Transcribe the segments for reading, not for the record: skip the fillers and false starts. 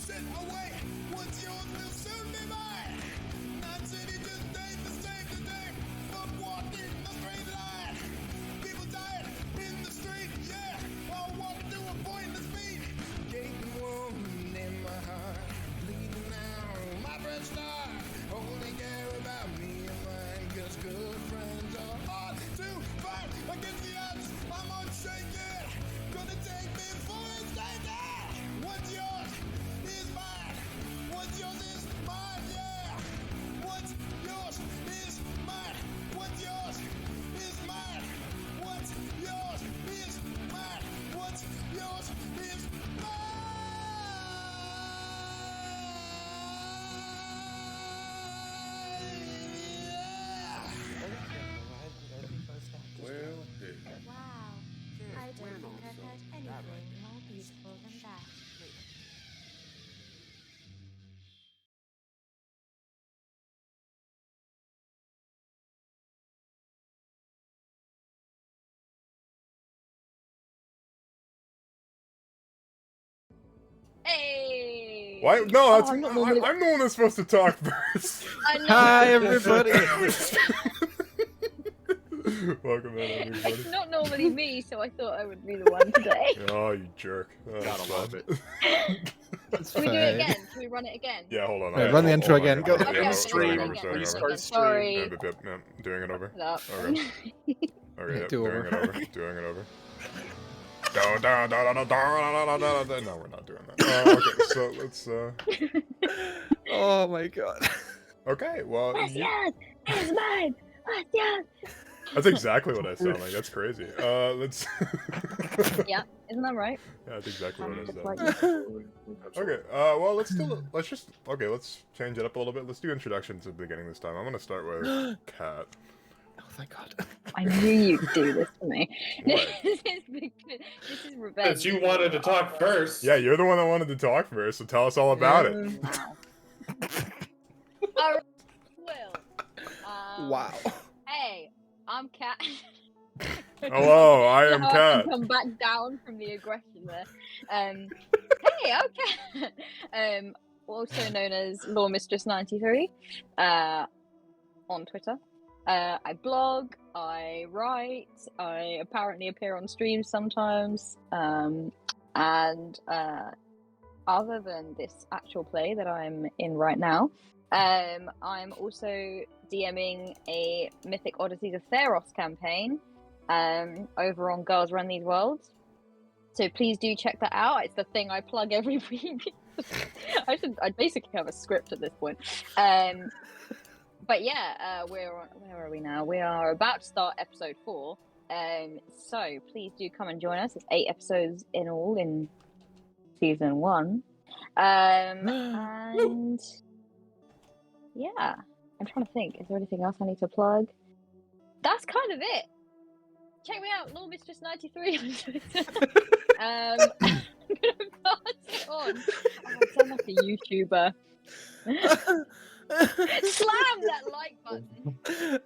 Sit away. What's yours will soon be mine. Not city just ain't the same today. Fuck walking the straight line. People dying in the street, yeah. All walk through a pointless beat. Gaping wound in my heart. Bleeding now, my breath start. Only care about me and mine. Cause good friends are hard to fight. Against the odds, I'm unshaken. Gonna take me for a second. What's yours is mine. What's yours is mine, yeah. What's yours is mine. What's yours is mine. What's yours is mine. What's yours is Well, hey. Wow. I don't think I've heard anything more beautiful than that. Hey! Why? No, that's, I'm not normally- I'm the one that's supposed to talk first. I know. Hi, everybody. Welcome in, everybody. It's not normally me, so I thought I would be the one today. Oh, you jerk. Oh, Gotta love it. Can we do it again? Can we run it again? Yeah, hold on. Right, I'll- run the hold intro on, again, go. Yeah, Okay, Stream. okay, starting again, over. Restart Sorry. Yep, yep, yep, doing it over. No. Okay. Okay, yep, Do doing over. it over. Doing it over. No, we're not doing that. Okay, so let's, Oh my god. okay, well, What's yours? It's mine. What's yours? that's exactly what I sound like. That's crazy. Let's. Yeah, isn't that right? Yeah, that's exactly what I Just said. like Okay, well, let's change it up a little bit. Let's do introductions at the beginning this time. I'm gonna start with Kat. Oh, thank god. I knew you'd do this to me. What? This is revenge. Since you wanted to talk first. Yeah, you're the one that wanted to talk first, so tell us all about it. Wow. Alright, Will. Wow. Hey, I'm Kat. Hello, I am Now Kat. can come back down from the aggression there. Hey, I'm Kat. Also known as Law Mistress 93 on Twitter. I blog, I write, I apparently appear on streams sometimes, and other than this actual play that I'm in right now, I'm also DMing a Mythic Odysseys of Theros campaign over on Girls Run These Worlds. So please do check that out. It's the thing I plug every week. I basically have a script at this point. But yeah, where are we now? We are about to start episode 4. So please do come and join us. It's 8 episodes in all in season 1. And yeah, I'm trying to think. Is there anything else I need to plug? That's kind of it. Check me out, Law Mistress 93 on Twitter. I'm gonna pass it on. Oh, I sound like a YouTuber. Slam that like button.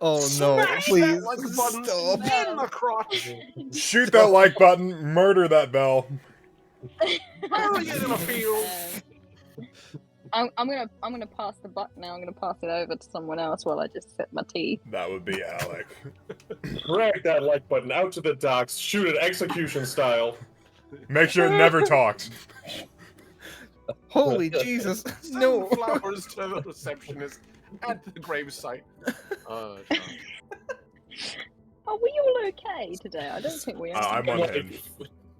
Oh no, please Like a button stop. in the crotch. Shoot that like button, murder that bell. Bury it in a field. I'm gonna pass the button now. I'm gonna pass it over to someone else while I just sip my tea. That would be Alec. Drag that like button out to the docks, shoot it execution style. Make sure it never talks. Holy Jesus. Send No. flowers to the receptionist at the gravesite. Are we all okay today? I don't think we are. I'm on him.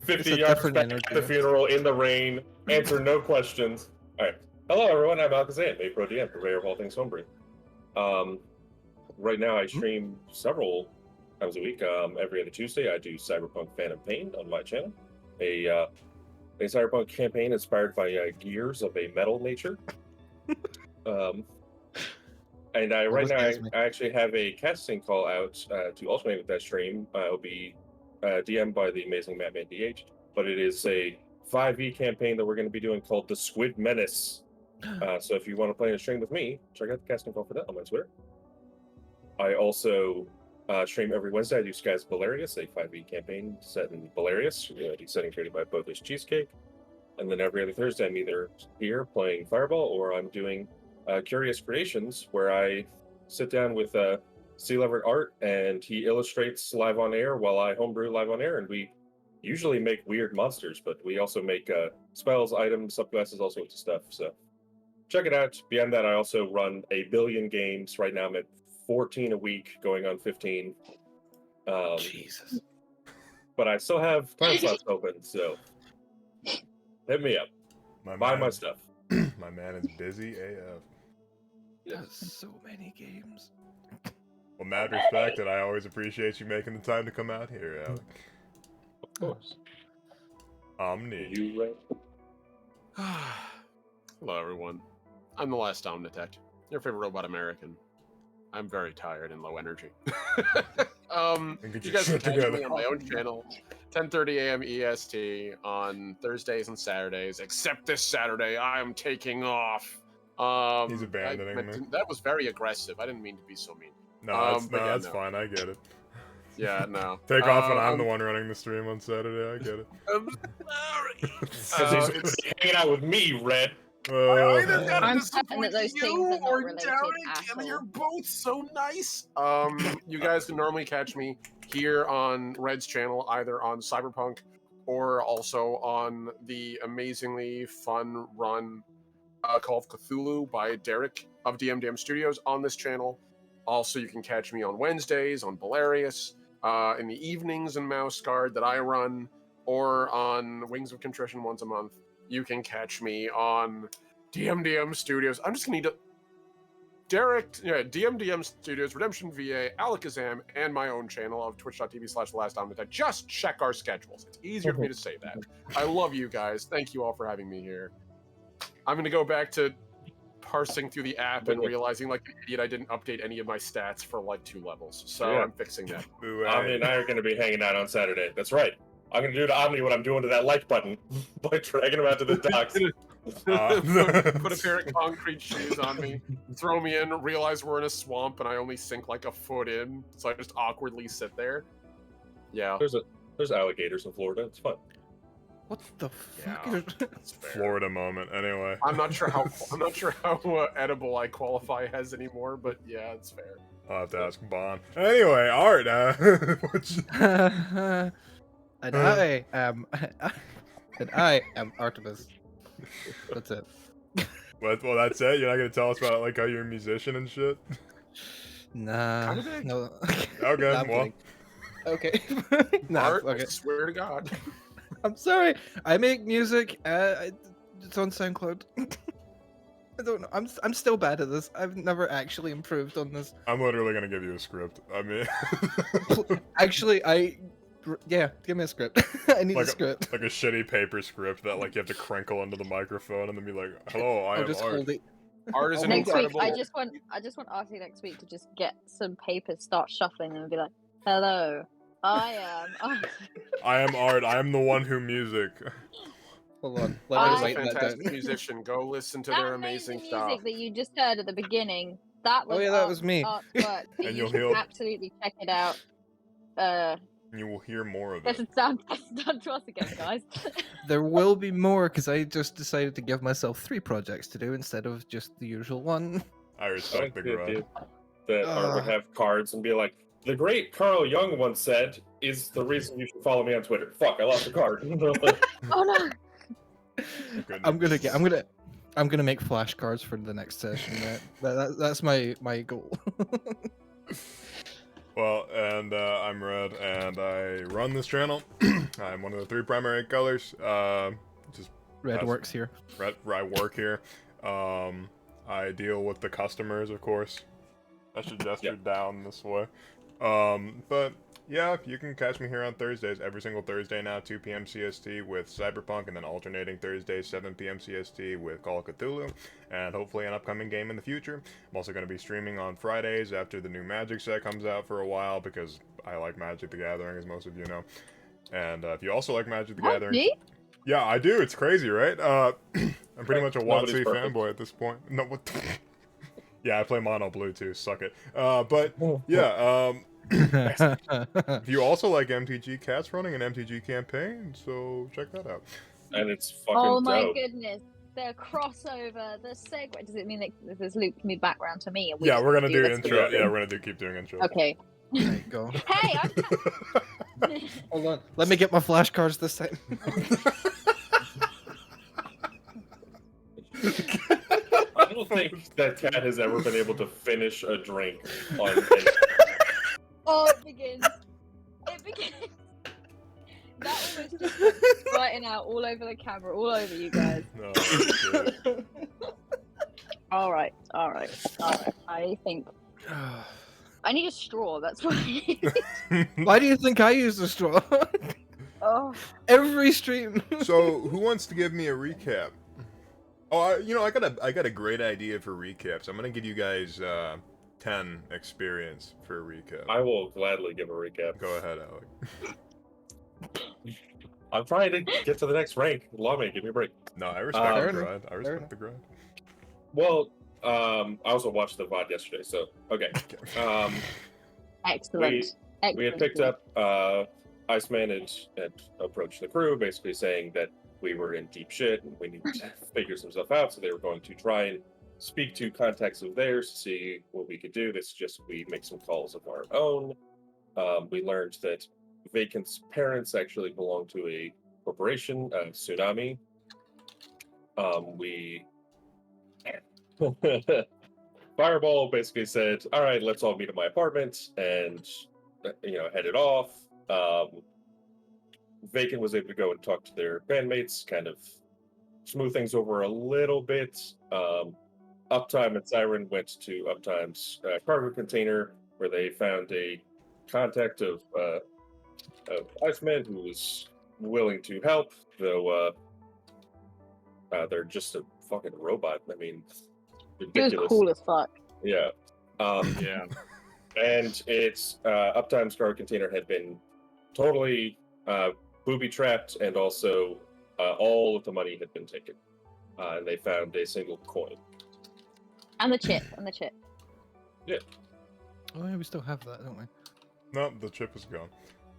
50 It's a yards different back energy. at the funeral in the rain, answer no questions. Alright. Hello everyone, I'm Alakazam, a pro DM, purveyor of all things homebrew. Right now I stream several times a week. Every other Tuesday I do Cyberpunk Phantom Pain on my channel. A Cyberpunk campaign inspired by gears of a metal nature. And right now I actually have a casting call out to alternate with that stream. It'll be DM'd by the amazing Madman DH, but it is a 5e campaign that we're going to be doing called the Squid Menace. So if you want to play in a stream with me, check out the casting call for that on my Twitter. I also stream every Wednesday. I do Skies Balarius, a 5e campaign set in Balarius, the setting created by Bothas Cheesecake. And then every other Thursday, I'm either here playing Fireball or I'm doing Curious Creations, where I sit down with Sea Leopard Art and he illustrates live on air while I homebrew live on air. And we usually make weird monsters, but we also make spells, items, subclasses, all sorts of stuff. So check it out. Beyond that, I also run a billion games. Right now, I'm at 14 a week, going on 15. Jesus. But I still have time slots open, so hit me up. Buy my stuff. My man is busy AF. That's so many games. Well, mad respect, and I always appreciate you making the time to come out here, Alec. Of course. Omni. You right? Hello, everyone. I'm the last Omnitect, your favorite robot American. I'm very tired and low energy. And get You your guys can shit catch together. me on my own channel, 10:30 a.m. EST on Thursdays and Saturdays. Except this Saturday, I am taking off. He's abandoning me. That was very aggressive. I didn't mean to be so mean. No, but yeah, that's no. fine. I get it. Yeah, no. Take off when I'm the one running the stream on Saturday. I get it. I'm sorry. Because he's hanging out with me, Red. I either gotta I'm certain disappoint that those you things are not or related Derek, at and all. you're both so nice. You guys can normally catch me here on Red's channel, either on Cyberpunk or also on the amazingly fun run Call of Cthulhu by Derek of DMDM Studios on this channel. Also, you can catch me on Wednesdays on Belarius, in the evenings in Mouse Guard that I run, or on Wings of Contrition once a month. You can catch me on DMDM Studios. I'm just gonna need to DMDM Studios, Redemption VA, Alakazam, and my own channel of twitch.tv/thelastdominic. Just check our schedules. It's easier for me to say that. I love you guys. Thank you all for having me here. I'm gonna go back to parsing through the app and realizing, like an idiot, I didn't update any of my stats for like 2 levels. So Yeah. I'm fixing that. Omni and I are going to be hanging out on Saturday. That's right. I'm going to do to Omni what I'm doing to that like button by dragging him out to the docks. Put a pair of concrete shoes on me, throw me in, realize we're in a swamp, and I only sink like a foot in, so I just awkwardly sit there. Yeah. There's alligators in Florida. It's fun. What the fuck? Yeah. Is... That's fair. Florida moment. Anyway. I'm not sure how edible I qualify as anymore, but yeah, it's fair. I'll have to ask Bon. Anyway, Art. And I am Artemis. That's it. Well, that's it. You're not gonna tell us about like how you're a musician and shit. Nah. Kinda big. No. Okay, Nah, I'm well. kidding. Okay. Nah, Art, okay. I swear to God. I'm sorry. I make music. It's on SoundCloud. I don't know. I'm still bad at this. I've never actually improved on this. I'm literally gonna give you a script. I mean, Actually, yeah, give me a script. I need a script. like a shitty paper script that like you have to crinkle into the microphone and then be like, "Hello, I I'll am just Art." hold it. Art is an Next week, incredible. I just want Artie next week to just get some papers, start shuffling, and be like, "Hello, I am Artie." I am Art. I am the one who music. Hold on. Art Let me is a write that fantastic down. musician. Go listen to That their amazing music stuff. that you just heard at the beginning, that was Oh yeah, that was me. artwork. And You you'll should hear- absolutely check it out. You will hear more of This it. is done to us again, guys. There will be more because I just decided to give myself 3 projects to do instead of just the usual one. I respect the growth. That Art would have cards and be like, the great Carl Jung once said is the reason you should follow me on Twitter. Fuck, I lost the card. Oh no! I'm gonna make flashcards for the next session. That's my goal. Well, and I'm Red, and I run this channel. I'm one of the 3 primary colors. Just Red That's- works here. Red, I work here. I deal with the customers, of course. I should gesture down this way. But yeah, you can catch me here on Thursdays, every single Thursday now, 2 p.m. CST with Cyberpunk, and then alternating Thursdays, 7 p.m. CST with Call of Cthulhu, and hopefully an upcoming game in the future. I'm also going to be streaming on Fridays after the new Magic set comes out for a while, because I like Magic the Gathering, as most of you know. And if you also like Magic the Gathering... Me? Yeah, I do. It's crazy, right? I'm pretty much a Nobody's WotC perfect. fanboy at this point. No, what? Yeah, I play mono blue too. Suck it. But yeah, if you also like MTG, Cat's running an MTG campaign, so check that out. and it's fucking Oh my dope. goodness. The crossover, the segue. Does it mean that this loop can be back round to me? And Yeah, we're gonna do this intro. together? Yeah, we're gonna keep doing intro. Okay. There you go. Hey, I'm. Hold on. Let me get my flashcards this time. I don't think that Cat has ever been able to finish a drink on any. Oh, it begins. It begins. That almost just went writing out all over the camera, all over you guys. No, shit. All right. I think I need a straw. That's what I need. Why do you think I use the straw? Oh, Every stream. So, who wants to give me a recap? Oh, I got a great idea for recaps. I'm gonna give you guys 10 experience for a recap. I will gladly give a recap. Go ahead, Alec. I'm trying to get to the next rank. Lawman, give me a break. No, I respect the Fair grind. enough. I Fair respect enough. the grind. Well, I also watched the VOD yesterday, so okay. excellent. We had picked up Iceman had approached the crew, basically saying that we were in deep shit and we needed to figure some stuff out. So they were going to try and speak to contacts of theirs to see what we could do. This just we make some calls of our own. We learned that Vacant's parents actually belong to a corporation, Tsunami. Fireball basically said, "All right, let's all meet at my apartment," and headed off. Vacant was able to go and talk to their bandmates, kind of smooth things over a little bit. Uptime and Siren went to Uptime's cargo container, where they found a contact of Iceman who was willing to help, though they're just a fucking robot. I mean, He was ridiculous. cool as fuck. Yeah. Yeah. And its Uptime's cargo container had been totally booby trapped, and also all of the money had been taken. And they found a single coin. And the chip. Oh, yeah, we still have that, don't we? No, the chip is gone.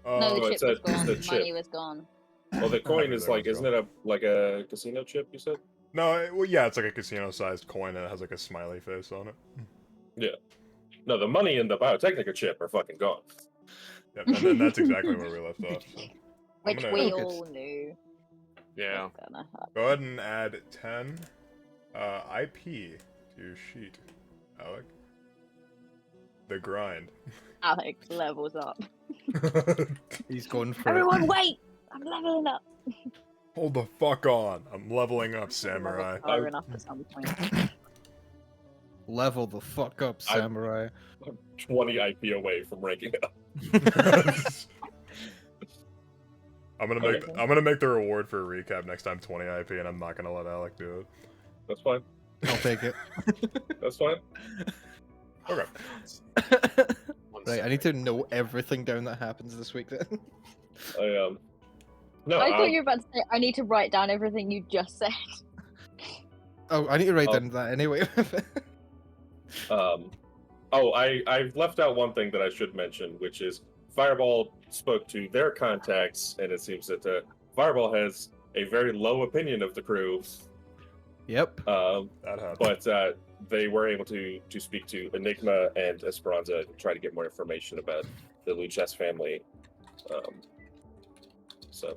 No, the Oh, chip it's was it's gone. the The chip. money was gone. Well, the coin Okay, is there like, we isn't go. it like a casino chip? You said? No, yeah, it's like a casino-sized coin and it has like a smiley face on it. No, the money and the Biotechnica chip are fucking gone. Yep, and then that's exactly where we left off. So. I'm Which gonna we Okay. all knew. Yeah. was gonna happen. go ahead and add 10 IP to your sheet, Alec. The grind. Alex levels up. He's going for Everyone, it. wait! I'm leveling up. Hold the fuck on. I'm leveling up, samurai. Higher enough at some point. Level the fuck up, samurai. I'm 20 IP away from ranking up. I'm gonna make the reward for a recap next time 20 IP, and I'm not gonna let Alec do it. That's fine. I'll take it. That's fine. Okay. Right, I need to know everything down that happens this week then. No, I thought you were about to say, I need to write down everything you just said. Oh, I need to write Oh. down that anyway. I've left out one thing that I should mention, which is Fireball spoke to their contacts, and it seems that Fireball has a very low opinion of the crew. Yep. That happened. But they were able to speak to Enigma and Esperanza and try to get more information about the Luchess family. So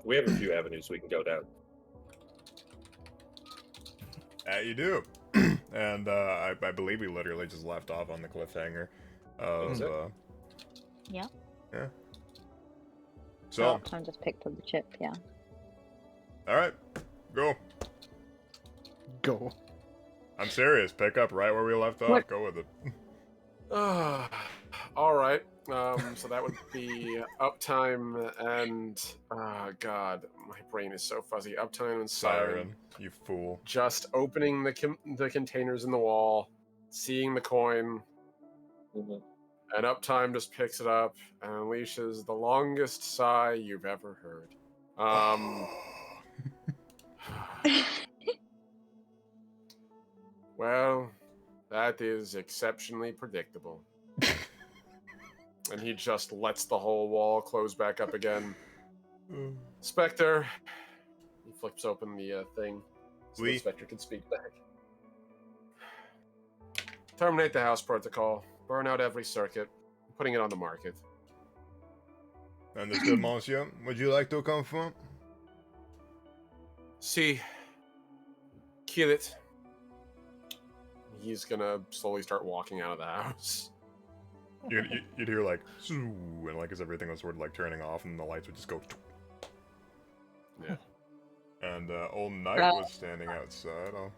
we have a few avenues we can go down. You do. And I believe we literally just left off on the cliffhanger of Is it? Yeah. Yeah. So, I just picked up the chip, yeah. alright. Go. Go. I'm serious. Pick up right where we left off. What? Go with it. All right. So that would be Uptime and God, my brain is so fuzzy. Uptime and Siren. Siren, you fool. Just opening the containers in the wall, seeing the coin, Mhm. and Uptime just picks it up and unleashes the longest sigh you've ever heard. Well, that is exceptionally predictable. And he just lets the whole wall close back up again. Spectre, flips open the thing so Oui. the Spectre can speak back. Terminate the house protocol. Burn out every circuit. Putting it on the market. Understood, monsieur. Would you like to confirm? See. Kill it. He's gonna slowly start walking out of the house. You'd hear like, "Zoo," and like as everything was sort of like turning off, and the lights would just go. Yeah. And old Knight was standing outside. I'll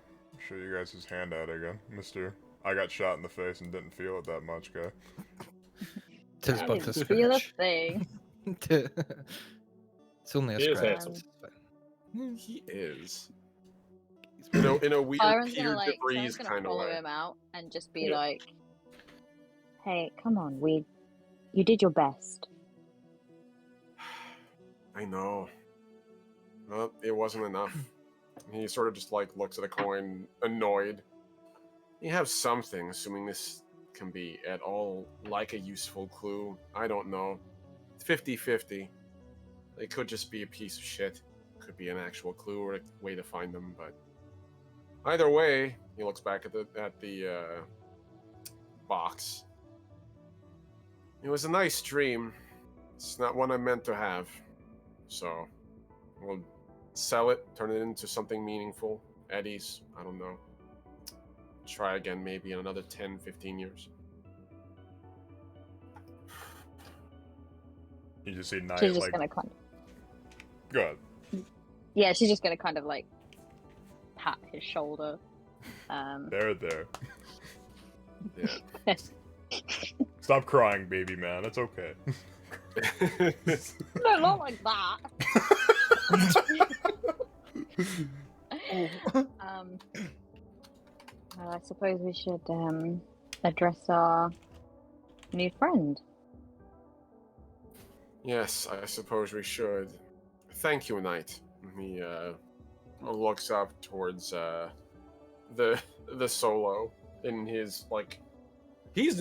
show you guys his handout again, Mister. I got shot in the face and didn't feel it that much, guy. Tis I but didn't a feel a scratch. thing. It's only a He is scratch. handsome. It's fine. He is. In a weird Siren's Peter Siren's DeVries gonna kind of follow way. him out and just be Yeah. like, "Hey, come on, you did your best." I know. Well, it wasn't enough. He sort of just like looks at the coin, annoyed. You have something, assuming this can be at all like a useful clue. I don't know. 50-50. It could just be a piece of shit. Could be an actual clue or a way to find them, but either way, he looks back at the box. It was a nice dream. It's not one I meant to have. So, we'll sell it, turn it into something meaningful. Eddie's, I don't know. Try again maybe in another 10, 15 years. You just see Knight She's just like. gonna kind Go ahead. yeah, she's just gonna kind of like pat his shoulder. There. Yeah. Stop crying, baby man. It's okay. No, not like that. I suppose we should address our new friend. Yes, I suppose we should. Thank you, Knight. He looks up towards the solo in his like he's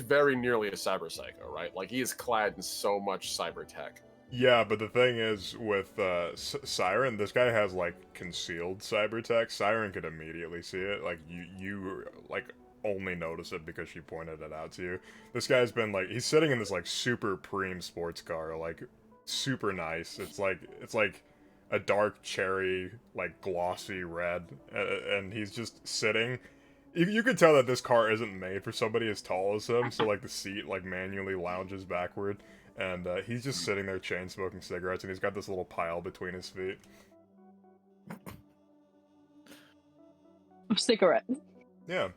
very nearly a cyber psycho, right? Like he is clad in so much cyber tech. Yeah, but the thing is, with Siren, this guy has like concealed cyber tech. Siren could immediately see it. Like you like only notice it because she pointed it out to you. This guy's been like he's sitting in this like super preem sports car, like super nice. It's like a dark cherry, like glossy red, and he's just sitting. You could tell that this car isn't made for somebody as tall as him, so like the seat like manually lounges backward, and he's just sitting there chain smoking cigarettes, and he's got this little pile between his feet. Cigarette. Yeah.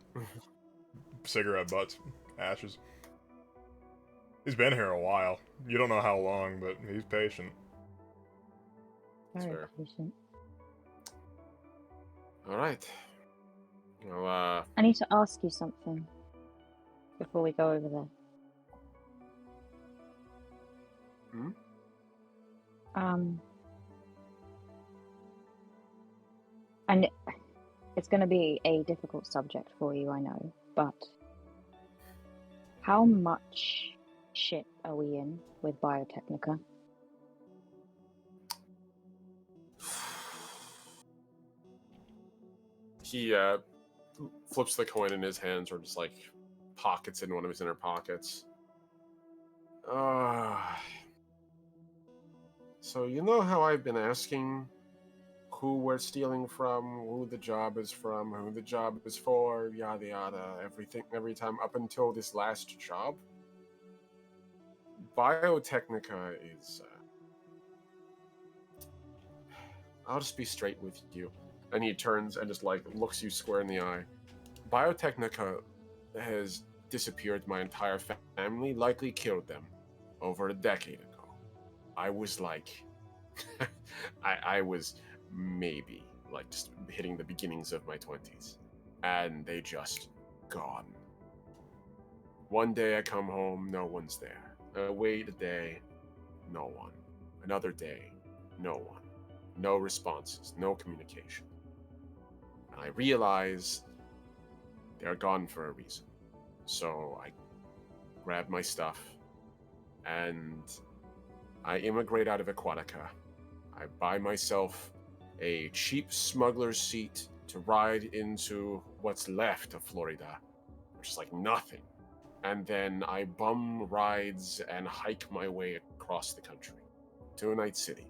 Cigarette butts. Ashes. He's been here a while. You don't know how long, but he's patient. Very fair. patient. All right. Well, I need to ask you something before we go over there. And it's going to be a difficult subject for you, I know, but how much shit are we in with Biotechnica? he flips the coin in his hands or just like pockets in one of his inner pockets. So you know how I've been asking who we're stealing from, who the job is from, who the job is for, yada yada, everything every time up until this last job? Biotechnica is I'll just be straight with you. And he turns and just like looks you square in the eye. Biotechnica has disappeared my entire family, likely killed them over a decade ago. I was like, I was maybe like just hitting the beginnings of my 20s. And they just gone. One day I come home, no one's there. I wait a day, no one. Another day, no one. No responses, no communication. And I realize they're gone for a reason. So I grab my stuff and I immigrate out of Aquatica. I buy myself a cheap smuggler's seat to ride into what's left of Florida, which is like nothing. And then I bum rides and hike my way across the country to a night city,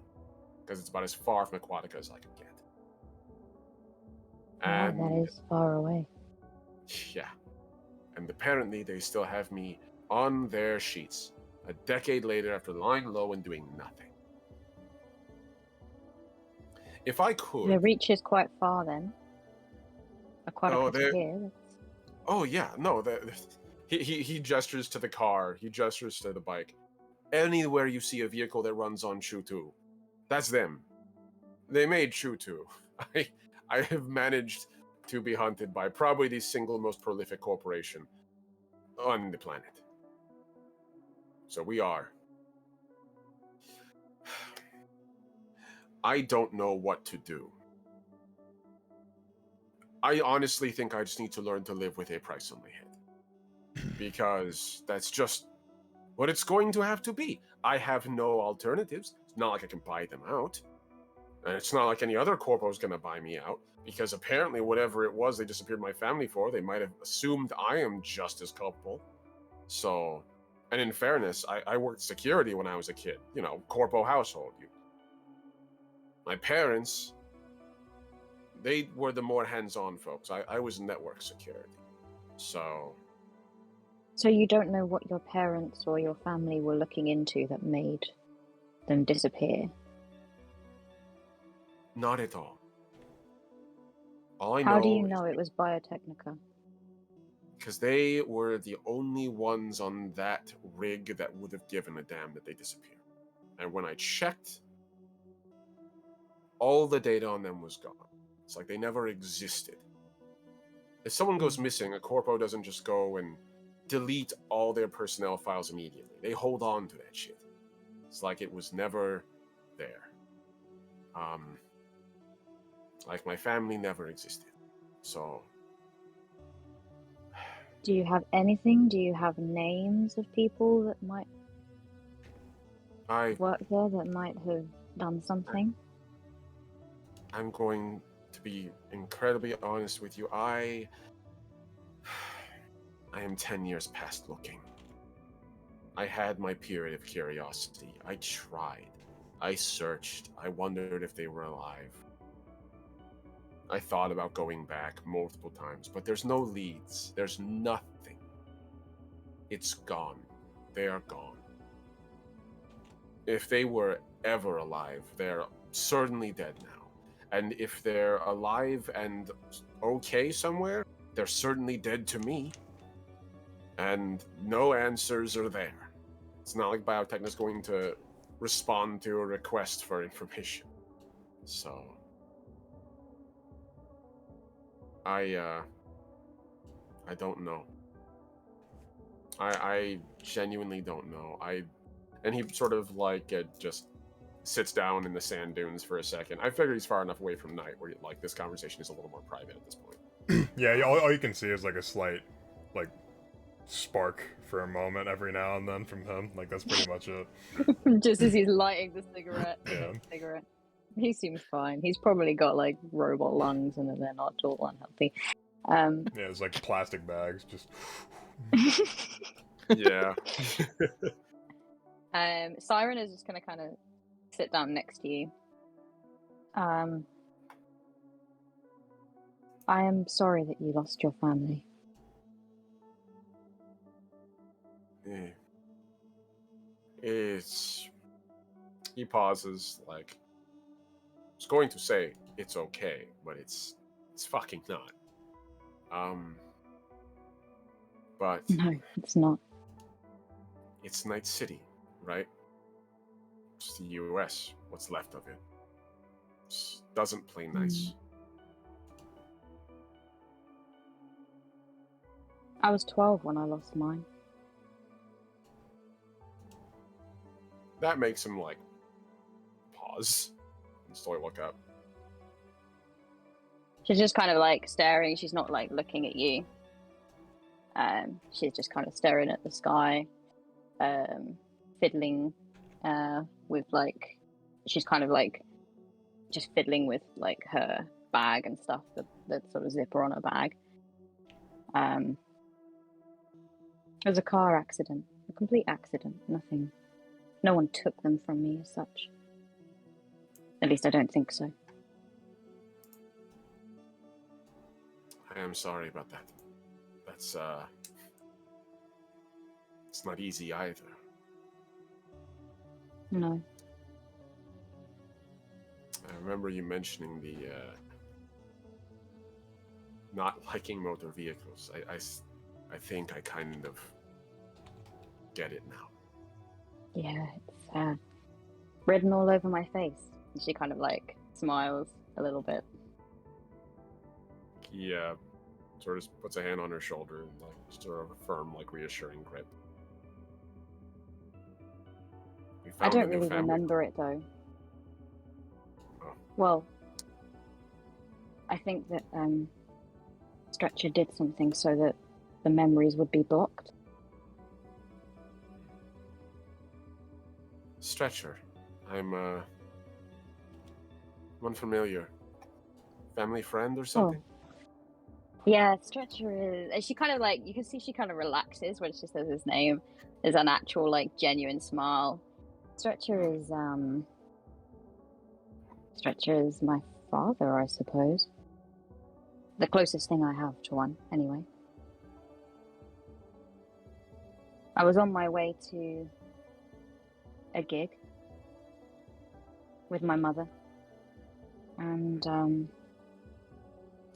because it's about as far from Aquatica as I can get. Wow, And that is far away. yeah, and apparently they still have me on their sheets a decade later after lying low and doing nothing. If I could, The reach is quite far then. Aquatica to they're- here. oh yeah, no, he gestures to the car, he gestures to the bike. Anywhere you see a vehicle that runs on Shu-2, that's them. They made Shu-2. I have managed to be hunted by probably the single most prolific corporation on the planet. So we are. I don't know what to do. I honestly think I just need to learn to live with a price on my head. Because that's just what it's going to have to be. I have no alternatives. It's not like I can buy them out. And it's not like any other corpo is going to buy me out. Because apparently whatever it was they disappeared my family for, they might have assumed I am just as culpable. So, and in fairness, I worked security when I was a kid. You know, corpo household. My parents, they were the more hands-on folks. I was network security. So you don't know what your parents or your family were looking into that made them disappear? not at all. All I How know do you is know it was Biotechnica? because they were the only ones on that rig that would have given a damn that they disappeared. And when I checked, all the data on them was gone. It's like they never existed. If someone goes missing, a corpo doesn't just go and delete all their personnel files immediately. They hold on to that shit. It's like it was never there. Like my family never existed. So Do you have anything? Do you have names of people that might work there, that might have done something? I'm going to be incredibly honest with you. I am 10 years past looking. I had my period of curiosity. I tried. I searched. I wondered if they were alive. I thought about going back multiple times, but there's no leads. There's nothing. It's gone. They are gone. If they were ever alive, they're certainly dead now. And if they're alive and okay somewhere, they're certainly dead to me. And no answers are there. It's not like Biotech is going to respond to a request for information. So I don't know. I genuinely don't know. And he sort of like just sits down in the sand dunes for a second. I figure he's far enough away from night where like this conversation is a little more private at this point. Yeah, all you can see is like a slight, like, spark for a moment every now and then from him. Like that's pretty much it. Just as he's lighting the cigarette. Yeah. He seems fine. He's probably got like robot lungs and they're not at all unhealthy. Yeah, it's like plastic bags, just. Yeah. Siren is just gonna kind of sit down next to you. I am sorry that you lost your family. Yeah. It's. He pauses, like. I was going to say it's okay, but it's fucking not. But No, it's not. it's Night City, right? It's the US, what's left of it. Doesn't play nice. I was 12 when I lost mine. That makes him like pause and slowly look up. She's just kind of like staring. She's not like looking at you. She's just kind of staring at the sky, fiddling with like. She's kind of like just fiddling with like her bag and stuff, the sort of zipper on her bag. It was a car accident, a complete accident. Nothing. No one took them from me as such. At least I don't think so. I am sorry about that. That's it's not easy either. No. I remember you mentioning the not liking motor vehicles. I think I kind of get it now. Yeah, it's written all over my face. And she kind of like smiles a little bit. He sort of puts a hand on her shoulder and like sort of a firm, like reassuring grip. We I found don't a new really family. remember it though. Oh. Well, I think that Stretcher did something so that the memories would be blocked. Stretcher. I'm unfamiliar. Family friend or something? Yeah, Stretcher is. And she kind of like, you can see she kind of relaxes when she says his name. There's an actual like genuine smile. Stretcher is my father, I suppose. The closest thing I have to one, anyway. I was on my way to a gig with my mother, and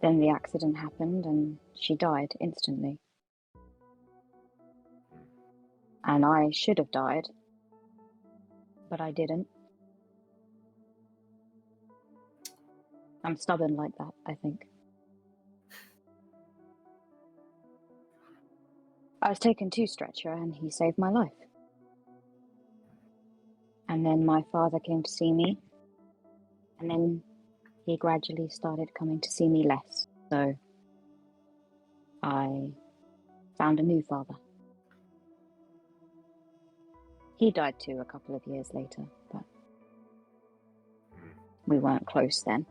then the accident happened and she died instantly. And I should have died, but I didn't. I'm stubborn like that, I think. I was taken to Stretcher and he saved my life. And then my father came to see me, and then he gradually started coming to see me less. So I found a new father. He died too a couple of years later, but we weren't close then.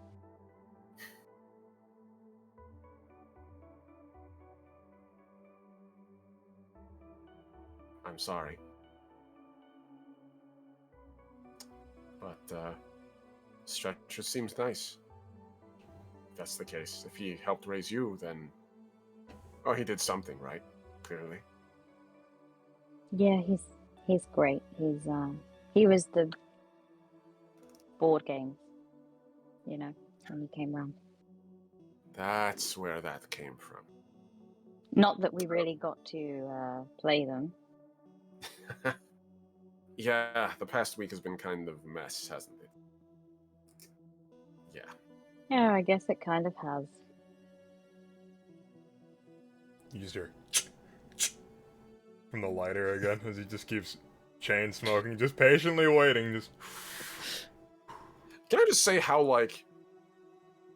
I'm sorry. But Stretcher seems nice. If that's the case. If he helped raise you, then oh, he did something, right? Clearly. Yeah, he's great. He was the board games, you know, when he came round. That's where that came from. Not that we really got to play them. Yeah, the past week has been kind of a mess, hasn't it? Yeah. Yeah, I guess it kind of has. You just hear from the lighter again as he just keeps chain smoking, just patiently waiting. Just Can I just say how like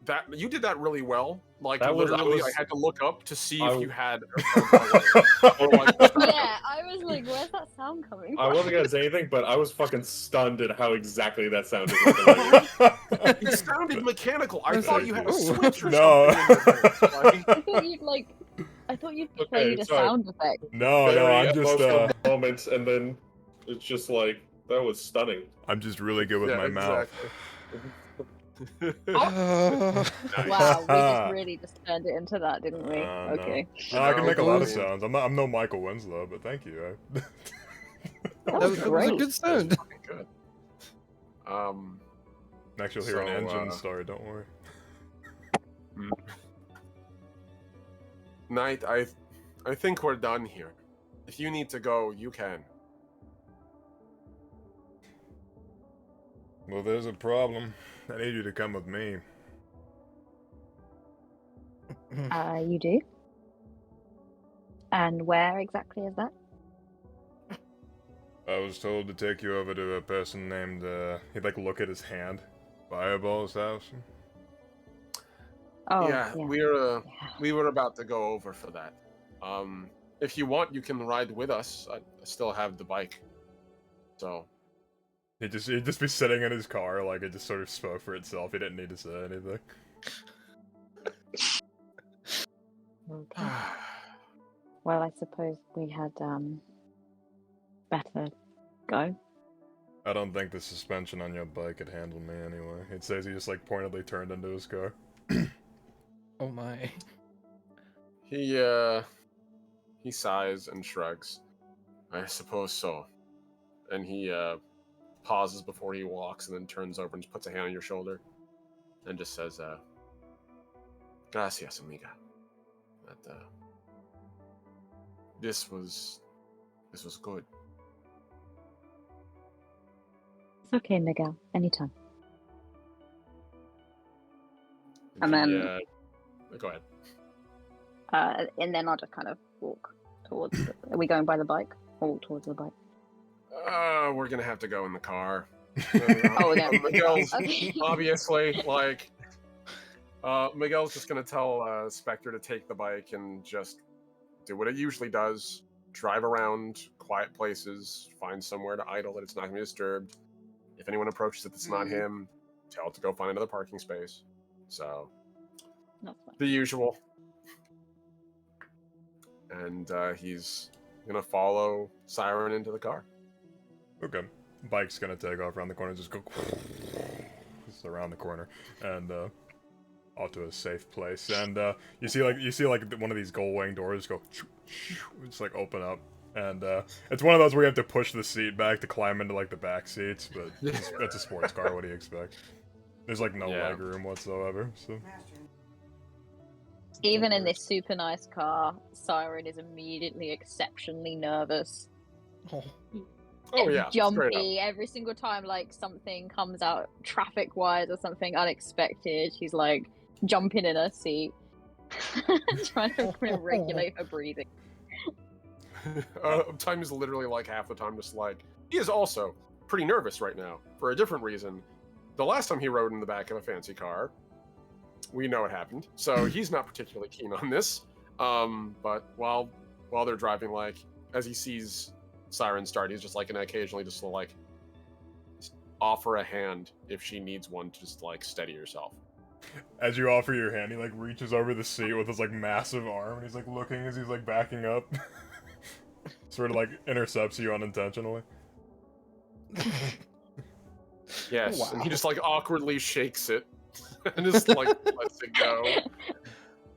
that you did that really well? Like That was- I literally, I was- had to look up to see I if you w- had. Or like, Yeah, I was like, where's that sound coming from? I wasn't gonna say anything, but I was fucking stunned at how exactly that sounded. Like, it sounded mechanical. I was thought like, you had a ooh. switch or No. something. I thought you'd Okay, played a sorry. sound effect. no, very I'm just emotional moments, and then it's just like that was stunning. I'm just really good with Yeah, my mouth. Wow, we just really just turned it into that, didn't we? No. Okay. No, I can make a lot of Blues. sounds. I'm no Michael Winslow, but thank you. That That was was a great. good That was sound. fucking good. Next you'll hear an So, engine start, don't worry. Knight, I think we're done here. If you need to go, you can. Well, there's a problem. I need you to come with me. You do? And where exactly is that? I was told to take you over to a person named, he'd like look at his hand. Fireball's house. Oh, yeah, yeah. we were about to go over for that. If you want, you can ride with us. I still have the bike. So He'd just be sitting in his car, like it just sort of spoke for itself. He didn't need to say anything. Okay. Well, I suppose we had better go. I don't think the suspension on your bike could handle me anyway. It says he just like pointedly turned into his car. Oh my. He sighs and shrugs. I suppose so. And he pauses before he walks and then turns over and just puts a hand on your shoulder and just says, Gracias, amiga. That this was good. It's okay, Miguel. Anytime. And And he, then- go ahead. And then I'll just kind of walk towards. Are we going by the bike? Or walk towards the bike? We're gonna have to go in the car. Oh, no. Miguel's Okay. obviously like. Miguel's just gonna tell Spectre to take the bike and just do what it usually does: drive around quiet places, find somewhere to idle that it's not gonna be disturbed. If anyone approaches it that's not him, tell it to go find another parking space. So, That's fine. the usual. And he's gonna follow Siren into the car. Okay. Bike's gonna take off around the corner, just go just around the corner, and off to a safe place. And you see like one of these gold wing doors go just like open up, and it's one of those where you have to push the seat back to climb into like the back seats, but it's a sports car. What do you expect? There's like no leg room whatsoever. So Even in this super nice car, Siren is immediately exceptionally nervous. Oh yeah, straight up. Jumpy every single time like something comes out traffic wise or something unexpected. She's like jumping in her seat, trying to regulate her breathing. Time is literally like half the time just like he is also pretty nervous right now for a different reason. The last time he rode in the back of a fancy car, we know what happened, so he's not particularly keen on this. But while they're driving, like as he sees Siren start, he's just like gonna occasionally just like offer a hand if she needs one to just like steady herself. as you offer your hand, he like reaches over the seat with his like massive arm, and he's like looking as he's like backing up. Sort of like intercepts you unintentionally. Yes, Wow. and he just like awkwardly shakes it and just like lets it go.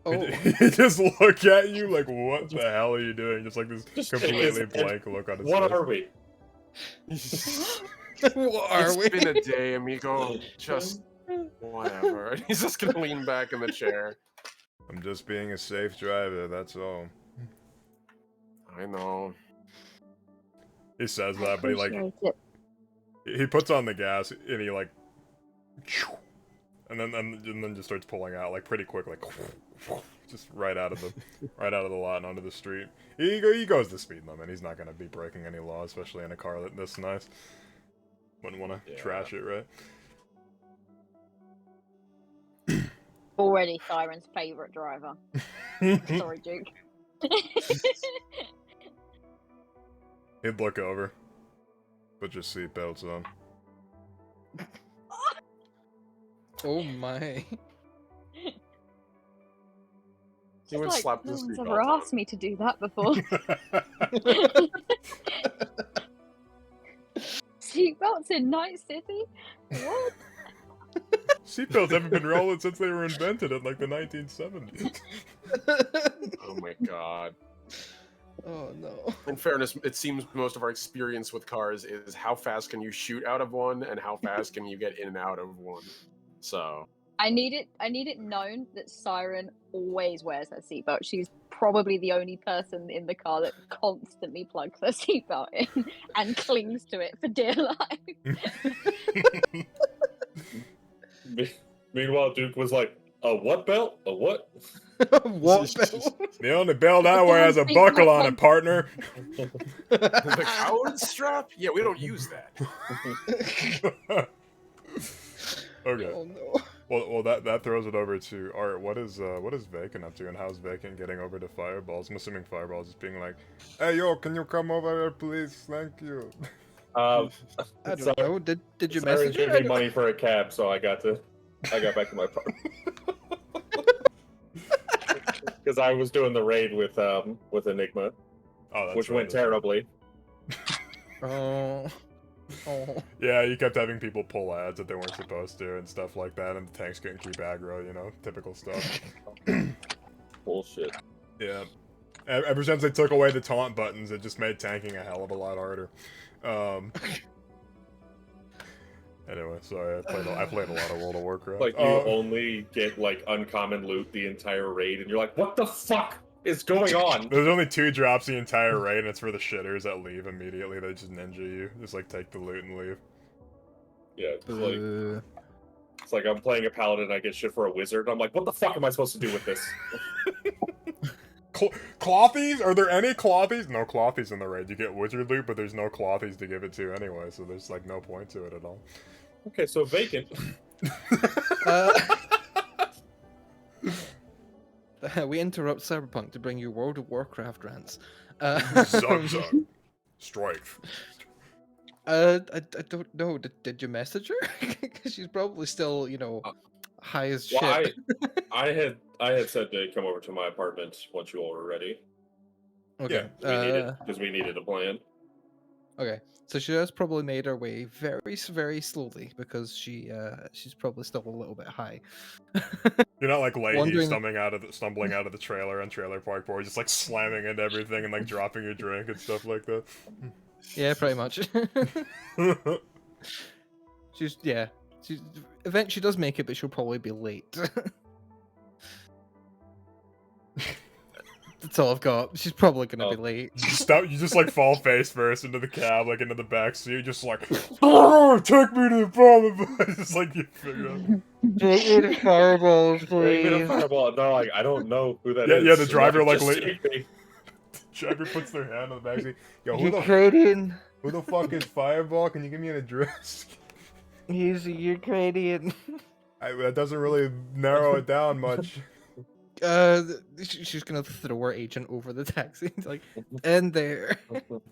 Oh. He just look at you like, what the hell are you doing? Just like this completely blank look on his face. What are we? What are It's we? been a day, amigo. Just whatever. And he's just gonna lean back in the chair. I'm just being a safe driver, that's all. I know. He says that, but he like Appreciate it. he puts on the gas and he like and then just starts pulling out like pretty quick, like just right out of the lot and onto the street. He goes the speed limit. He's not gonna be breaking any law, especially in a car this nice. Wouldn't want to trash it, right? Already Siren's favorite driver. Sorry, Duke. He'd look over. Put your seatbelts on. Oh my. He would Like, slap no his one's seatbelt ever on. asked me to do that before. Seatbelts in Night City? What? Seatbelts haven't been rolling since they were invented in like the 1970s. Oh my god. Oh no. In fairness, it seems most of our experience with cars is how fast can you shoot out of one and how fast can you get in and out of one. So I need it known that Siren always wears her seatbelt. She's probably the only person in the car that constantly plugs her seatbelt in and clings to it for dear life. Meanwhile, Duke was like, "A what belt? A what?" What belt? The only belt I wear has a buckle on it, partner. the coward strap? Yeah, we don't use that. Okay. Oh no. Well, that throws it over to Art. What is Vacant up to, and how's Vacant getting over to Fireballs? I'm assuming Fireballs is being like, "Hey, yo, can you come over here, please? Thank you." Um, I so don't know. Did you Siren message her? gave me money for a cab, so I got back to my apartment. Because I was doing the raid with Enigma, Oh, that's which right, went that's right. terribly. Oh. Oh. Yeah, you kept having people pull ads that they weren't supposed to and stuff like that, and the tanks couldn't keep aggro, you know, typical stuff. Bullshit. Yeah. Ever since they took away the taunt buttons, it just made tanking a hell of a lot harder. Anyway, sorry, I played a lot of World of Warcraft. Like, you only get, like, uncommon loot the entire raid, and you're like, what the fuck is going on? There's only 2 drops the entire raid, and it's for the shitters that leave immediately. They just ninja you. Just, like, take the loot and leave. Yeah, it's like I'm playing a paladin and I get shit for a wizard, and I'm like, what the fuck am I supposed to do with this? Clothies? Are there any clothies? No clothies in the raid. You get wizard loot, but there's no clothies to give it to anyway, so there's, like, no point to it at all. Okay, so vacant. We interrupt Cyberpunk to bring you World of Warcraft rants. Zug zug. Strife. I don't know. Did you message her? Because she's probably still, you know, high as shit. Well, I had said to come over to my apartment once you all were ready. Okay. Because we needed a plan. Okay. So she has probably made her way very, very slowly because she's probably still a little bit high. You're not like Leahy Wondering- stumbling out of the trailer on Trailer Park Board, just like slamming into everything and like dropping your drink and stuff like that. Yeah, pretty much. She's eventually she does make it, but she'll probably be late. That's all I've got. She's probably gonna be late. You just like fall face first into the cab, like into the back seat, just like, oh, take me to the bottom. Just like you figure out. Take me to fireballs, Take me to please. fireball. And they're like, I don't know who that is. Yeah, the driver like just take me. the driver puts their hand on the back seat. Yo, Ukrainian. who the fuck is Fireball? Can you give me an address? He's a Ukrainian. That doesn't really narrow it down much. She's gonna throw her agent over the taxi. It's like, and there.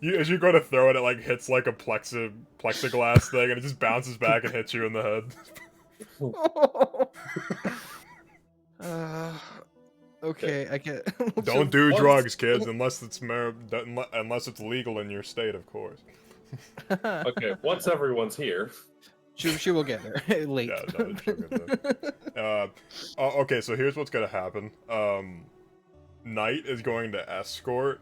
As you go to throw it, it like hits like a plexiglass thing, and it just bounces back and hits you in the head. Okay, I get. Don't do drugs, kids, unless it's legal in your state, of course. Okay, once everyone's here. She will get there late. Yeah, no, she'll get there. Okay, so here's what's gonna happen. Knight is going to escort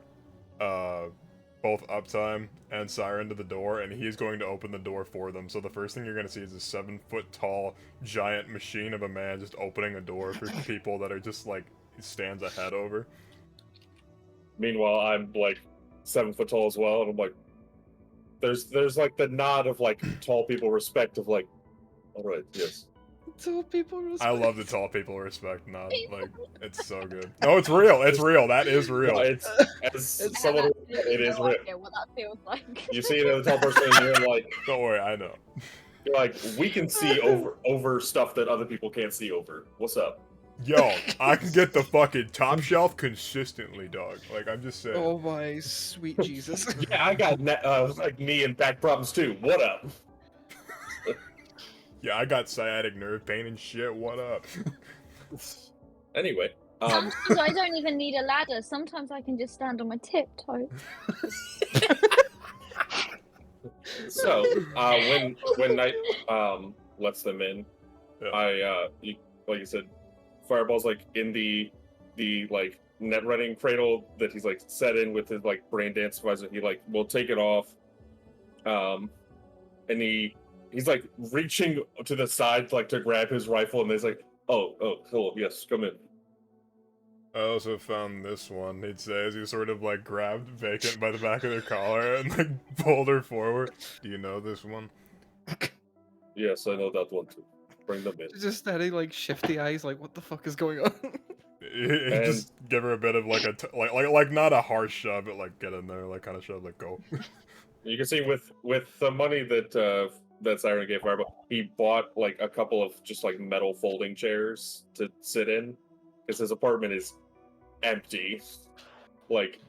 both Uptime and Siren to the door, and he's going to open the door for them. So the first thing you're gonna see is a 7-foot-tall giant machine of a man just opening a door for people that are just like stands ahead over. Meanwhile, I'm like 7 foot tall as well, and I'm like, there's like the nod of like tall people respect of like, all right, yes. Tall people respect. I love the tall people respect nod. Like, it's so good. No, it's real. It's real. That is real. No, it's someone. It is real. What that feels like. You see the tall person, and you're like, Don't worry, I know. you're like, we can see over stuff that other people can't see over. What's up? Yo, I can get the fucking top shelf consistently, dog. Like, I'm just saying. Oh my sweet Jesus. Yeah, I got like knee and back problems too. What up? Yeah, I got sciatic nerve pain and shit. What up? Anyway, Sometimes I don't even need a ladder. Sometimes I can just stand on my tiptoe. so when Knight lets them in, Yeah. like you said, Fireball's like in the like net running cradle that he's like set in with his like brain dance visor. He like will take it off, and he's like reaching to the side like to grab his rifle, and he's like, oh, hello, yes, come in. I also found this one, he'd say, as he sort of like grabbed Vacant by the back of their collar and like pulled her forward. Do you know this one? Yes, I know that one too. Bring them in. Just standing like shifty eyes, like what the fuck is going on? He just give her a bit of like like not a harsh shove, but like get in there, like kind of shove, like go. You can see with the money that Siren gave Fireball, he bought like a couple of just like metal folding chairs to sit in, because his apartment is empty. Like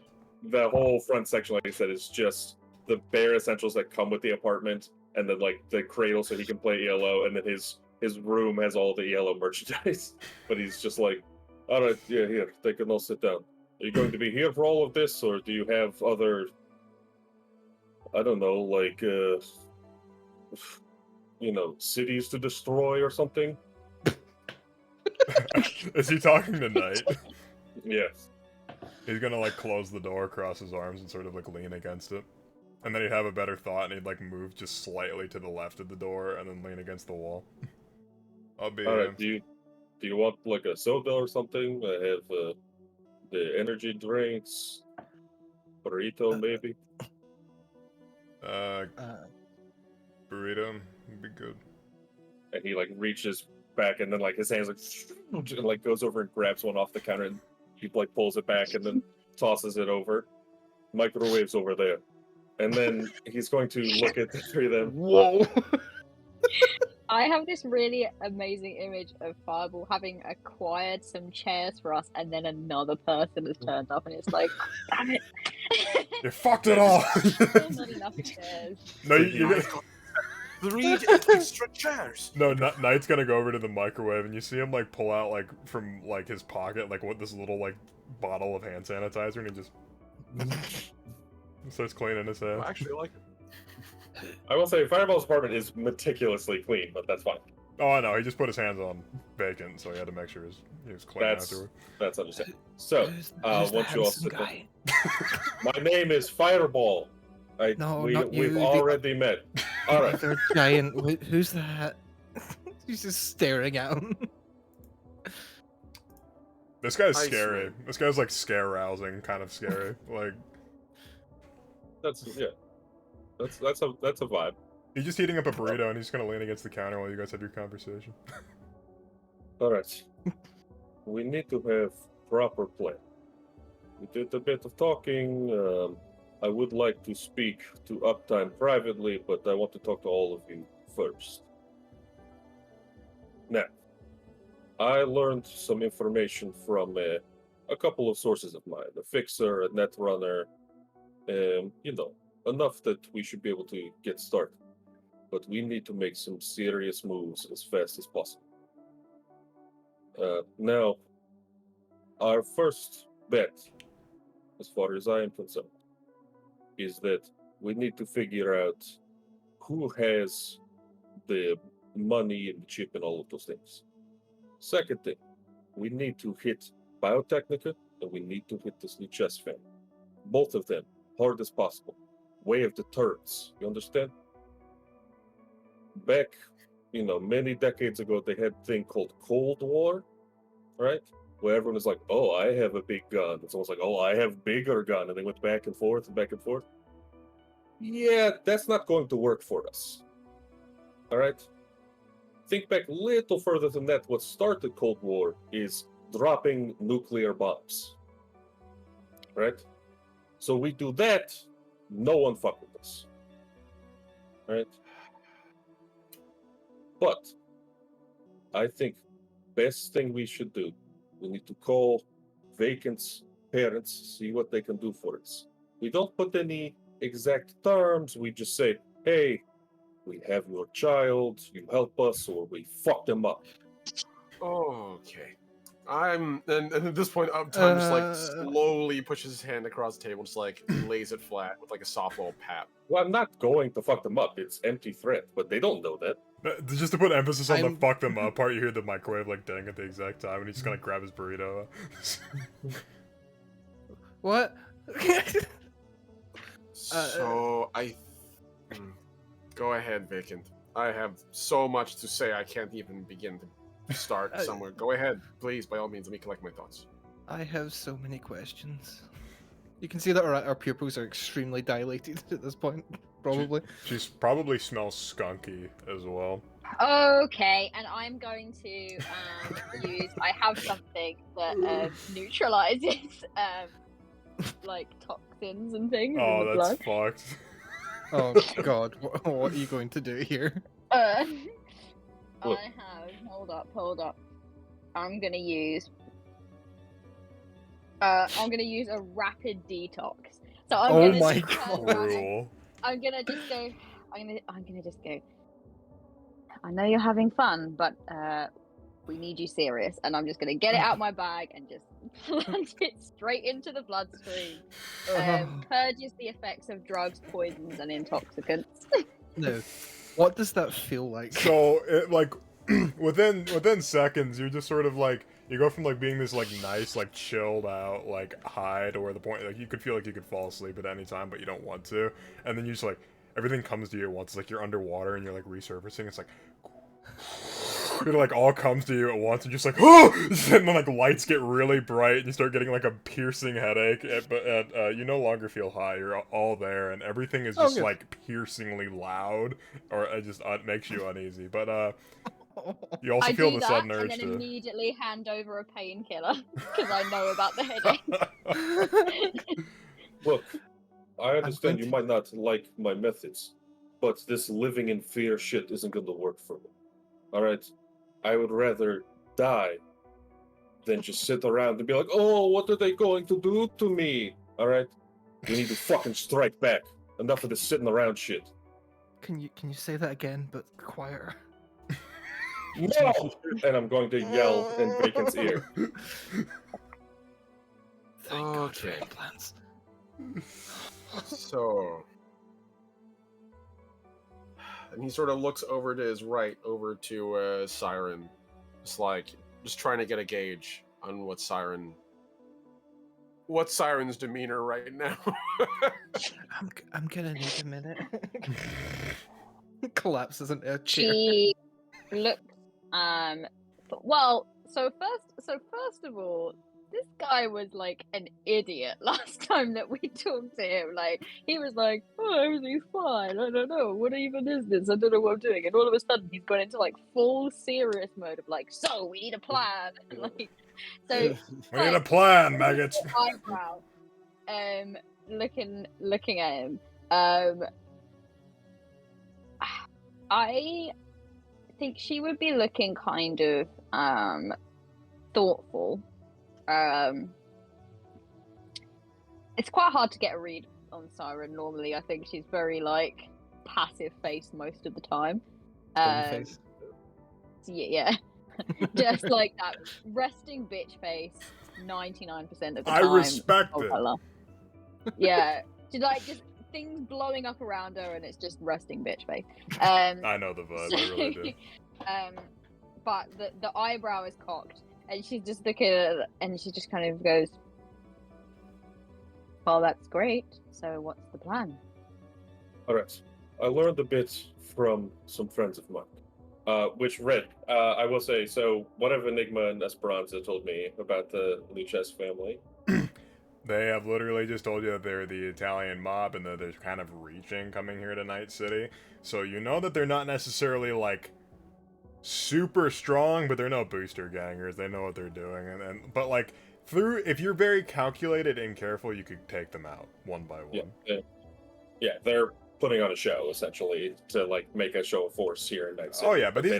the whole front section, like I said, is just the bare essentials that come with the apartment, and then like the cradle so he can play ELO, and then his room has all the ELO merchandise. But he's just like, all right, yeah, here, they can all sit down. Are you going to be here for all of this, or do you have other, I don't know, like, cities to destroy or something? Is he talking to Knight? Yes. He's gonna like close the door across his arms and sort of like lean against it. And then he'd have a better thought and he'd like move just slightly to the left of the door and then lean against the wall. I'll be Alright, do you want like a soda or something? I have the energy drinks, burrito maybe. Burrito would be good. And he like reaches back and then like his hands like goes over and grabs one off the counter and he like pulls it back and then tosses it over. Microwave's over there. And then he's going to look at the three of them. Whoa! I have this really amazing image of Fireball having acquired some chairs for us, and then another person has turned up, and it's like, damn it! You fucked it all! Still not enough chairs. No, you 3 extra chairs. No, Knight's gonna go over to the microwave, and you see him like pull out like from like his pocket like what this little like bottle of hand sanitizer, and he just starts cleaning his hands. I actually like it. I will say Fireball's apartment is meticulously clean, but that's fine. Oh, I know. He just put his hands on bacon, so he had to make sure he was clean afterward. That's understandable. So, Who's the once you all handsome sit down. guy? My name is Fireball. No, not you, We've the already met. All right. Other giant. Who's that? He's just staring at him. This guy's I scary. see. This guy's like scare rousing, kind of scary. Like That's a vibe. he's just heating up a burrito, and he's just gonna lean against the counter while you guys have your conversation. All right. We need to have proper plan. We did a bit of talking. I would like to speak to Uptime privately, but I want to talk to all of you first. Now, I learned some information from a couple of sources of mine, a fixer, a netrunner, enough that we should be able to get started. But we need to make some serious moves as fast as possible. Now, our first bet, as far as I am concerned, is that we need to figure out who has the money and the chip and all of those things. Second thing, we need to hit Biotechnica and we need to hit this new chess fan. Both of them, hard as possible. Way of deterrence, you understand? Back, many decades ago, they had a thing called Cold War, right? Where everyone is like, oh, I have a big gun. It's almost like, oh, I have bigger gun. And they went back and forth and back and forth. Yeah, that's not going to work for us. All right? Think back a little further than that. What started Cold War is dropping nuclear bombs. Right? So we do that, no one fuck with us. Right? But I think best thing we should do, we need to call Vacant's parents, see what they can do for us. We don't put any exact terms, we just say, hey, we have your child, you help us, or we fuck them up. Okay. And at this point, Uptime just like slowly pushes his hand across the table, just like lays it flat with like a soft little pat. Well, I'm not going to fuck them up, it's empty threat, but they don't know that. Just to put emphasis on the fuck them up part, you hear the microwave like ding at the exact time, and he's just gonna grab his burrito. What? Go ahead, Vacant. I have so much to say I can't even begin to start somewhere. Go ahead, please, by all means, let me collect my thoughts. I have so many questions. You can see that our pupils are extremely dilated at this point, probably. She probably smells skunky as well. Okay, and I'm going to use. I have something that neutralizes like toxins and things in the that's blood. fucked. Oh god, what are you going to do here? I have. Hold up. I'm gonna use a rapid detox. So I'm Oh gonna my just God. turn around. Cruel. I'm gonna just go. I'm gonna just go. I know you're having fun, but we need you serious. And I'm just gonna get it out my bag and just plunge it straight into the bloodstream. Purges the effects of drugs, poisons, and intoxicants. No. What does that feel like? So it like within seconds, you're just sort of like you go from like being this like nice, like chilled out, like high to where the point like you could feel like you could fall asleep at any time, but you don't want to, and then you just like everything comes to you at once. It's like you're underwater and you're like resurfacing. It's like it like all comes to you at once and just like oh, and then like lights get really bright and you start getting like a piercing headache. But you no longer feel high. You're all there and everything is just like piercingly loud, or it makes you uneasy. But you also feel the sudden urge and then to immediately hand over a painkiller because I know about the headache. Look, I understand you might not like my methods, but this living in fear shit isn't going to work for me. All right? I would rather die than just sit around and be like, oh, what are they going to do to me? All right? We need to fucking strike back. Enough of this sitting around shit. Can you say that again, but quieter? No! And I'm going to yell in Bacon's ear. Thank God for Okay. implants. So, and he sort of looks over to his right, over to Siren, just trying to get a gauge on what's Siren's demeanor right now. I'm gonna need a minute. Collapses into a chair. She looks well, so first of all, this guy was like an idiot last time that we talked to him. Like he was like, oh, everything's fine, I don't know, what even is this, I don't know what I'm doing, and all of a sudden he's gone into like full serious mode of like, so we need a plan. And like so we need a plan, maggots. Eyebrow looking at him. I think she would be looking kind of thoughtful. It's quite hard to get a read on Siren normally. I think she's very like passive faced most of the time. Face. Yeah. Just like that resting bitch face 99% of the I time. respect it. Yeah. She's like just things blowing up around her and it's just resting bitch face. I know the vibe, I really do. But the eyebrow is cocked and she's just looking at it and she just kind of goes, well, that's great, so what's the plan? Alright. I learned a bit from some friends of mine. Which Red, I will say, so one of Enigma and Esperanza told me about the Luches family. They have literally just told you that they're the Italian mob and that they're kind of reaching coming here to Night City. So you know that they're not necessarily, like, super strong, but they're no booster gangers. They know what they're doing. But, like, if you're very calculated and careful, you could take them out one by one. Yeah, they're putting on a show, essentially, to, like, make a show of force here in Night City. Oh, yeah, but these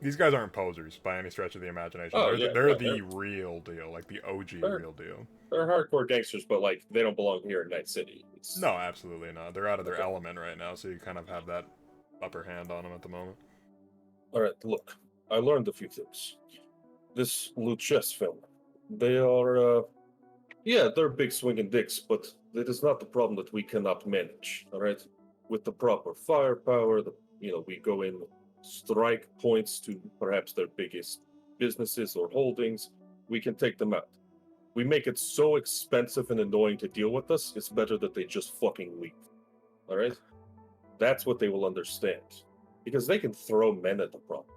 these guys aren't posers by any stretch of the imagination. Oh, they're the real deal, like the OG real deal. They're hardcore gangsters, but like they don't belong here in Night City. No, absolutely not. They're out of their element right now, so you kind of have that upper hand on them at the moment. All right, look, I learned a few things. This Luches film, they are, they're big swinging dicks, but it is not the problem that we cannot manage. All right, with the proper firepower, we go in, strike points to perhaps their biggest businesses or holdings, we can take them out. We make it so expensive and annoying to deal with us, it's better that they just fucking leave. Alright? That's what they will understand. Because they can throw men at the problem.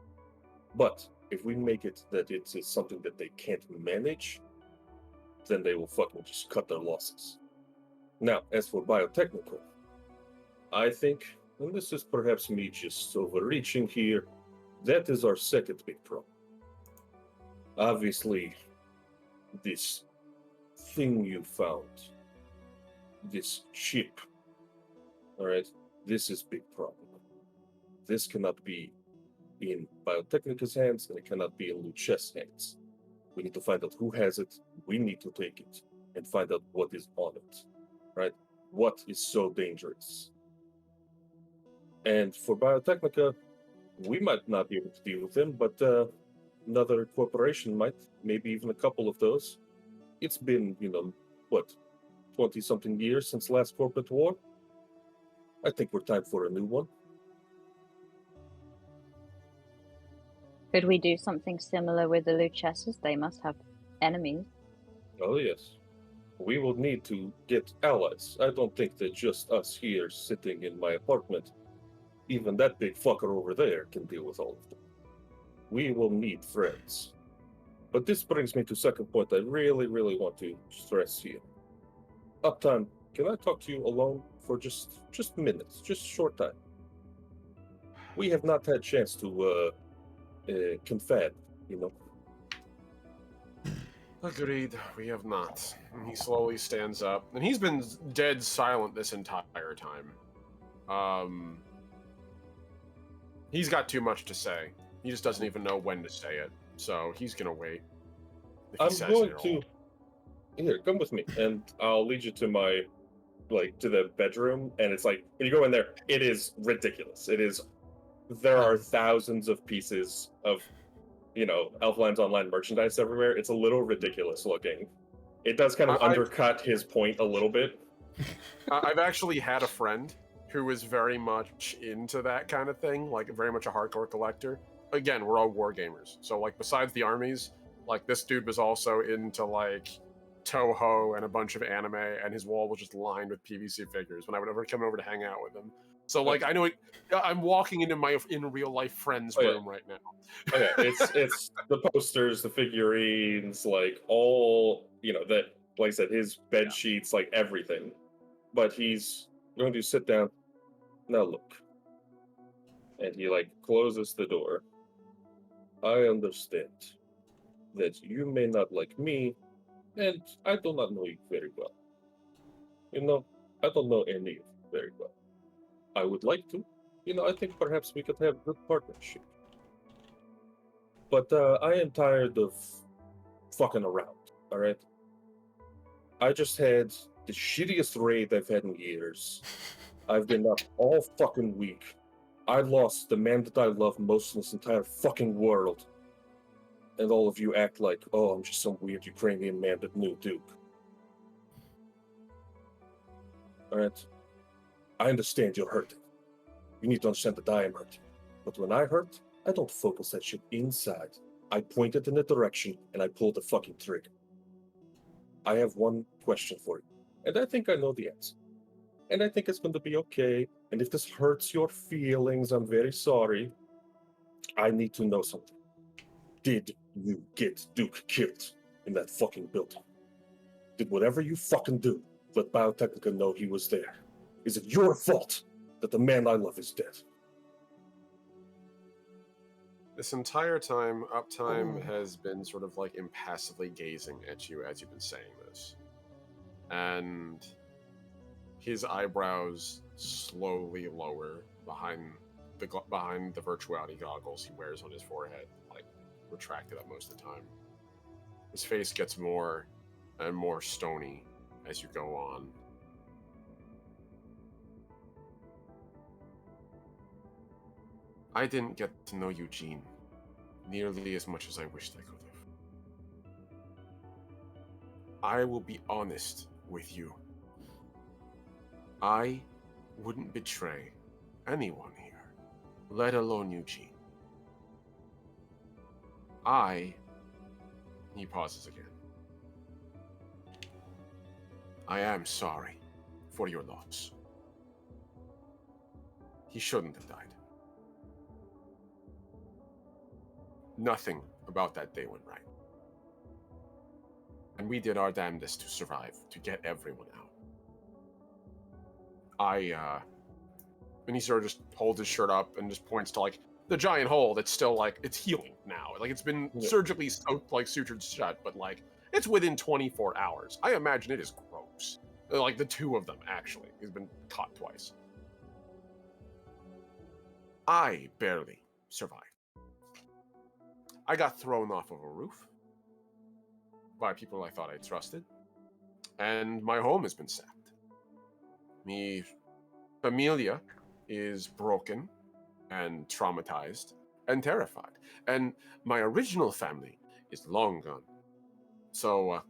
But if we make it that it is something that they can't manage, then they will fucking just cut their losses. Now, as for biotechnical, I think, and this is perhaps me just overreaching here, that is our second big problem. Obviously, this thing you found, this chip, all right, this is big problem. This cannot be in Biotechnica's hands, and it cannot be in Luches' hands. We need to find out who has it, we need to take it, and find out what is on it, right? what is so dangerous. And for Biotechnica, we might not be able to deal with him, but another corporation might, maybe even a couple of those. It's been, 20-something years since last corporate war. I think we're time for a new one. Could we do something similar with the Luchesses? They must have enemies. Oh, yes. We will need to get allies. I don't think that just us here sitting in my apartment, even that big fucker over there, can deal with all of them. We will need friends. But this brings me to second point I really, really want to stress here. Uptime, can I talk to you alone for just minutes, just short time? We have not had chance to confab, Agreed, we have not. And he slowly stands up, and he's been dead silent this entire time. He's got too much to say. He just doesn't even know when to say it, so he's gonna wait. If he I'm says going it at to. all. Here, come with me, and I'll lead you to my, to the bedroom, and it's like, when you go in there, it is ridiculous. There are thousands of pieces of, Elfland's Online merchandise everywhere. It's a little ridiculous looking. It does kind of undercut his point a little bit. I've actually had a friend who is very much into that kind of thing, like very much a hardcore collector. Again, we're all war gamers, so like besides the armies, like this dude was also into like Toho and a bunch of anime, and his wall was just lined with PVC figures when I would ever come over to hang out with him. So like I know it, I'm walking into my in real life friend's room right now. Okay, it's the posters, the figurines, like all that. Like I said, his bed sheets, like everything. But he's going to sit down. Now look, and he closes the door. I understand that you may not like me, and I do not know you very well. I don't know any of you very well. I would like to. I think perhaps we could have a good partnership. But I am tired of fucking around, alright? I just had the shittiest raid I've had in years. I've been up all fucking week. I lost the man that I love most in this entire fucking world. And all of you act like, oh, I'm just some weird Ukrainian man that knew Duke. Alright? I understand you're hurting. You need to understand that I am hurting. But when I hurt, I don't focus that shit inside. I point it in a direction and I pull the fucking trigger. I have one question for you, and I think I know the answer. And I think it's going to be okay. And if this hurts your feelings, I'm very sorry. I need to know something. Did you get Duke killed in that fucking building? Did whatever you fucking do let Biotechnica know he was there? Is it your fault that the man I love is dead? This entire time, Uptime has been sort of like impassively gazing at you as you've been saying this. And his eyebrows slowly lower behind the virtuality goggles he wears on his forehead, like retracted up most of the time. His face gets more and more stony as you go on. I didn't get to know Eugene nearly as much as I wished I could have. I will be honest with you. I wouldn't betray anyone here, let alone Eugene. He pauses again. I am sorry for your loss. He shouldn't have died. Nothing about that day went right. And we did our damnedest to survive, to get everyone out. And he sort of just holds his shirt up and just points to the giant hole that's still it's healing now. It's been surgically sutured shut, but it's within 24 hours. I imagine it is gross. The two of them, actually. He's been caught twice. I barely survived. I got thrown off of a roof by people I thought I trusted, and my home has been sacked. Me familia is broken and traumatized and terrified. And my original family is long gone. So,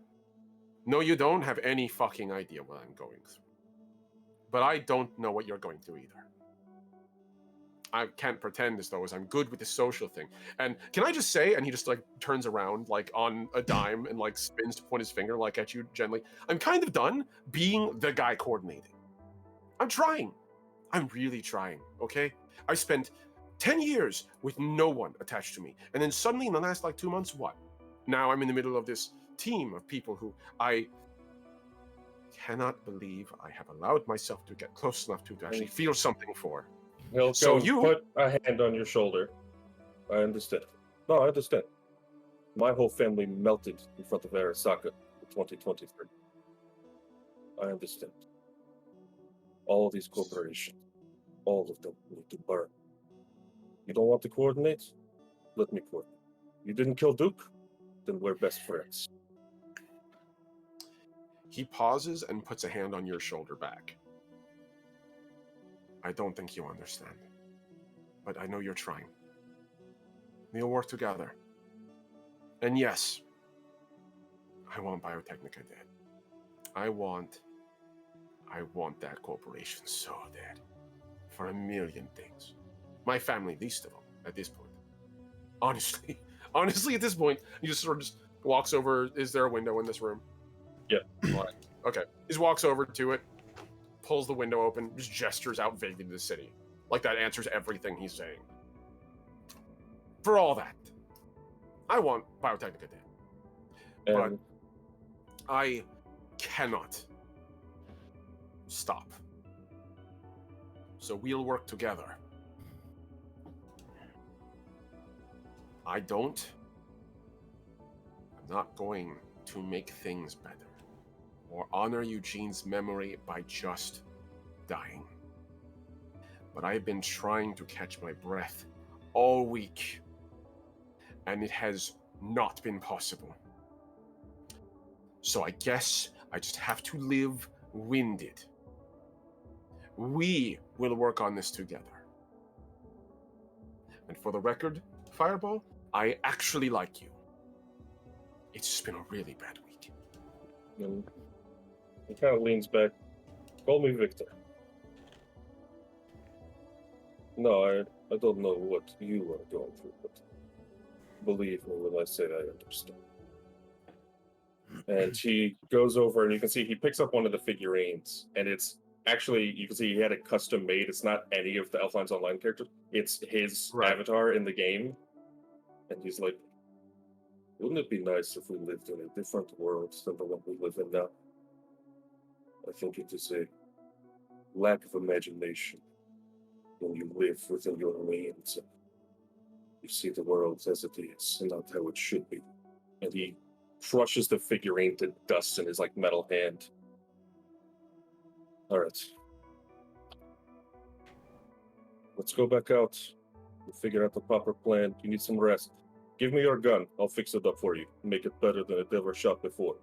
no, you don't have any fucking idea what I'm going through. But I don't know what you're going through either. I can't pretend as though as I'm good with the social thing. And can I just say, and he just like turns around like on a dime and like spins to point his finger like at you gently. I'm kind of done being the guy coordinating. I'm trying. I'm really trying, okay? I spent 10 years with no one attached to me. And then suddenly in the last like 2 months, what? Now I'm in the middle of this team of people who I cannot believe I have allowed myself to get close enough to actually feel something for. He'll So go and you- put a hand on your shoulder. I understand. No, I understand. My whole family melted in front of Arasaka in 2023. I understand. All these corporations, all of them need to burn. You don't want to coordinate? Let me coordinate. You didn't kill Duke? Then we're best friends. He pauses and puts a hand on your shoulder back. I don't think you understand. But I know you're trying. We'll work together. And yes, I want Biotechnica dead. I want that corporation so dead. For a million things. My family, least of all, at this point. Honestly, at this point, he just sort of just walks over. Is there a window in this room? Yeah. Okay. He just walks over to it, pulls the window open, just gestures out vaguely to the city. Like that answers everything he's saying. For all that, I want Biotechnica dead. But And I cannot stop. So we'll work together. I'm not going to make things better or honor Eugene's memory by just dying. But I've been trying to catch my breath all week, and it has not been possible. So I guess I just have to live winded. We will work on this together. And for the record, Fireball, I actually like you. It's just been a really bad week. and he kind of leans back. Call me Victor. No, I don't know what you are going through, but believe me when I say I understand. And he goes over and you can see he picks up one of the figurines, and it's actually, you can see he had it custom made. It's not any of the Elflines Online characters. It's his Right. avatar in the game. And he's like, wouldn't it be nice if we lived in a different world than the one we live in now? I think it is a lack of imagination when you live within your means. You see the world as it is and not how it should be. And he crushes the figurine to dust in his like metal hand. All right. Let's go back out and figure out the proper plan. You need some rest. Give me your gun. I'll fix it up for you. Make it better than it ever shot before.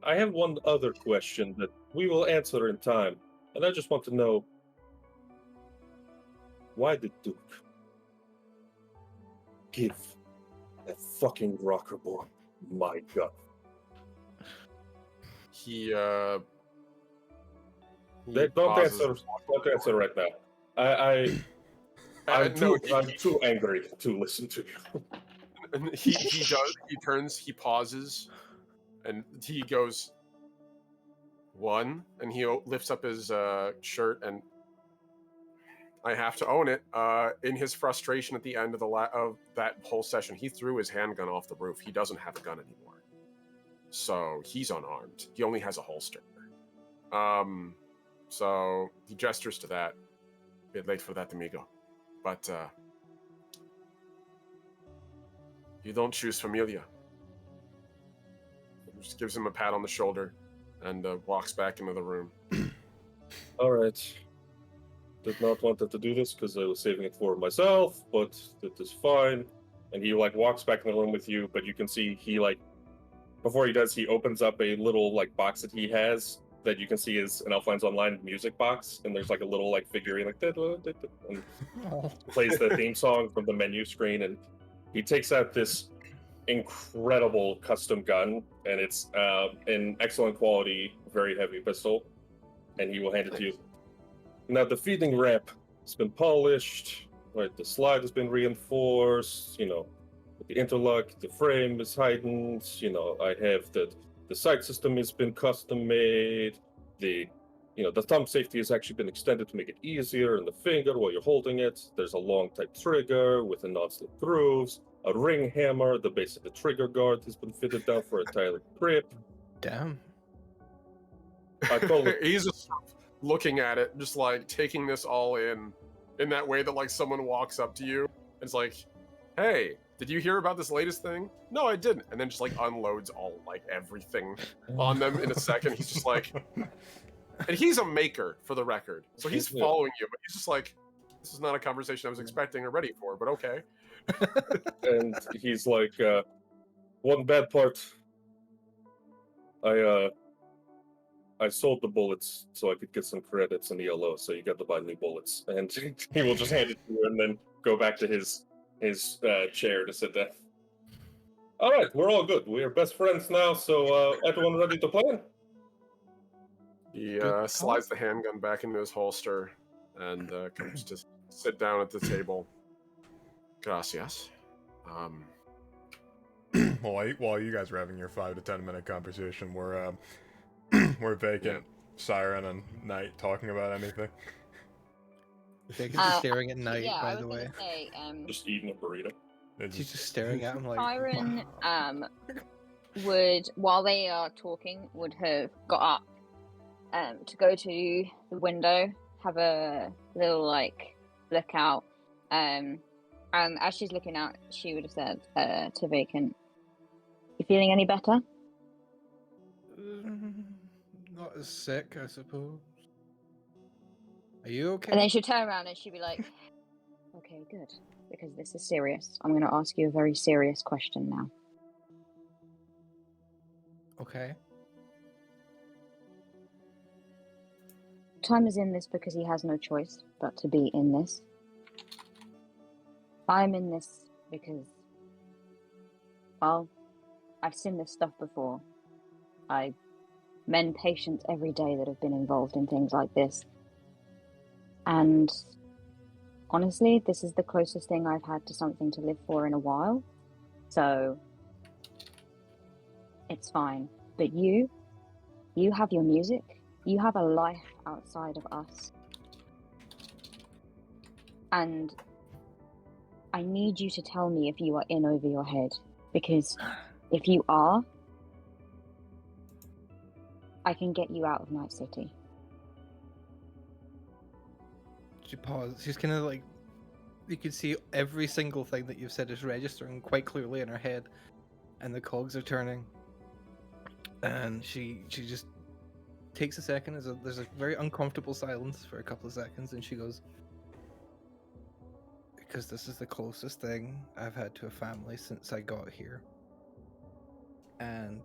I have one other question that we will answer in time. And I just want to know, why did Duke give that fucking rocker boy my gun? He Don't pauses. answer right now. I'm too angry to listen to you. And he does. He turns. He pauses, and he goes, "One," and he lifts up his shirt, and I have to own it. In his frustration at the end of of that whole session, he threw his handgun off the roof. He doesn't have a gun anymore, so he's unarmed. He only has a holster. So he gestures to that. Bit late for that, amigo, but you don't choose familia. He just gives him a pat on the shoulder and walks back into the room. All right. Did not want to do this because I was saving it for myself, but that is fine. And he like walks back in the room with you, but you can see he like, before he does, he opens up a little like box that he has that you can see is an Elflines Online music box, and there's like a little like figurine like and Oh. plays the theme song from the menu screen, and he takes out this incredible custom gun, and it's an excellent quality, very heavy pistol, and he will hand it to you. Now the feeding ramp has been polished, right? The slide has been reinforced, the interlock, the frame is heightened, I have the sight system has been custom made, the thumb safety has actually been extended to make it easier in the finger while you're holding it. There's a long type trigger with a non-slip grooves, a ring hammer, the base of the trigger guard has been fitted down for a tighter grip. Damn. I call it He's just looking at it, just like taking this all in that way that like someone walks up to you and it's like, hey, did you hear about this latest thing? No, I didn't. And then just like unloads all like everything on them in a second. He's just like, and he's a maker for the record, so he's following you, but he's just like, this is not a conversation I was expecting or ready for, but okay. And he's like, one bad part, I sold the bullets so I could get some credits in ELO, so you got to buy new bullets. And he will just hand it to you and then go back to his chair to sit down. All right, we're all good. We are best friends now, so everyone ready to play? He slides the handgun back into his holster and comes to sit down at the table. Gracias. While you guys are having your 5 to 10 minute conversation, we're vacant, Siren and Knight talking about anything. Vacant's just staring at Knight, yeah, by I was the way. gonna say, Just eating a burrito. She's just staring at him like. Siren, wow. would, while they are talking, would have got up to go to the window, have a little like look out, and as she's looking out, she would have said to Vacant, "You feeling any better?" Not as sick, I suppose. Are you okay? And then she'd turn around and she'd be like, "Okay, good, because this is serious. I'm going to ask you a very serious question now." Okay. Time is in this because he has no choice but to be in this. I'm in this because, well, I've seen this stuff before. I mend patients every day that have been involved in things like this. And honestly, this is the closest thing I've had to something to live for in a while. So it's fine. But you have your music. You have a life outside of us. And I need you to tell me if you are in over your head. Because if you are, I can get you out of Night City. She paused. She's kind of like, you can see every single thing that you've said is registering quite clearly in her head, and the cogs are turning. And she just takes a second. There's a very uncomfortable silence for a couple of seconds, and she goes, "Because this is the closest thing I've had to a family since I got here." And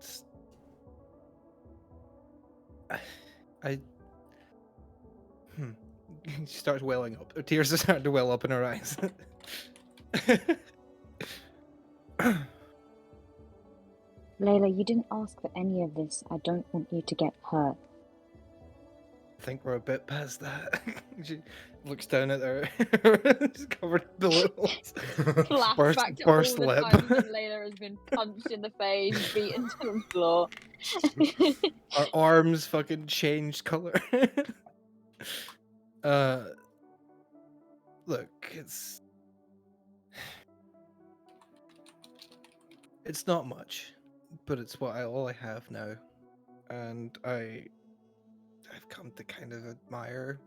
she starts welling up. Her tears are starting to well up in her eyes. Layla, you didn't ask for any of this. I don't want you to get hurt. I think we're a bit past that. She looks down at her. She's covered in bullet holes. Flashback to burst all the lip. times when Layla has been punched in the face, beaten to the floor. Our arms fucking changed color. Look, it's not much, but it's all I have now, and I've come to kind of admire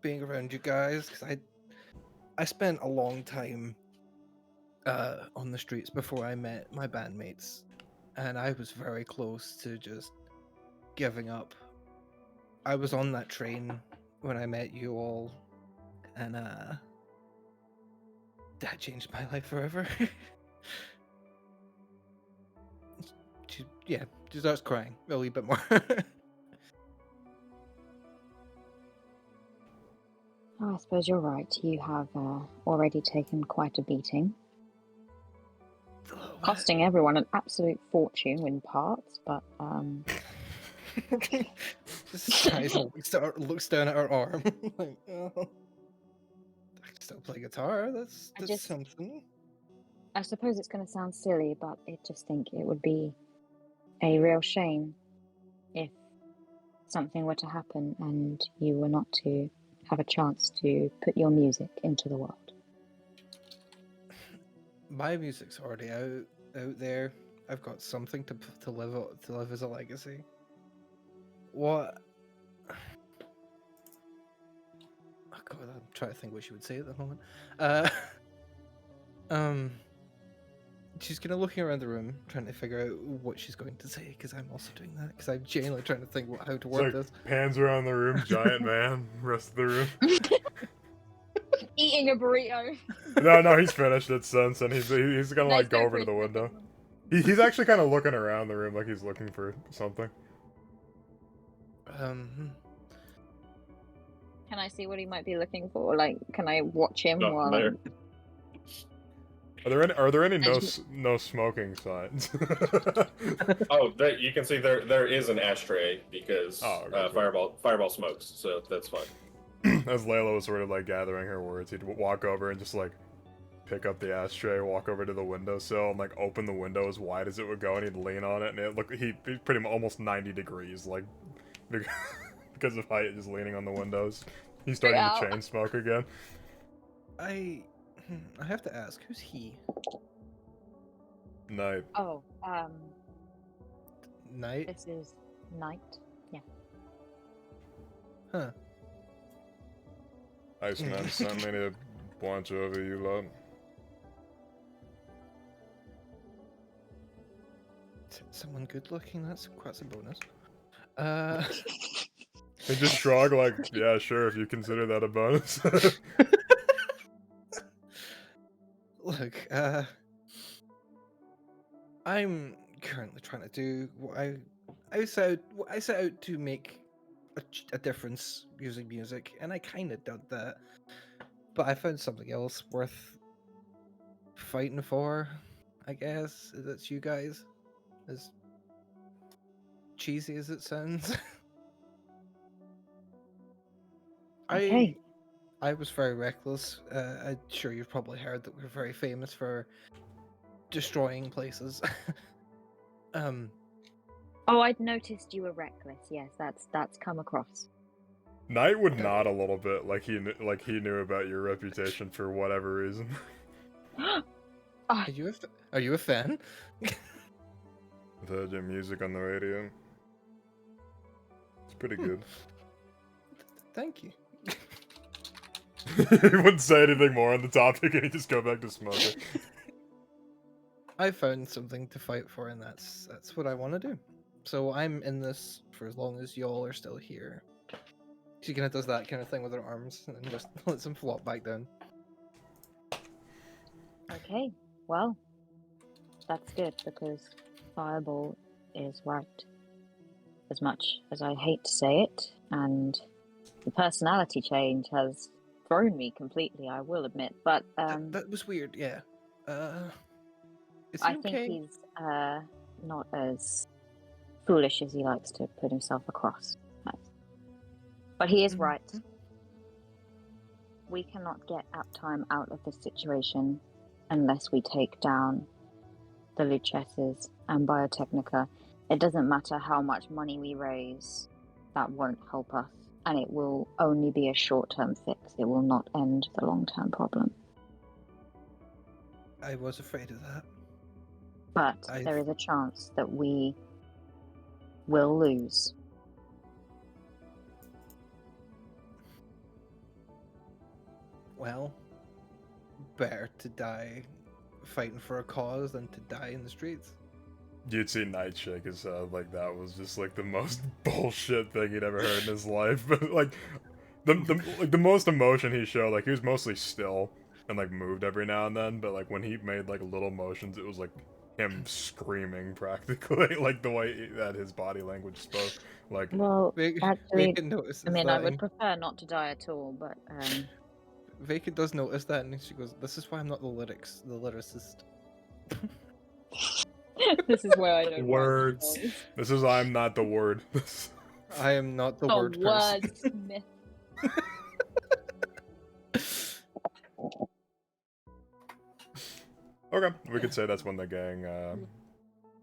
being around you guys, because I spent a long time on the streets before I met my bandmates, and I was very close to just giving up. I was on that train when I met you all, and that changed my life forever. She starts crying a wee bit more. Oh, I suppose you're right. You have already taken quite a beating, costing everyone an absolute fortune in parts. But Just sighs and looks down at her arm. Like, oh, I can still play guitar. That's something. I suppose it's going to sound silly, but I just think it would be a real shame if something were to happen and you were not to have a chance to put your music into the world. My music's already out there. I've got something to live as a legacy. What? Oh God, I'm trying to think what she would say at the moment. She's kind of looking around the room, trying to figure out what she's going to say, because I'm also doing that, because I'm genuinely trying to think how to word this. Pans around the room, giant man, rest of the room. Eating a burrito. No, he's finished it since, and he's gonna like go over to the window. He's actually kind of looking around the room like he's looking for something. Can I see what he might be looking for? Like, can I watch him Nothing while there. Are there any no smoking signs? Oh, you can see there is an ashtray because okay. Fireball smokes, so that's fine. As Layla was sort of like gathering her words, he'd walk over and just like pick up the ashtray, walk over to the windowsill, and like open the window as wide as it would go, and he'd lean on it, and he's pretty much almost 90 degrees, like because of height, just leaning on the windows. He's starting to chain smoke again. I have to ask, who's he? Night. Oh, Night? this is Night. Yeah. Huh. Iceman sent me to watch over you lot. Someone good looking? That's quite a bonus. They just shrug like, yeah, sure, if you consider that a bonus. Look, I'm currently trying to do what I set out to make a difference using music, and I kind of did that. But I found something else worth fighting for, I guess. That's you guys. As cheesy as it sounds. Okay. I was very reckless. I'm sure you've probably heard that we're very famous for destroying places. Oh, I'd noticed you were reckless. Yes, that's come across. Knight would nod a little bit, like he knew about your reputation for whatever reason. Are you a fan? I've heard your music on the radio. It's pretty good. Thank you. He wouldn't say anything more on the topic, and he'd just go back to smoking. I found something to fight for, and that's what I want to do. So I'm in this for as long as y'all are still here. She kind of does that kind of thing with her arms, and then just lets them flop back down. Okay, well, that's good because Fireball is right. As much as I hate to say it, and the personality change has thrown me completely, I will admit. But that was weird, yeah. Is he I think okay? he's not as foolish as he likes to put himself across. But he is right. We cannot get Uptime out of this situation unless we take down the Luchesses and Biotechnica. It doesn't matter how much money we raise, that won't help us. And it will only be a short-term fix. It will not end the long-term problem. I was afraid of that. But there is a chance that we will lose. Well, better to die fighting for a cause than to die in the streets. You'd see Knight shake his head like that was just like the most bullshit thing he'd ever heard in his life. But like the most emotion he showed, like he was mostly still and like moved every now and then, but like when he made like little motions, it was like him screaming practically, like the way that his body language spoke. Like, Well, actually, Vacant notices I mean, that, I would and prefer not to die at all, but Vacant does notice that, and she goes, "This is why I'm not the lyricist." this is where I don't write Words. songs. this is I'm not the word. I am not the Oh, word person. wordsmith. Okay, we could say that's when the gang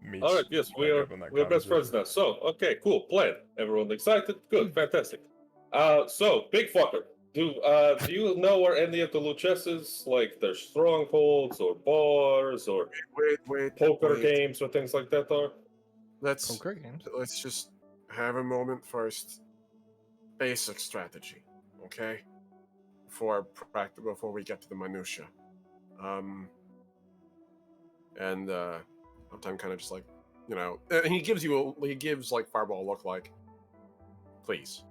meets. All right, yes, back we're up in that best friends conversation. now. So, okay, cool, plan. Everyone excited? Good, fantastic. So big fucker. Do you know where any of the Luchesses, like their strongholds or bars or Wait, poker wait. games or things like that are? Let's Poker games. just have a moment first. Basic strategy, okay? Before we get to the minutia. And I'm kind of just like, and he gives like Fireball a look like, please,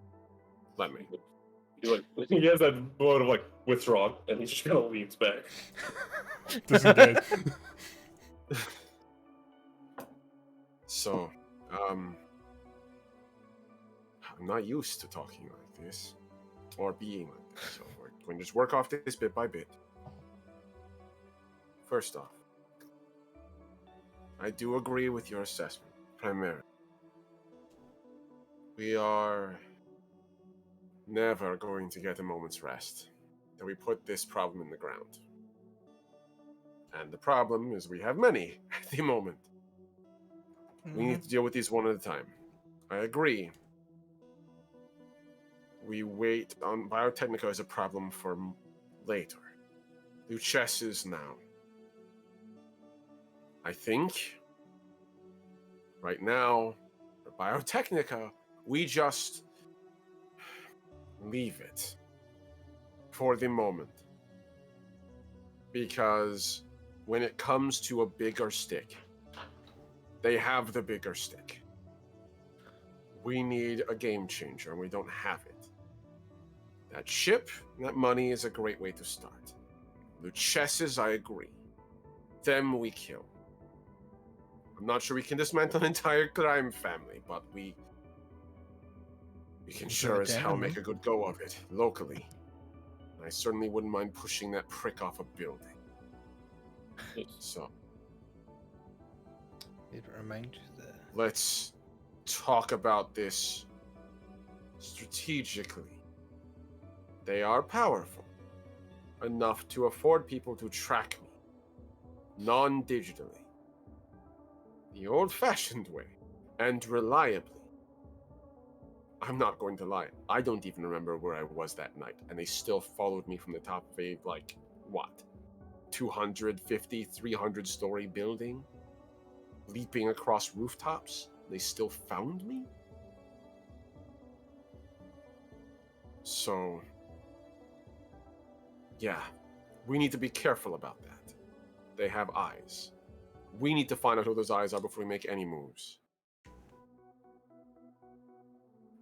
let me. He has that mode of like withdrawn, and he just kind of leans back. Disengage. So, I'm not used to talking like this, or being like this, so we're going to just work off this bit by bit. First off, I do agree with your assessment, primarily. We are never going to get a moment's rest till we put this problem in the ground. And the problem is we have many at the moment. We need to deal with these one at a time. I agree. We wait on Biotechnica as a problem for later. Luchesses now. I think right now, for Biotechnica, we just leave it for the moment. Because when it comes to a bigger stick, they have the bigger stick. We need a game changer, and we don't have it. That ship, that money is a great way to start. Luchesses, I agree. Them we kill. I'm not sure we can dismantle an entire crime family, but we can sure as hell make a good go of it, locally. And I certainly wouldn't mind pushing that prick off a building. So, It reminds you that. let's talk about this strategically. They are powerful enough to afford people to track me non-digitally, the old-fashioned way, and reliably. I'm not going to lie, I don't even remember where I was that night, and they still followed me from the top of a, 250, 300-story building, leaping across rooftops. They still found me? So, yeah, we need to be careful about that. They have eyes. We need to find out who those eyes are before we make any moves.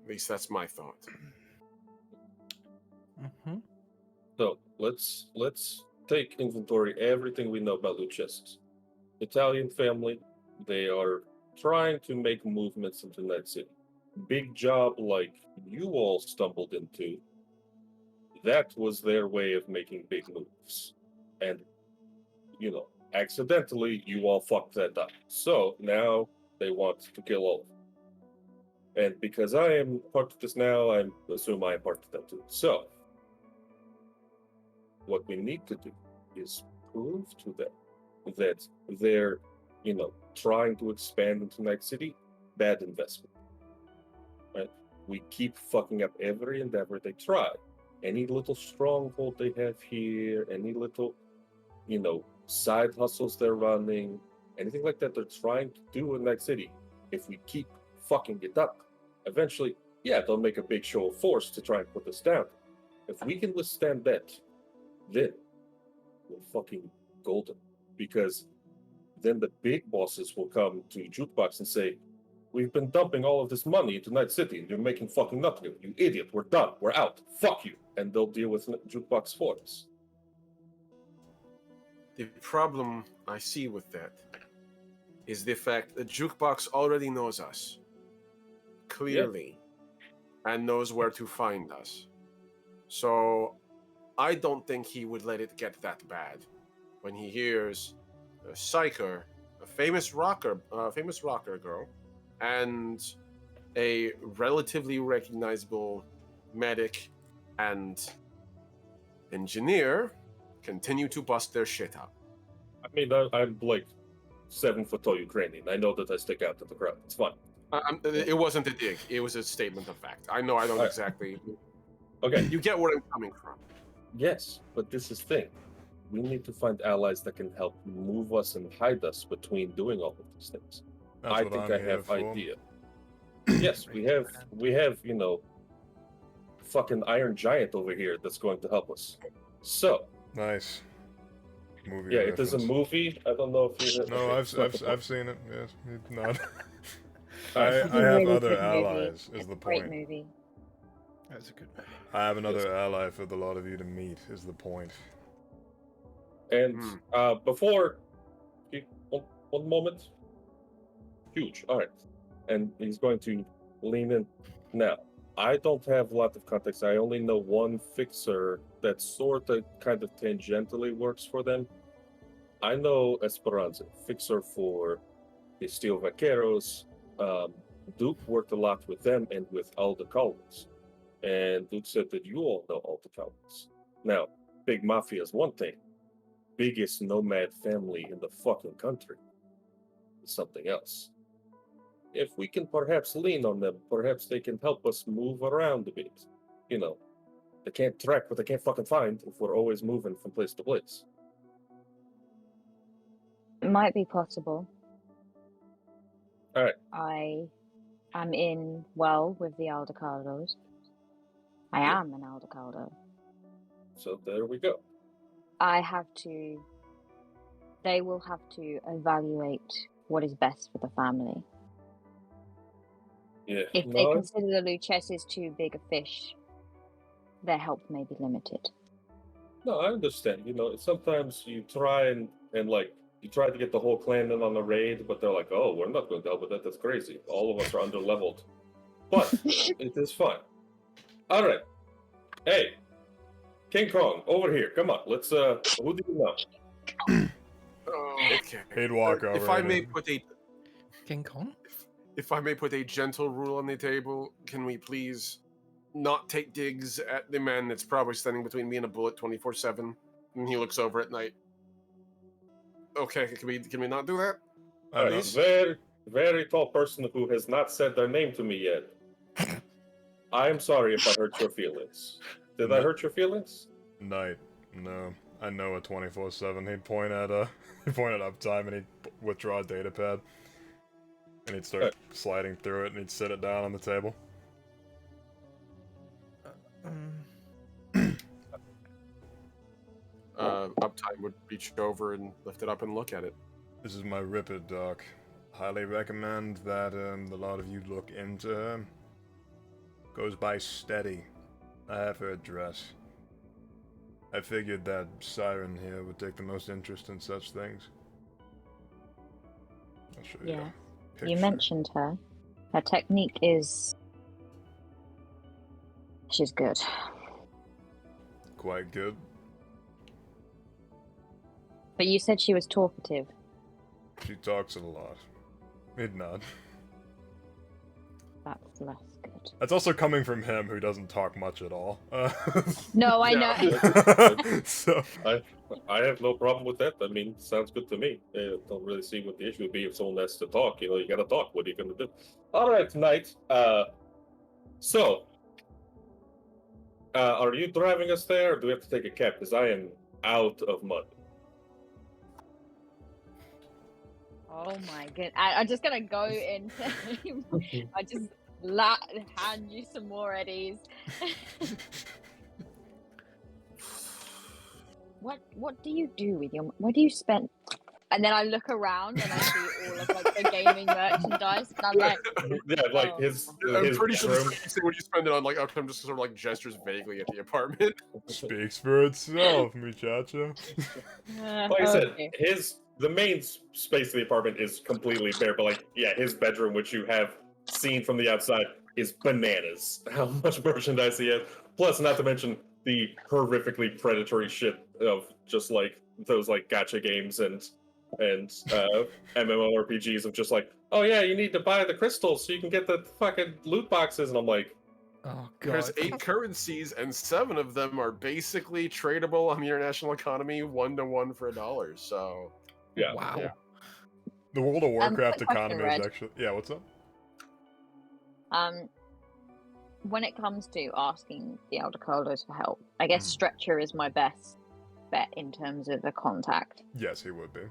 At least that's my thought. Mm-hmm. So let's take inventory everything we know about Luchesses. Italian family, they are trying to make movements into Night City. Big job like you all stumbled into. That was their way of making big moves. And, accidentally, you all fucked that up. So now they want to kill all of them. And because I am part of this now, I assume I am part of that too. So, what we need to do is prove to them that they're, trying to expand into Night City, bad investment. Right? We keep fucking up every endeavor they try. Any little stronghold they have here, any little, side hustles they're running, anything like that they're trying to do in Night City, if we keep fucking it up, eventually, they'll make a big show of force to try and put us down. If we can withstand that, then we're fucking golden. Because then the big bosses will come to Jukebox and say, we've been dumping all of this money into Night City and you're making fucking nothing of it. You idiot, we're done, we're out, fuck you. And they'll deal with Jukebox for us. The problem I see with that is the fact that Jukebox already knows us clearly and knows where to find us. So I don't think he would let it get that bad when he hears a psyker, a famous rocker girl, and a relatively recognizable medic and engineer continue to bust their shit up. I mean, I'm like 7 foot tall Ukrainian. I know that I stick out to the crowd. It's fine. It wasn't a dig. It was a statement of fact. I know I don't exactly. Okay. You get where I'm coming from. Yes, but this is thing. We need to find allies that can help move us and hide us between doing all of these things. That's I what think I'm I here have for. idea. Yes, we have, fucking Iron Giant over here that's going to help us. So, Nice. Movie yeah, it is a reference. movie. I don't know if you No, okay, I've seen it. Yes, it's not. Alright. I It's a have really other good movie. allies. Is It's the a great point? movie. That's a good movie. I have another ally for the lot of you to meet. Is the point? And before, one moment. Huge. All right, and he's going to lean in. Now, I don't have a lot of context. I only know one fixer that sort of, kind of tangentially works for them. I know Esperanza, fixer for the Steel Vaqueros. Duke worked a lot with them and with all the colonies. And Duke said that you all know all the colonies. Now, Big Mafia is one thing. Biggest nomad family in the fucking country is something else. If we can perhaps lean on them, perhaps they can help us move around a bit. You know, they can't track what they can't fucking find if we're always moving from place to place. It might be possible. Alright. I am in well with the Aldecaldos. I Yeah. am an Aldecaldo. So there we go. They will have to evaluate what is best for the family. Yeah. If they consider the Luchesses too big a fish, their help may be limited. No, I understand. You know, sometimes you try and like you try to get the whole clan in on a raid, but they're like, "Oh, we're not going to help with that. That's crazy. All of us are underleveled." But it is fine. All right. Hey, King Kong, over here. Come on. Let's. Who do you know? Okay. He'd walk over. If I and may he'd- put a King Kong? if I may put a gentle rule on the table, can we please not take digs at the man that's probably standing between me and a bullet 24/7? And he looks over at night. Okay, can we not do that? I know. Please? Very, very tall person who has not said their name to me yet. I am sorry if I hurt your feelings. Did I No. hurt your feelings? Night. No. I know a 24/7. He'd point at he'd point at uptime and he'd withdraw a data pad. And he'd start sliding through it and he'd sit it down on the table. Uptime would reach over and lift it up and look at it. This is my Ripper doc. Highly recommend that the lot of you look into her. Goes by Steady. I have her address. I figured that Siren here would take the most interest in such things. I'll show you. Yeah. a You picture. mentioned her. Her technique is... she's good. Quite good. But you said she was talkative. She talks a lot. He'd nod. That's less good. That's also coming from him, who doesn't talk much at all. No, I Yeah. know. So, I have no problem with that. I mean, sounds good to me. I don't really see what the issue would be if someone has to talk. You know, you gotta talk. What are you gonna do? All right, Knight. So, are you driving us there, or do we have to take a cab? Because I am out of money. Oh my god. I'm just gonna go into... I just hand you some more Eddies. What do you do with your... Where do you spend... And then I look around and I see all of like the gaming merchandise, and I'm like, Yeah, like Oh. his. I'm his pretty sure room- you say what you spend it on. Like Uptime just sort of like gestures vaguely at the apartment. speaks for itself, muchacho. Like I said, okay. the main space of the apartment is completely bare, but like, yeah, his bedroom, which you have seen from the outside, is bananas. How much merchandise he has. Plus, not to mention the horrifically predatory shit of just like those like gacha games and MMORPGs of just like, oh yeah, you need to buy the crystals so you can get the fucking loot boxes, and I'm like, Oh There's god. 8 currencies, and 7 of them are basically tradable on the international economy 1-to-1 for $1. So yeah. Wow. Yeah. The World of Warcraft quick question, economy Red. is actually... Yeah, what's up? When it comes to asking the Elder Carlos for help, I guess Mhm. Stretcher is my best bet in terms of a contact. Yes, he would be.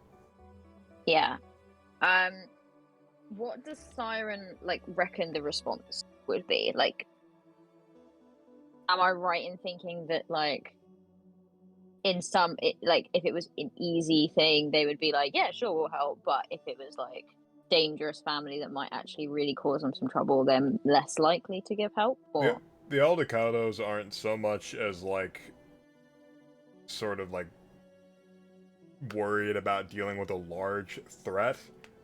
Yeah. What does Siren reckon the response would be? Like, am I right in thinking that if it was an easy thing, they would be like, yeah, sure, we'll help. But if it was like dangerous family that might actually really cause them some trouble, they're less likely to give help? Or The Aldecados aren't so much as sort of worried about dealing with a large threat.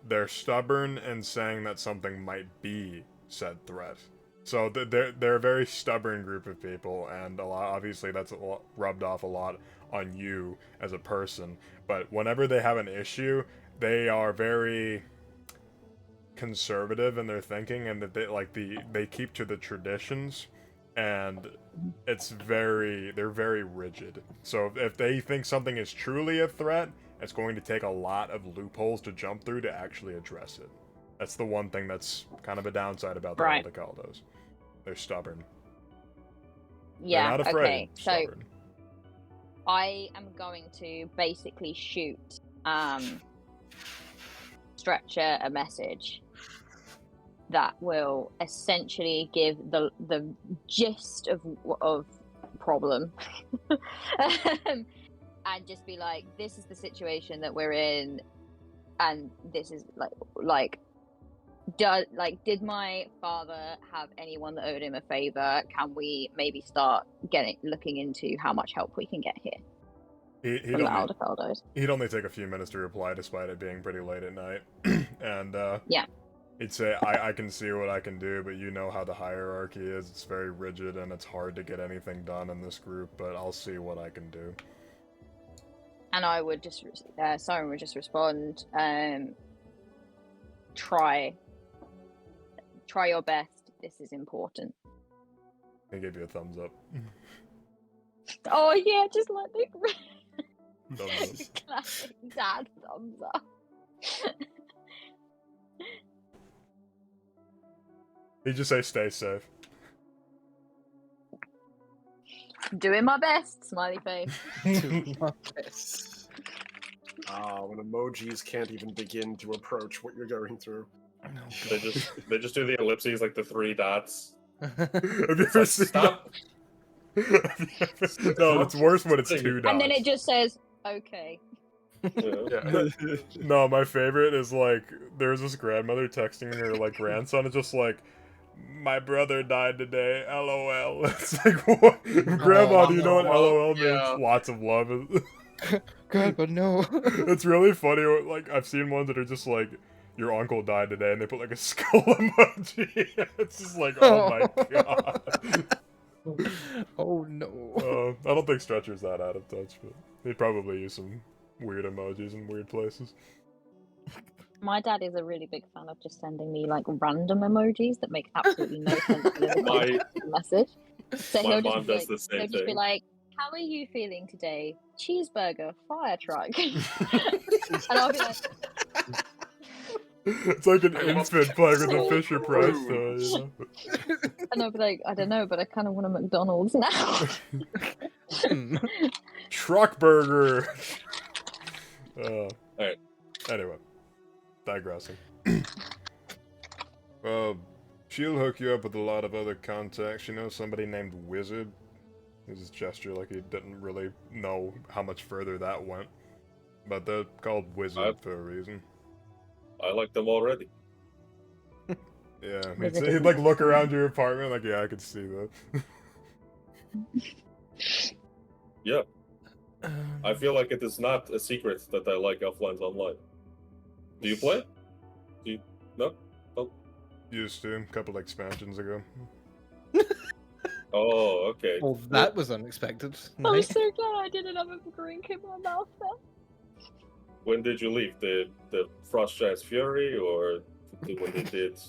They're stubborn and saying that something might be said threat. So they're a very stubborn group of people, and obviously that's rubbed off a lot on you as a person. But whenever they have an issue, they are very conservative in their thinking, and that they keep to the traditions, and they're very rigid. So if they think something is truly a threat, it's going to take a lot of loopholes to jump through to actually address it. That's the one thing that's kind of a downside about the Right. Aldecaldos. They're stubborn. yeah, They're not afraid. okay. So Stubborn. I am going to basically shoot Stretcher a message that will essentially give the gist of problem, and just be like, this is the situation that we're in, and this is did my father have anyone that owed him a favor? Can we maybe start looking into how much help we can get here He'd only take a few minutes to reply, despite it being pretty late at night. And Yeah. he'd say, I can see what I can do, but you know how the hierarchy is. It's very rigid, and it's hard to get anything done in this group, but I'll see what I can do. And I would just Siren would just respond, try your best, this is important. He gave you a thumbs up. Oh yeah, just like the Thumbs up. classic dad thumbs up. He'd just say, stay safe. Doing my best, smiley face. Yes. when emojis can't even begin to approach what you're going through. Oh, They God. just do the ellipses, like the 3 dots. Have you It's ever like, seen stop. that? No, it's worse when it's 2 dots. And then it just says, okay. Yeah. No, my favorite is there's this grandmother texting her grandson. It's just my brother died today. LOL. It's what? Grandma, do you know what LOL means? Yeah. Lots of love. God, but no. It's really funny. I've seen ones that are just your uncle died today, and they put a skull emoji. It's just oh my god. Oh no. I don't think Stretcher's that out of touch, but he'd probably use some weird emojis in weird places. My dad is a really big fan of just sending me random emojis that make absolutely no sense within My the message. So my he'll mom just does the he'll same just be thing. like, "How are you feeling today? Cheeseburger, fire truck." And I'll be like, It's like an infant playing with a Fisher Price toy, you know? and I'll be like, I don't know, but I kind of want a McDonald's now. Truck burger! Alright. Anyway, digressing. She'll hook you up with a lot of other contacts. You know somebody named Wizard? He just gesture like he didn't really know how much further that went. But they're called Wizard for a reason. I like them already. Yeah, Wizard he'd look around your apartment yeah, I could see that. Yeah. I feel like it is not a secret that I like Elflines Online. Do you play? Do you? No? Used to, a couple expansions ago. Oh, okay. Well, that was unexpected. I'm Nice. so glad I didn't have a drink in my mouth there. When did you leave? The Frost Giant's Fury, or when they did?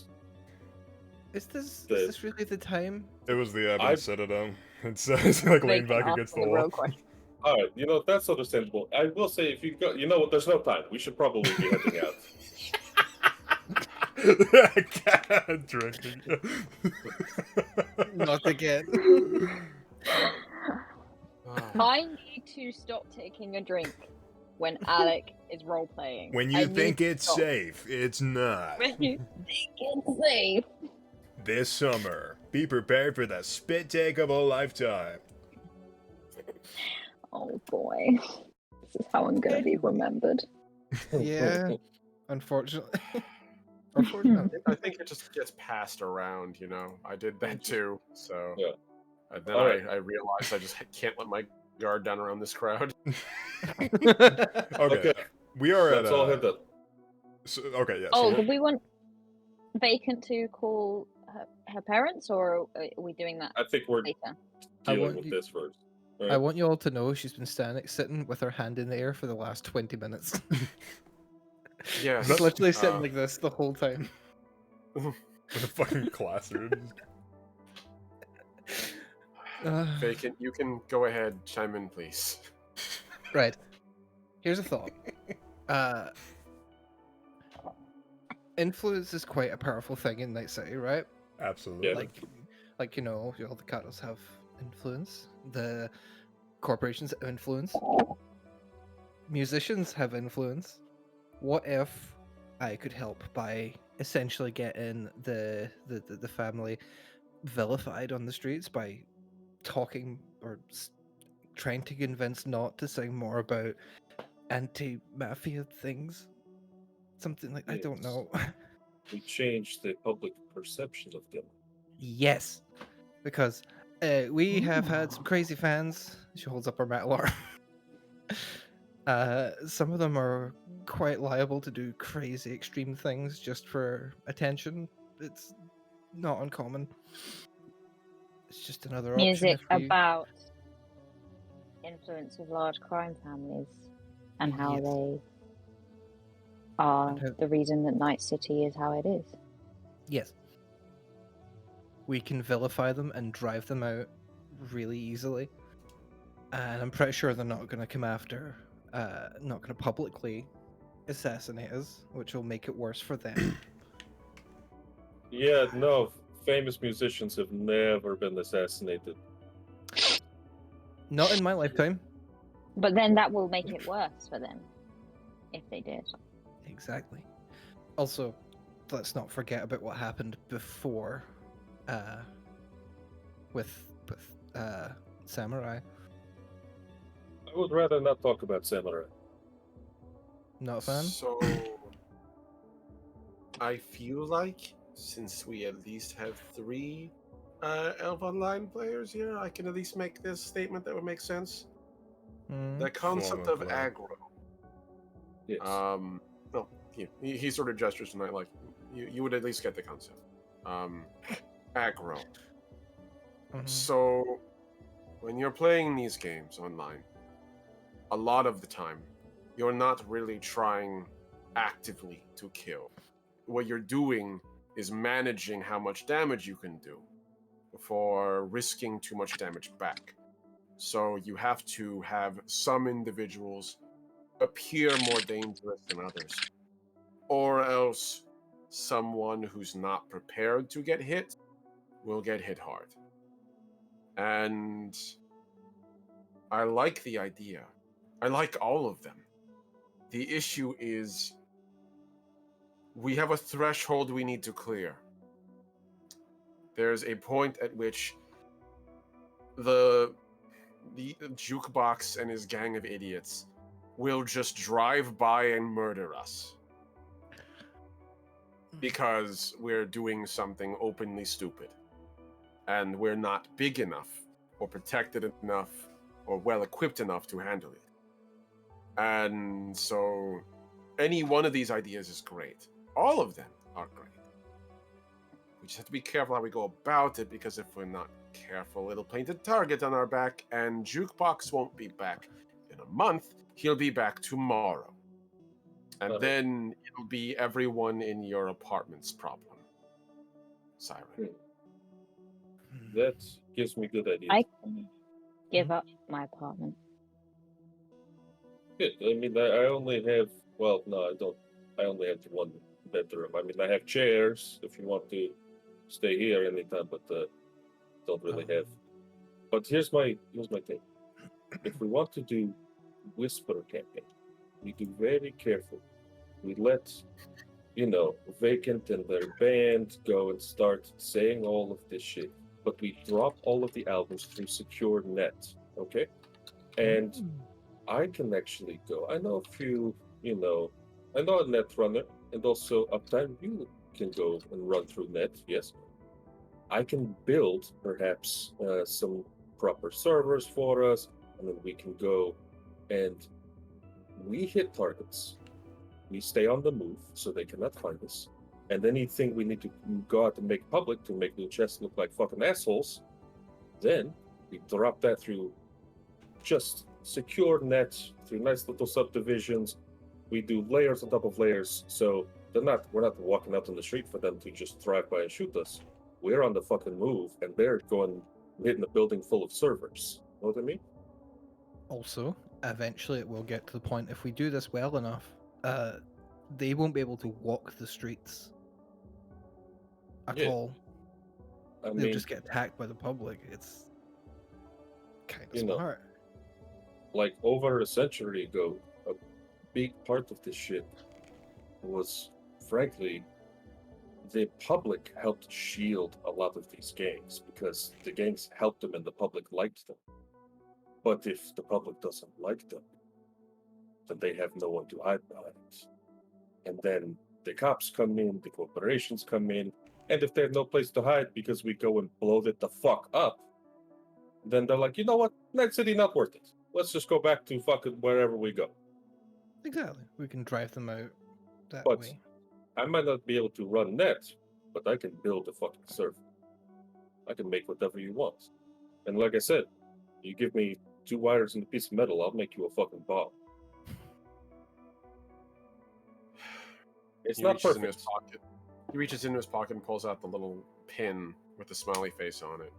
Is this really the time? It was the Ebon I- Citadel. It's like laying back Vacant against after the real wall. question. All right, that's understandable. I will say, if you go, you know what? There's no time. We should probably be heading out. Drinking. Not again. I need to stop taking a drink when Alec is role playing. When I you need think to it's stop. safe, it's not. When you think it's safe. This summer, be prepared for the spit take of a lifetime. Oh boy, this is how I'm gonna be remembered. Yeah, unfortunately. Unfortunately. I think it just gets passed around, you know. I did that too, so. Yeah. And then Alright. I realized I just can't let my guard down around this crowd. Okay, we are Let's at. all head up. Okay, yeah. Oh, So do we want Vacant to call her parents, or are we doing that I think we're later? I dealing want with you- this first. I Alright? want you all to know she's been sitting with her hand in the air for the last 20 minutes. Yes. She's literally sitting uh, like this the whole time. with a fucking classroom. Vacant, you can go ahead, chime in, please. Right. Here's a thought. Influence is quite a powerful thing in Night City, right? Absolutely. Yeah. Like all the castles have influence. The corporations have influence. Musicians have influence. What if I could help by essentially getting the family vilified on the streets by talking or trying to convince not to sing more about anti-mafia things? Something like I don't Yes. know. We changed the public perception of them. Yes, because we have had some crazy fans. She holds up her metal arm. Some of them are quite liable to do crazy extreme things just for attention. It's not uncommon. It's just another option. Music If we... about influence of large crime families and how Yes. they are And how- the reason that Night City is how it is. Yes. We can vilify them and drive them out really easily. And I'm pretty sure they're not going to come after, not going to publicly assassinate us, which will make it worse for them. Yeah, no, famous musicians have never been assassinated. Not in my lifetime. But then that will make it worse for them if they did. Exactly. Also, let's not forget about what happened before, with Samurai. I would rather not talk about Samurai. Not a fan. So, I feel like since we at least have 3 Elf Online players here, I can at least make this statement that would make sense. Mm. The concept Form of of aggro. Yes. No, he sort of gestures tonight, like you would at least get the concept. Aggro. Mhm. So, when you're playing these games online, a lot of the time, you're not really trying actively to kill. What you're doing is managing how much damage you can do before risking too much damage back. So you have to have some individuals appear more dangerous than others. Or else someone who's not prepared to get hit will get hit hard. And I like the idea. I like all of them. The issue is we have a threshold we need to clear. There's a point at which the jukebox and his gang of idiots will just drive by and murder us because we're doing something openly stupid and we're not big enough or protected enough or well equipped enough to handle it. And so any one of these ideas is great. All of them are great. We just have to be careful how we go about it, because if we're not careful, it'll paint a target on our back, and Jukebox won't be back in a month. He'll be back tomorrow. And then it'll be everyone in your apartment's problem. Siren. That gives me good ideas. I give up my apartment. Good. I mean, I only have. Well, no, I don't. I only have one bedroom. I mean, I have chairs if you want to stay here anytime, but don't really have. But here's my thing. If we want to do whisper campaign, we do very careful. We let Vacant and their band go and start saying all of this shit, but we drop all of the albums through secure net, okay? And I can actually go. I know a few, I know a net runner, and also Uptime, you can go and run through net, yes. I can build perhaps some proper servers for us, and then we can go and we hit targets. We stay on the move so they cannot find us. And anything we need to go out and make public to make the chests look like fucking assholes, then we drop that through just secure nets, through nice little subdivisions. We do layers on top of layers, so we're not walking out on the street for them to just drive by and shoot us. We're on the fucking move, and they're hitting a building full of servers. Know what I mean? Also, eventually it will get to the point, if we do this well enough, they won't be able to walk the streets at all. They'll just get attacked by the public. It's kind of smart. Like over a century ago, a big part of this shit was, frankly, the public helped shield a lot of these gangs because the gangs helped them and the public liked them. But if the public doesn't like them, then they have no one to hide behind. And then the cops come in, the corporations come in, and if they have no place to hide because we go and blow it the fuck up, then they're like, you know what? Night City, not worth it. Let's just go back to fucking wherever we go. Exactly. We can drive them out that But way. I might not be able to run net, but I can build a fucking server. I can make whatever you want. And like I said, you give me 2 wires and a piece of metal, I'll make you a fucking bomb. It's not perfect. He reaches into his pocket and pulls out the little pin with the smiley face on it.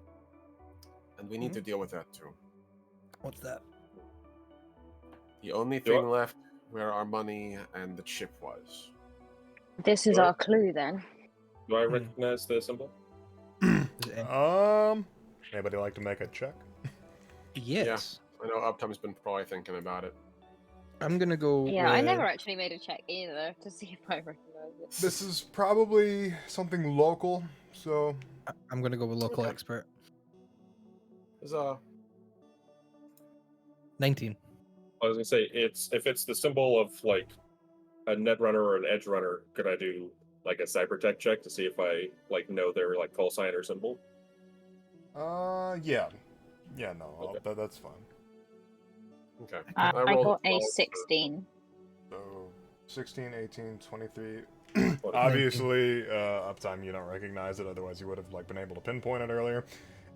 And we need to deal with that too. What's that? The only thing left where our money and the chip was. This is our clue then. Do I recognize the symbol? Anybody like to make a check? Yes. Yeah, I know Uptime's been probably thinking about it. I'm gonna go. Yeah, I never actually made a check either to see if I recognize it. This is probably something local, so I'm gonna go with local expert. There's 19. I was gonna say if it's the symbol of like a net runner or an edge runner, could I do like a cybertech check to see if I like know their like call sign or symbol? Yeah, no, Okay. that's fine. Okay. I rolled got a 12. 16. So 16, 18, 23. Obviously, Uptime, you don't recognize it. Otherwise, you would have like been able to pinpoint it earlier.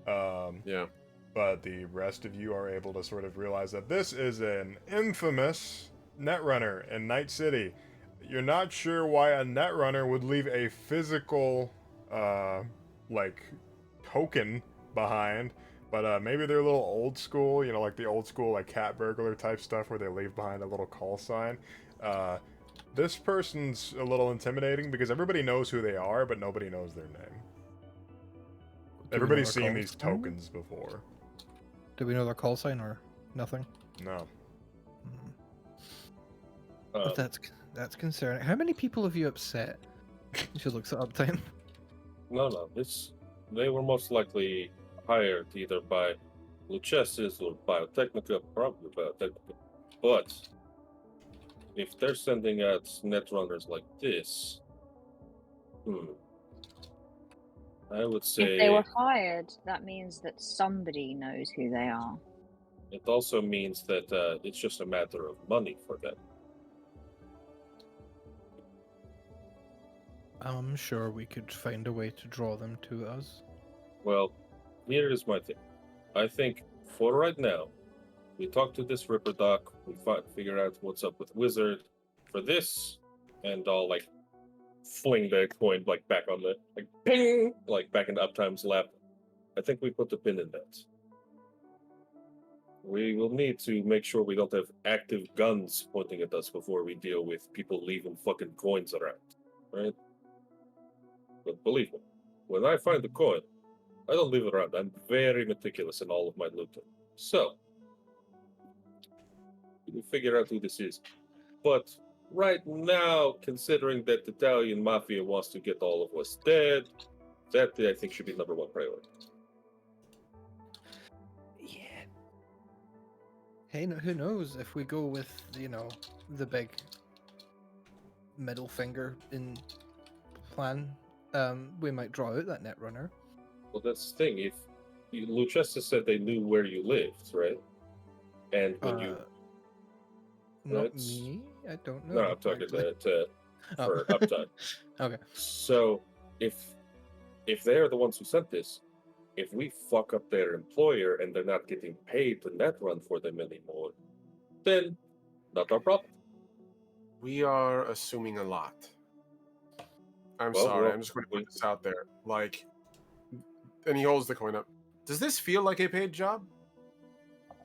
Yeah. But the rest of you are able to sort of realize that this is an infamous netrunner in Night City. You're not sure why a netrunner would leave a physical, like, token behind, but maybe they're a little old school, like the old school, like, cat burglar type stuff where they leave behind a little call sign. This person's a little intimidating because everybody knows who they are, but nobody knows their name. Everybody's seen these tokens before. Do we know their call sign or nothing? No. But that's concerning. How many people have you upset? She looks at Uptime. No. They were most likely hired either by Luchessis or Biotechnica, probably Biotechnica. But if they're sending out netrunners like this, I would say If they were hired, that means that somebody knows who they are. It also means that it's just a matter of money for them. I'm sure we could find a way to draw them to us. Well, here is my thing. I think for right now, we talk to this Ripper Doc, we figure out what's up with Wizard for this, and I'll like fling the coin like back on the like ping, like back into Uptime's lap. I think we put the pin in that. We will need to make sure we don't have active guns pointing at us before we deal with people leaving fucking coins around, right? But believe me, when I find the coin, I don't leave it around. I'm very meticulous in all of my looting. So, we figure out who this is. But right now, considering that the Italian mafia wants to get all of us dead, that I think should be number one priority. Yeah. Hey, who knows if we go with, the big middle finger in plan, we might draw out that Netrunner. Well, that's the thing. If Luchessa said they knew where you lived, right? And when you Not That's- me. I don't know. no, I'm talking actually. for Uptime. Okay. So if they're the ones who sent this, if we fuck up their employer and they're not getting paid to net run for them anymore, then not our problem. We are assuming a lot. I'm Well, sorry. well, I'm just going to put this out there. Like, and he holds the coin up. Does this feel like a paid job?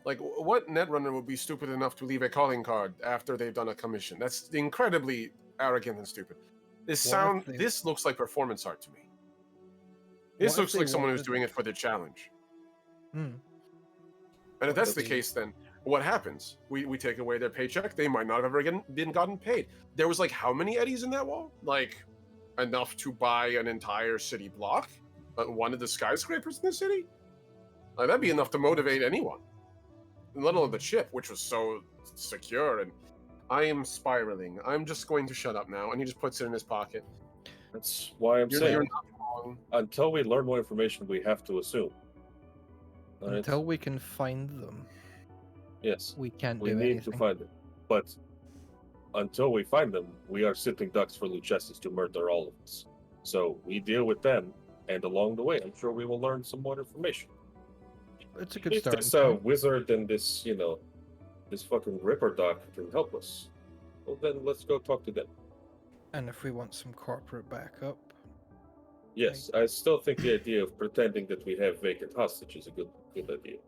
Like, what netrunner would be stupid enough to leave a calling card after they've done a commission? That's incredibly arrogant and stupid. This looks like performance art to me. This What if looks they like someone who's wanted- doing it for the challenge. Hmm. And if What that's if the they- case, then what happens? We take away their paycheck. They might not have ever been gotten paid. There was like how many eddies in that wall? Like enough to buy an entire city block? One of the skyscrapers in the city? Like, that'd be enough to motivate anyone. Let alone the chip, which was so secure. And I am spiraling. I'm just going to shut up now. And he just puts it in his pocket. That's why I'm You're saying not wrong. until we learn more information, we have to assume. Right? Until we can find them, Yes, we can't we do need anything. to find them. But until we find them, we are sitting ducks for Luchestis to murder all of us. So we deal with them, and along the way, I'm sure we will learn some more information. It's a good If start. this wizard and this, this fucking Ripper Doc can help us, well then let's go talk to them. And if we want some corporate backup, Yes, I still think the idea of pretending that we have vacant hostage is a good idea.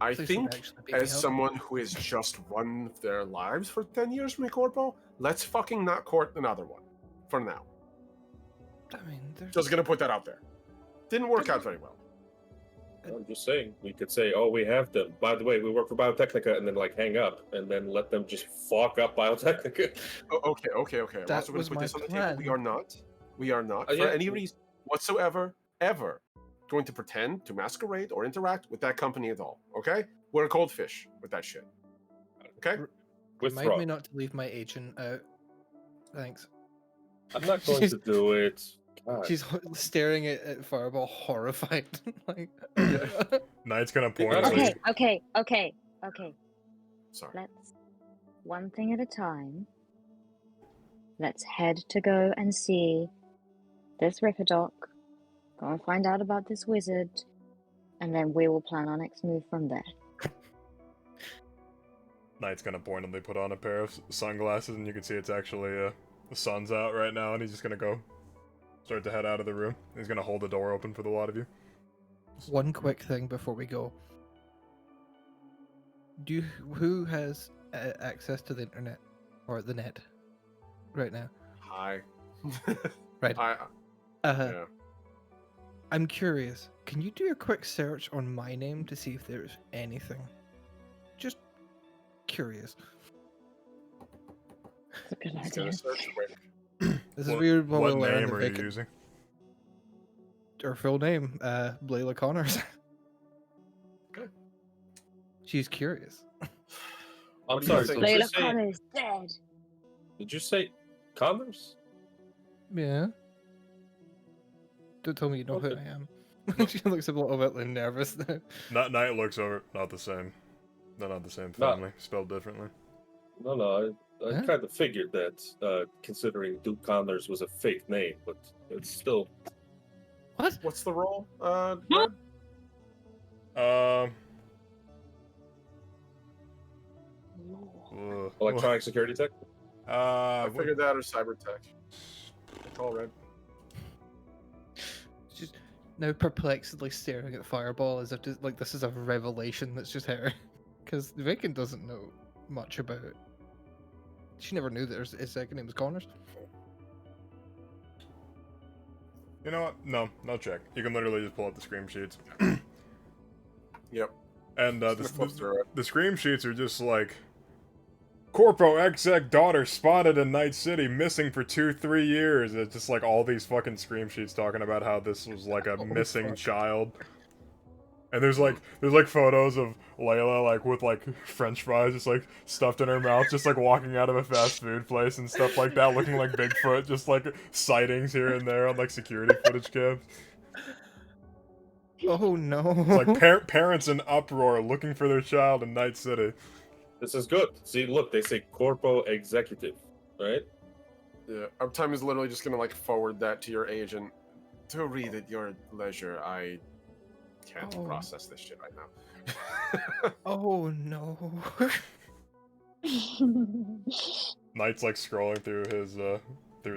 I at least think it'd actually be as helpful. someone who has just run their lives for 10 years from a corpo, let's fucking not court another one. For now. I mean, there's Just gonna put that out there. Didn't work out very well. I'm just saying, we could say, oh, we have them. By the way, we work for Biotechnica, and then hang up, and then let them just fuck up Biotechnica. Okay. I'm That also gonna was put my this on the plan. table. We are not, for Yeah. any reason whatsoever, ever going to pretend to masquerade or interact with that company at all. Okay? We're a cold fish with that shit. Okay? Withdraw. remind me not to leave my agent out. Thanks. I'm not going to do it. God. She's staring at Fireball, horrified. Like, Knight's gonna point. Okay. Okay. Sorry. Let's one thing at a time. Let's head to go and see this Ripper Doc. Go and find out about this wizard, and then we will plan our next move from there. Knight's gonna pointedly put on a pair of sunglasses, and you can see it's actually the sun's out right now, and he's just gonna go start to head out of the room. He's gonna hold the door open for the lot of you. One quick thing before we go. Who has access to the internet or the net right now? Hi. Right. Yeah. I'm curious. Can you do a quick search on my name to see if there's anything? Just curious. That's a good He's idea. gonna search quick. This is weird. While What we learn name the are you vacant- using? Her full name, Blayla Connors. Okay. She's curious. I'm What do you sorry. think? Did you Layla say, Connor is dead. did you say Connors? Yeah. Don't tell me you know who Okay. I am. She looks a little bit nervous now. Knight looks over. Not the same. They're not the same No. family, spelled differently. No, I Huh? kind of figured that, considering Duke Connors was a fake name, but it's still. What? What's the role, Red? Electronic security tech? I figured that or cyber tech. Call Red. Just now perplexedly staring at Fireball as if like this is a revelation that's just hit her. Because Vicken doesn't know much about it. She never knew that his second name was Connors. You know what? No check. You can literally just pull up the scream sheets. Yep. And Just gonna flip through it. the scream sheets are just like, Corpo exec daughter spotted in Night City, missing for 2-3 years. It's just like all these fucking scream sheets talking about how this was like a missing fuck. child. And there's like photos of Layla like with like French fries just like stuffed in her mouth, just like walking out of a fast food place and stuff like that, looking like Bigfoot, just like sightings here and there on like security footage cams. Oh no. It's like parents in uproar looking for their child in Night City. This is good. See, look, they say corpo executive, right? Yeah. Uptime is literally just gonna like forward that to your agent to read at your leisure. I can't Oh. process this shit right now. Oh no. Knight's like scrolling through his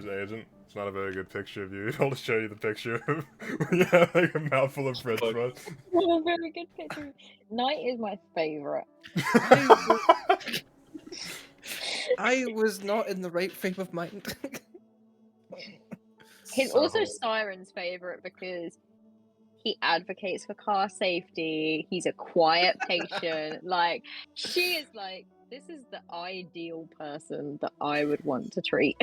agent. It's not a very good picture of you. I'll just show you the picture of yeah, like a mouthful of French fries. What a very good picture. Knight is my favorite. I was not in the right frame of mind. He's So- also Siren's favorite because he advocates for car safety. He's a quiet patient. Like, she is like, this is the ideal person that I would want to treat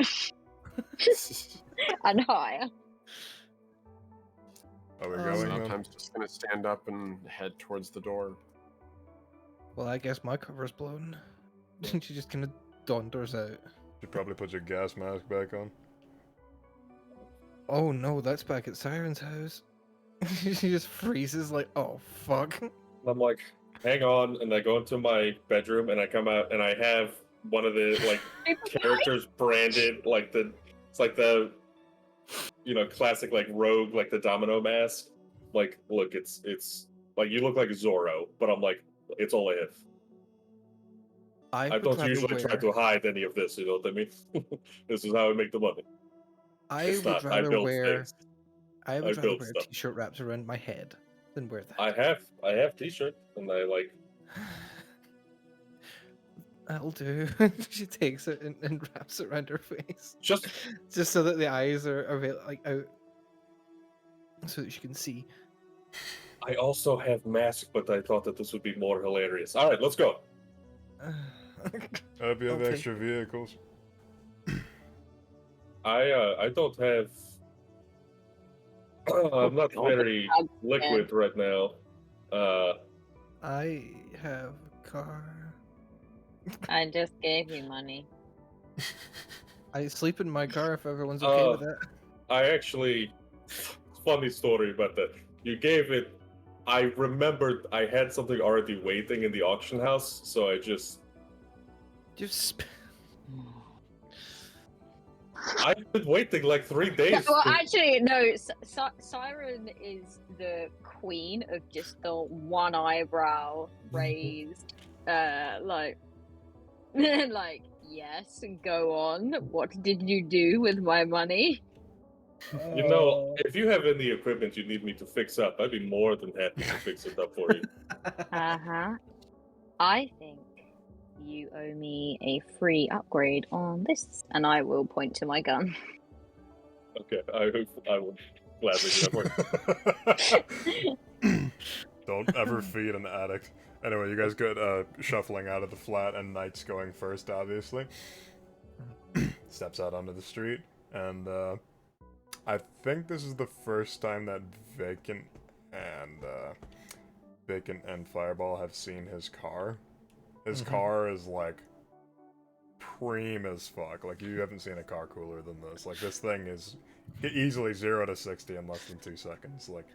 and hire. Are we Oh, going then? Uptime's just gonna stand up and head towards the door. Well, I guess my cover's blown. She just kind of donders out. Should probably put your gas mask back on. Oh no, that's back at Siren's house. She just freezes like, oh fuck. And I'm like, hang on, and I go into my bedroom and I come out and I have one of the like characters branded like it's like the classic like rogue like the domino mask. Like, look, it's like you look like Zorro, but I'm like, it's all if. I would don't rather usually try to hide any of this, you know what I mean? This is how I make the money. I It's would not. I rather build wear. things. I I would rather build wear stuff. a t-shirt wrapped around my head than wear that. I have t-shirt and I like That'll do. She takes it and wraps it around her face, just just so that the eyes are like out, so that she can see. I also have mask, but I thought that this would be more hilarious. All right, let's go. I hope you have Okay. extra vehicles. I don't have. I'm not very liquid right now. I have a car. I just gave you money. I sleep in my car if everyone's okay with that. I actually, funny story about that. You gave it. I remembered I had something already waiting in the auction house, so I just. Just I've been waiting like 3 days. Well, to- actually, no. Siren is the queen of just the one eyebrow raised. Like, like, yes, go on. What did you do with my money? You know, if you have any equipment you need me to fix up, I'd be more than happy to fix it up for you. Uh-huh. I think you owe me a free upgrade on this, and I will point to my gun. Okay, I will gladly do that for you. Don't ever feed an addict. Anyway, you guys get shuffling out of the flat, and Knight's going first, obviously. Steps out onto the street, and I think this is the first time that Vacant and Fireball have seen his car. His car is like preem as fuck. Like, you haven't seen a car cooler than this. Like, this thing is easily 0 to 60 in less than 2 seconds. Like,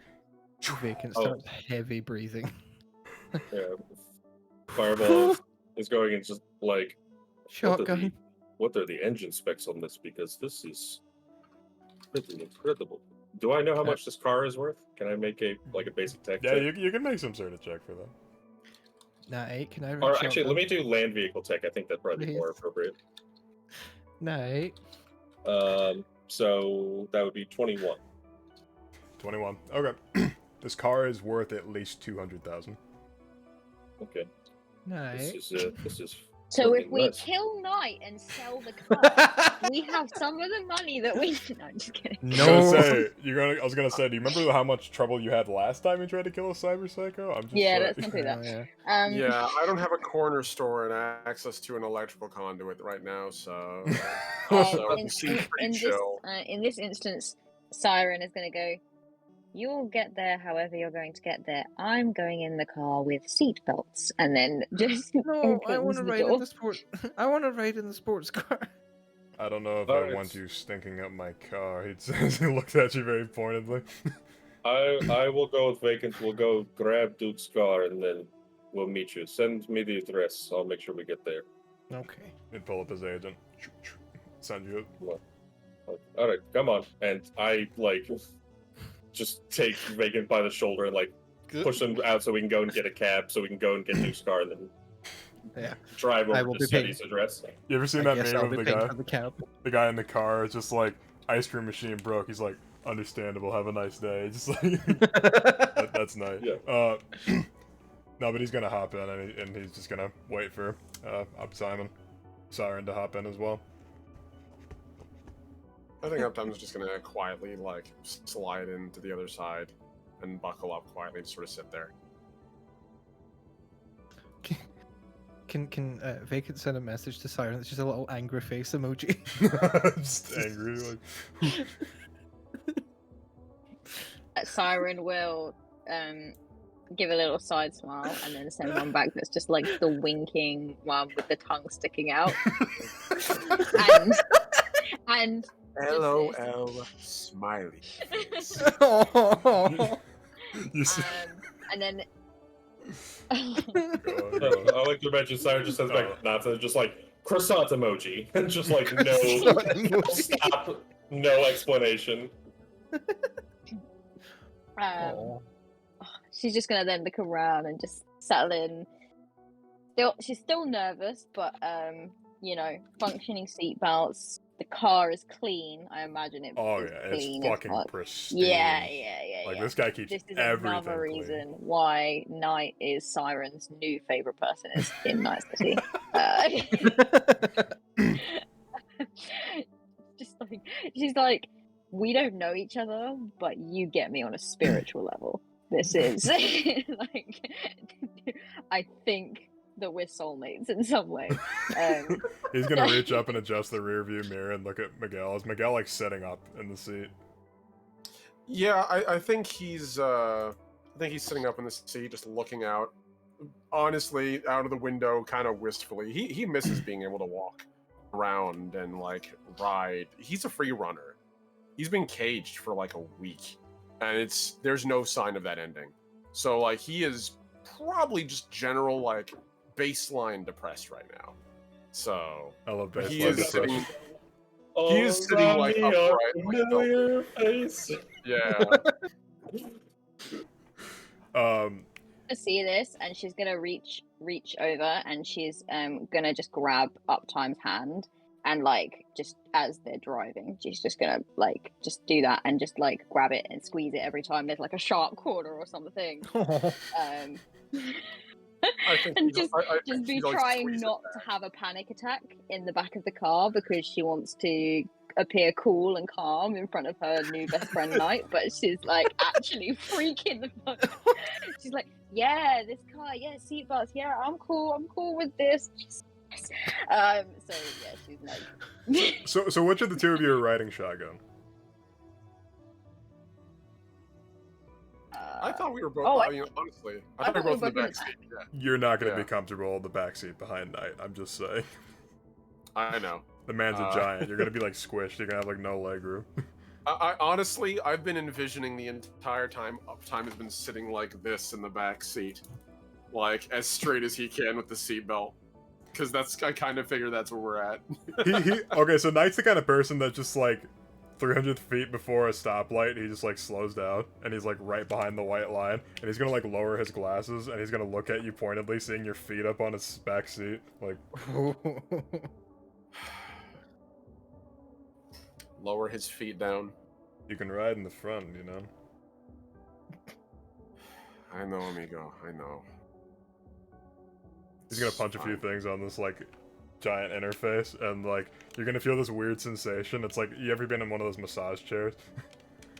Vacant Oh. starts heavy breathing. Yeah. Fireball is going and just like, Shotgun. what are the engine specs on this? Because this is pretty incredible. Do I know how much this car is worth? Can I make a basic tech Yeah, check? you can make some sort of check for that. Nah, 8. Can I run Or shotgun? actually, let me do land vehicle tech. I think that'd probably be more Please. appropriate. Nah, 8. So that would be 21. 21. Okay. This car is worth at least 200,000. Okay. Nah, 8. This is. So if fucking we nuts. kill Knight and sell the car, we have some of the money that we. No, I'm just kidding. I was gonna say, do you remember how much trouble you had last time you tried to kill a cyber psycho? I'm just Yeah, like... let's not do that. Yeah. Yeah, I don't have a corner store and access to an electrical conduit right now, so so in, it seems pretty in this, chill. in this instance, Siren is going to go. You'll get there however you're going to get there. I'm going in the car with seatbelts, and then just No, I want opens to the ride in door. the sport. I want to ride in the sports car. I don't know if Alright. I want you stinking up my car. He says, he looked at you very pointedly. I will go with vacant. We'll go grab Duke's car and then we'll meet you. Send me the address. I'll make sure we get there. Okay. He'd pull up his agent. Send you All right, come on. And I just take Vacant by the shoulder and push him out so we can go and get a cab, so we can go and get Duke's car, and then Yeah. drive I over will to be paying. Seti's address. You ever seen I that guess meme I'll of be the paying guy? for the cab. The guy in the car is just like, ice cream machine broke. He's like, understandable. Have a nice day. Just like that's nice. Yeah. No, but he's gonna hop in and he's just gonna wait for Siren to hop in as well. I think Uptime's just gonna quietly slide into the other side and buckle up quietly and sort of sit there. Can Vacant send a message to Siren? It's just a little angry face emoji. Just angry, like. Siren will give a little side smile and then send one back that's just like the winking one with the tongue sticking out. and LOL smiley face. You see- and then God. I like to imagine Siren just says back nonsense, just croissant emoji, and just no stop, no explanation. she's just gonna then look around and just settle in. She's still nervous, but functioning seatbelts. The car is clean. I imagine it. Oh is yeah, clean it's as fucking fuck. pristine. Yeah. Like this guy keeps This is everything another clean. reason why Knight is Siren's new favorite person is in Night City. She's like, we don't know each other, but you get me on a spiritual level. This is I think that we're soulmates in some way. He's gonna reach up and adjust the rear view mirror and look at Miguel. Is Miguel sitting up in the seat? Yeah, I think he's sitting up in the seat, just looking out, honestly, out of the window, kind of wistfully. He misses being able to walk around and ride. He's a free runner. He's been caged for a week, and there's no sign of that ending. So he is probably just general baseline depressed right now. So I love baseline he is depression. sitting. He is sitting upright. Familiar face. Yeah. To see this, and she's gonna reach over, and she's gonna just grab Uptime's hand, and just as they're driving, she's just gonna just do that and just grab it and squeeze it every time there's a sharp corner or something. I think And he- just I just think be he, trying squeezes not that. to have a panic attack in the back of the car because she wants to appear cool and calm in front of her new best friend Knight, but she's actually freaking the fuck out. She's like, yeah, this car, yeah, seatbelts, yeah, I'm cool with this. So yeah, she's So which of the two of you are riding shotgun? I thought we were both. Oh, honestly, I thought we were both in the back seat. Yeah, You're not gonna Yeah. be comfortable in the backseat behind Knight. I'm just saying. I know. The man's a Uh, giant. You're gonna be squished. You're gonna have no leg room. I honestly, I've been envisioning the entire time Uptime has been sitting like this in the back seat, like as straight as he can with the seatbelt, because I kind of figure that's where we're at. Okay, so Knight's the kind of person that just like 300 feet before a stoplight, he just like slows down and he's like right behind the white line, and he's gonna like lower his glasses and he's gonna look at you pointedly, seeing your feet up on his back seat, like. Lower his feet down. You can ride in the front, you know. I know, amigo. I know. He's gonna punch a few things on this like giant interface, and like you're gonna feel this weird sensation. It's like, you ever been in one of those massage chairs?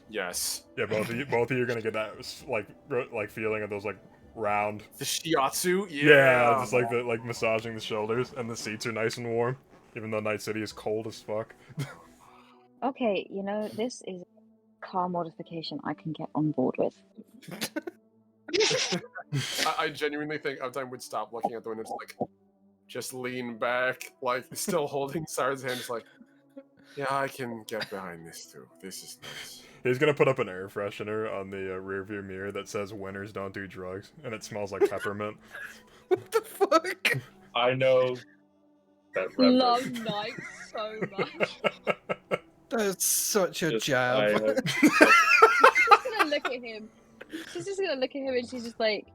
Yes. Yeah, both of you are gonna get that like feeling of those like round. The shiatsu. Yeah, just like the like massaging the shoulders, and the seats are nice and warm, even though Night City is cold as fuck. Okay, you know, this is car modification I can get on board with. I genuinely think Uptime would stop looking at the windows, like, just lean back, like, still holding Sarah's hand, just like, yeah, I can get behind this too. This is nice. He's gonna put up an air freshener on the rearview mirror that says "Winners don't do drugs," and it smells like peppermint. What the fuck? I know that Love reference. Night so much. That's such a Just- jab. She's just gonna look at him. She's just gonna look at him and she's just like,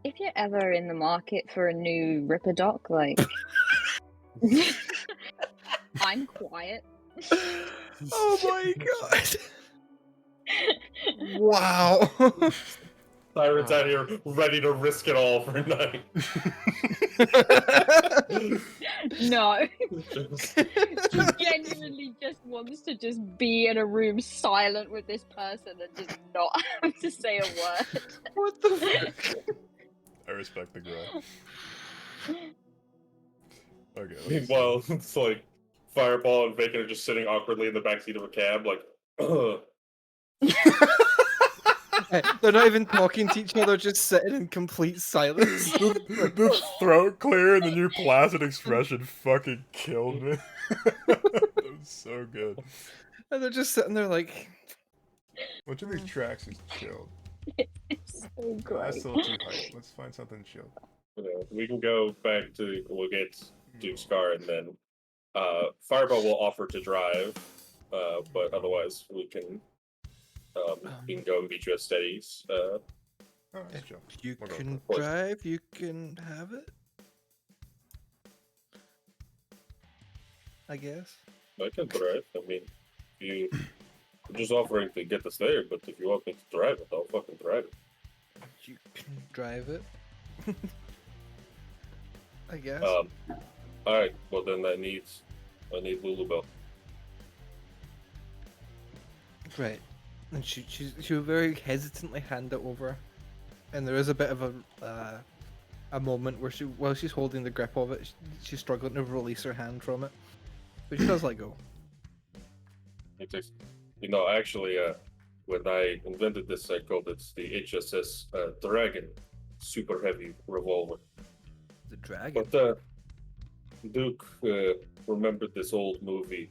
if you're ever in the market for a new Ripper Doc, like, I'm quiet. Oh my god. Wow. Siren's out here ready to risk it all for a night. No. She genuinely just wants to just be in a room silent with this person and just not have to say a word. What the fuck? I respect the grind. Okay. let's- Meanwhile, it's like Fireball and Bacon are just sitting awkwardly in the backseat of a cab, like, ugh. They're not even talking to each other, just sitting in complete silence. The throat clear and the new placid expression fucking killed me. That was so good. And they're just sitting there like, Which of these tracks is chilled? It's so That's great. still too hype. Let's find something chilled. We can go back to, we'll get Duke's car, and then Fireball will offer to drive, but otherwise we can go meet you at Steady's. Oh, that's chill. you We'll go can for it. drive, you can have it. I guess. I can drive. I mean, I'm just offering to get us there, but if you want me to drive it, I'll fucking drive it. You can drive it. I guess. Alright, well then I need Lulubelle. Right. And she will very hesitantly hand it over, and there is a bit of a moment where while she's holding the grip of it, she's struggling to release her hand from it, but she does let go. It takes, actually, when I invented this, I called it the HSS Dragon Super Heavy Revolver. The dragon. But Duke remembered this old movie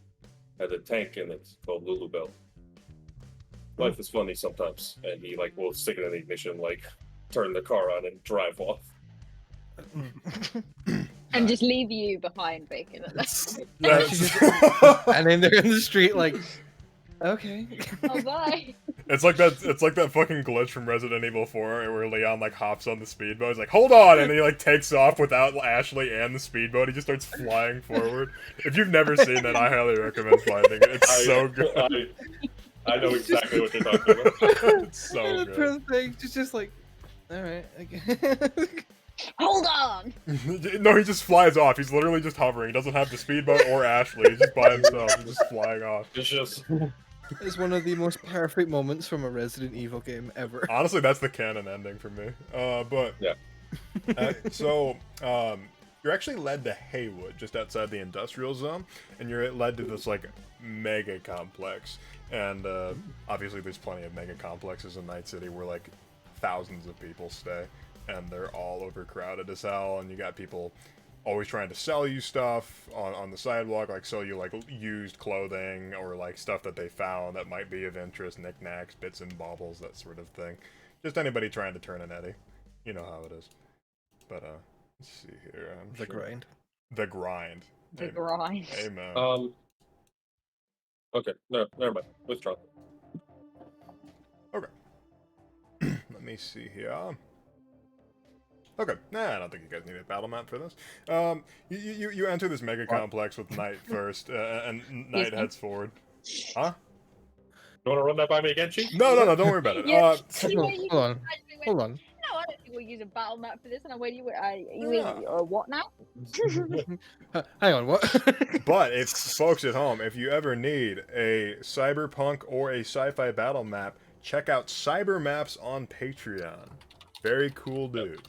had a tank in it called Lulubelle. Life is funny sometimes, and he will stick it in the ignition, turn the car on and drive off. And just leave you behind, Bacon. At that point. Yes. And then they're in the street like, okay. Oh, bye. It's like that fucking glitch from Resident Evil 4 where Leon hops on the speedboat. He's like, hold on, and then he takes off without Ashley and the speedboat. He just starts flying forward. If you've never seen that, I highly recommend finding it. It's so good. I know exactly what you're talking about. It's so And the good. poor thing, she's just like, all right. Okay. Hold on. No, he just flies off. He's literally just hovering. He doesn't have the speedboat or Ashley. He's just by himself. He's just flying off. It's just It's one of the most perfect moments from a Resident Evil game ever. Honestly, that's the canon ending for me. But Yeah. So you're actually led to Haywood, just outside the industrial zone, and you're led to this mega complex. And obviously, there's plenty of mega complexes in Night City where thousands of people stay, and they're all overcrowded as hell. And you got people always trying to sell you stuff on the sidewalk, sell you used clothing or stuff that they found that might be of interest, knickknacks, bits and baubles, that sort of thing. Just anybody trying to turn an eddy. You know how it is. But let's see here. The grind. The grind. The grind. Amen. Okay, no, never mind. Withdraw. Okay. Let me see here. Okay, nah, I don't think you guys need a battle map for this. You enter this mega complex with Knight first, and Knight heads forward. Huh? You want to run that by me again, Chief? No, don't worry about it. Yeah. Hold on. Hold on. No, I don't think we'll use a battle map for this. And I went, you Yeah. what now? Hang on, what? But if folks at home, if you ever need a cyberpunk or a sci-fi battle map, check out Cybermaps on Patreon. Very cool dude.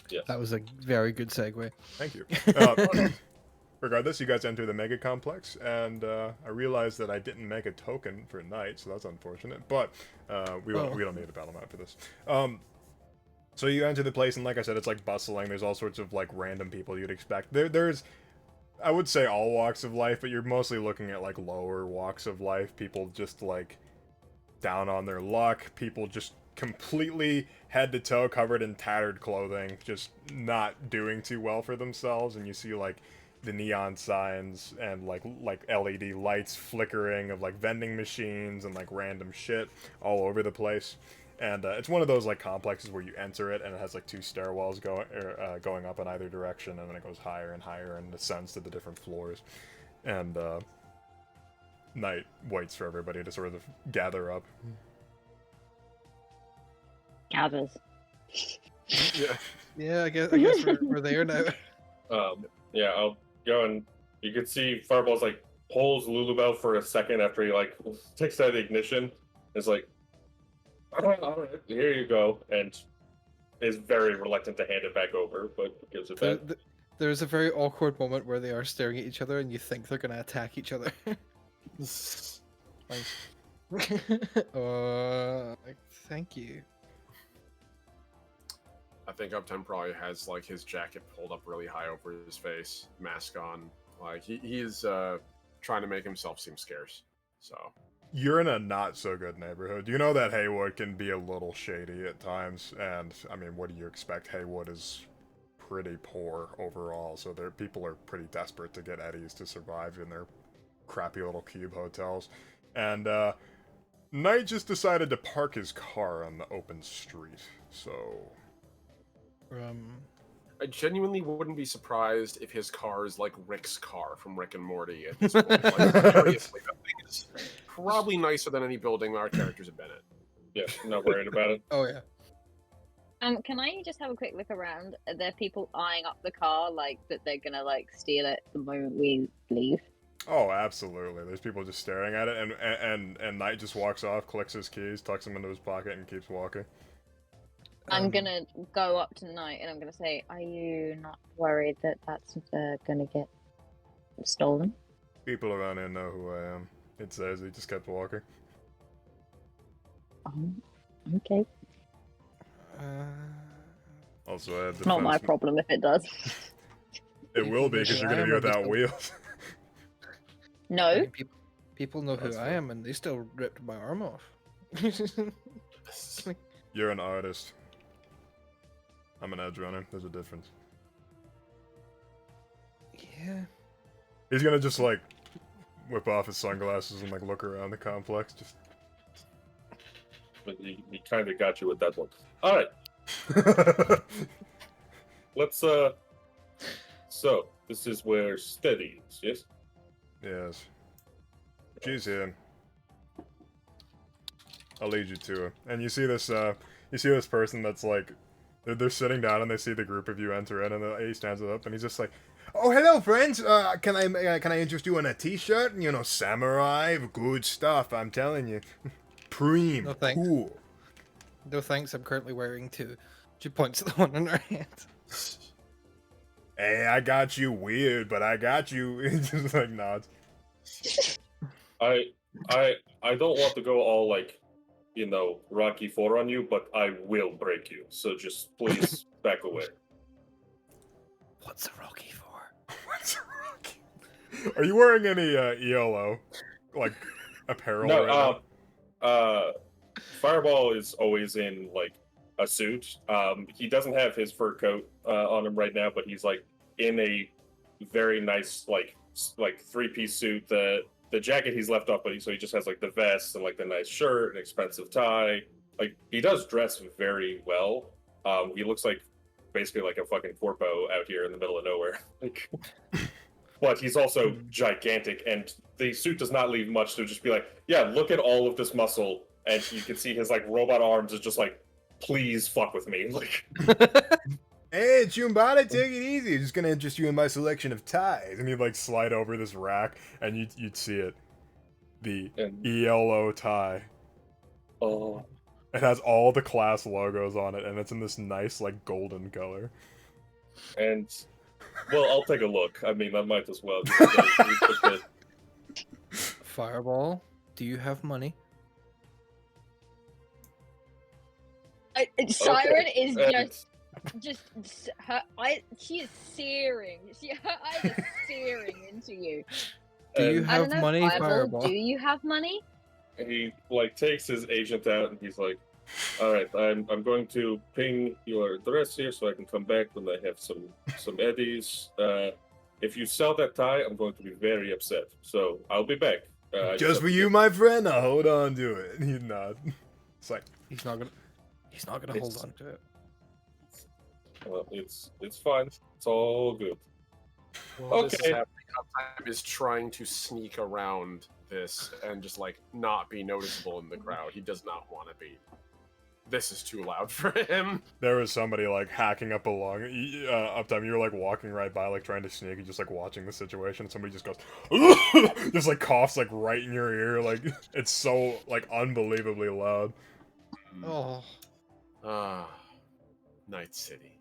Yes. That was a very good segue. Thank you. Regardless, you guys enter the mega complex, and I realized that I didn't make a token for Knight, so that's unfortunate. But we don't need a battle map for this. So you enter the place, and like I said, it's like bustling. There's all sorts of like random people you'd expect. There's, I would say all walks of life, but you're mostly looking at like lower walks of life. People just like down on their luck. People just completely head to toe covered in tattered clothing, just not doing too well for themselves. And you see like the neon signs and like LED lights flickering of like vending machines and like random shit all over the place. And it's one of those like complexes where you enter it and it has like two stairwells going up in either direction, and then it goes higher and higher and ascends to the different floors. And Knight waits for everybody to sort of gather up. Gathers. Yeah. Yeah, I guess we're there now. Yeah, I'll go, and you can see Fireball's like pulls Lulubelle for a second after he like takes out the ignition. It's like, all right, here you go, and is very reluctant to hand it back over, but gives it back. There's a very awkward moment where they are staring at each other and you think they're gonna attack each other. Thank you. I think Up10 probably has like his jacket pulled up really high over his face, mask on. Like he is trying to make himself seem scarce. So You're in a not so good neighborhood. You know that Haywood can be a little shady at times, and I mean, what do you expect? Haywood is pretty poor overall, so people are pretty desperate to get eddies to survive in their crappy little cube hotels. And Knight just decided to park his car on the open street, so I genuinely wouldn't be surprised if his car is like Rick's car from Rick and Morty at this point. Like, seriously, that thing is probably nicer than any building our characters have been in. Yeah, I'm not worried about it. Oh yeah. Can I just have a quick look around? Are there people eyeing up the car, like that they're gonna like steal it the moment we leave? Oh, absolutely. There's people just staring at it, and Knight just walks off, clicks his keys, tucks them into his pocket, and keeps walking. I'm gonna go up tonight and I'm gonna say, "Are you not worried that that's gonna get stolen?" People around here know who I am. It says he just kept walking. Okay. Also, I have Not my defense- problem if it does. It will be, because you're going to be without wheels. No. I mean, people know who That's I fair. am, and they still ripped my arm off. You're an artist. I'm an edge runner. There's a difference. Yeah. He's gonna just like whip off his sunglasses and like look around the complex. Just But he kind of got you with that one. All right, let's So this is where Steady is, yes? yes. She's here. I'll lead you to her. And you see this person that's like, they're sitting down and they see the group of you enter in, and he stands up and he's just like, "Oh, hello, friends. Can I interest you in a T-shirt? You know, samurai, good stuff. I'm telling you, preem, No, thanks. cool." No thanks, I'm currently wearing two. She points at the one on her head. Hey, I got you. Weird, but I got you. He just like nods. I don't want to go all like, you know, Rocky 4 on you, but I will break you. So just please back away. What's a Rocky for? What's wrong? Are you wearing any ELO like apparel? No, right now? Fireball is always in like a suit. He doesn't have his fur coat on him right now, but he's like in a very nice like 3-piece suit. The jacket he's left off, but so he just has like the vest and like the nice shirt and expensive tie. Like he does dress very well. He looks like basically like a fucking corpo out here in the middle of nowhere. Like, but he's also gigantic, and the suit does not leave much to just be like, yeah, look at all of this muscle, and you can see his like robot arms is just like, please fuck with me, like. Hey, it's Chumbada, take it easy. Just gonna interest you in my selection of ties. And he'd like slide over this rack, and you'd see it. The ELO tie. Oh. It has all the class logos on it, and it's in this nice, like, golden color. And, well, I'll take a look. I mean, I might as well. Fireball, do you have money? Siren Okay, is just her. She is searing. Her eyes are searing into you. Do you And I don't have know, money, Fireball, Fireball? do you have money? he like takes his agent out, and he's like, "All right, I'm going to ping your address here so I can come back when I have some eddies. If you sell that tie, I'm going to be very upset. So I'll be back. Just for you, my friend. Now hold on to it. He'd nod. It's like He's not gonna hold on to it. Well, it's fine. It's all good. While this is Okay. happening, Uptime is trying to sneak around this and just like not be noticeable in the crowd. He does not want to be. This is too loud for him. there was somebody like hacking up along. Uptime, you were like walking right by, like trying to sneak, and just like watching the situation. Somebody just goes, just like coughs like right in your ear. Like it's so like unbelievably loud. Oh, Ah, Night City.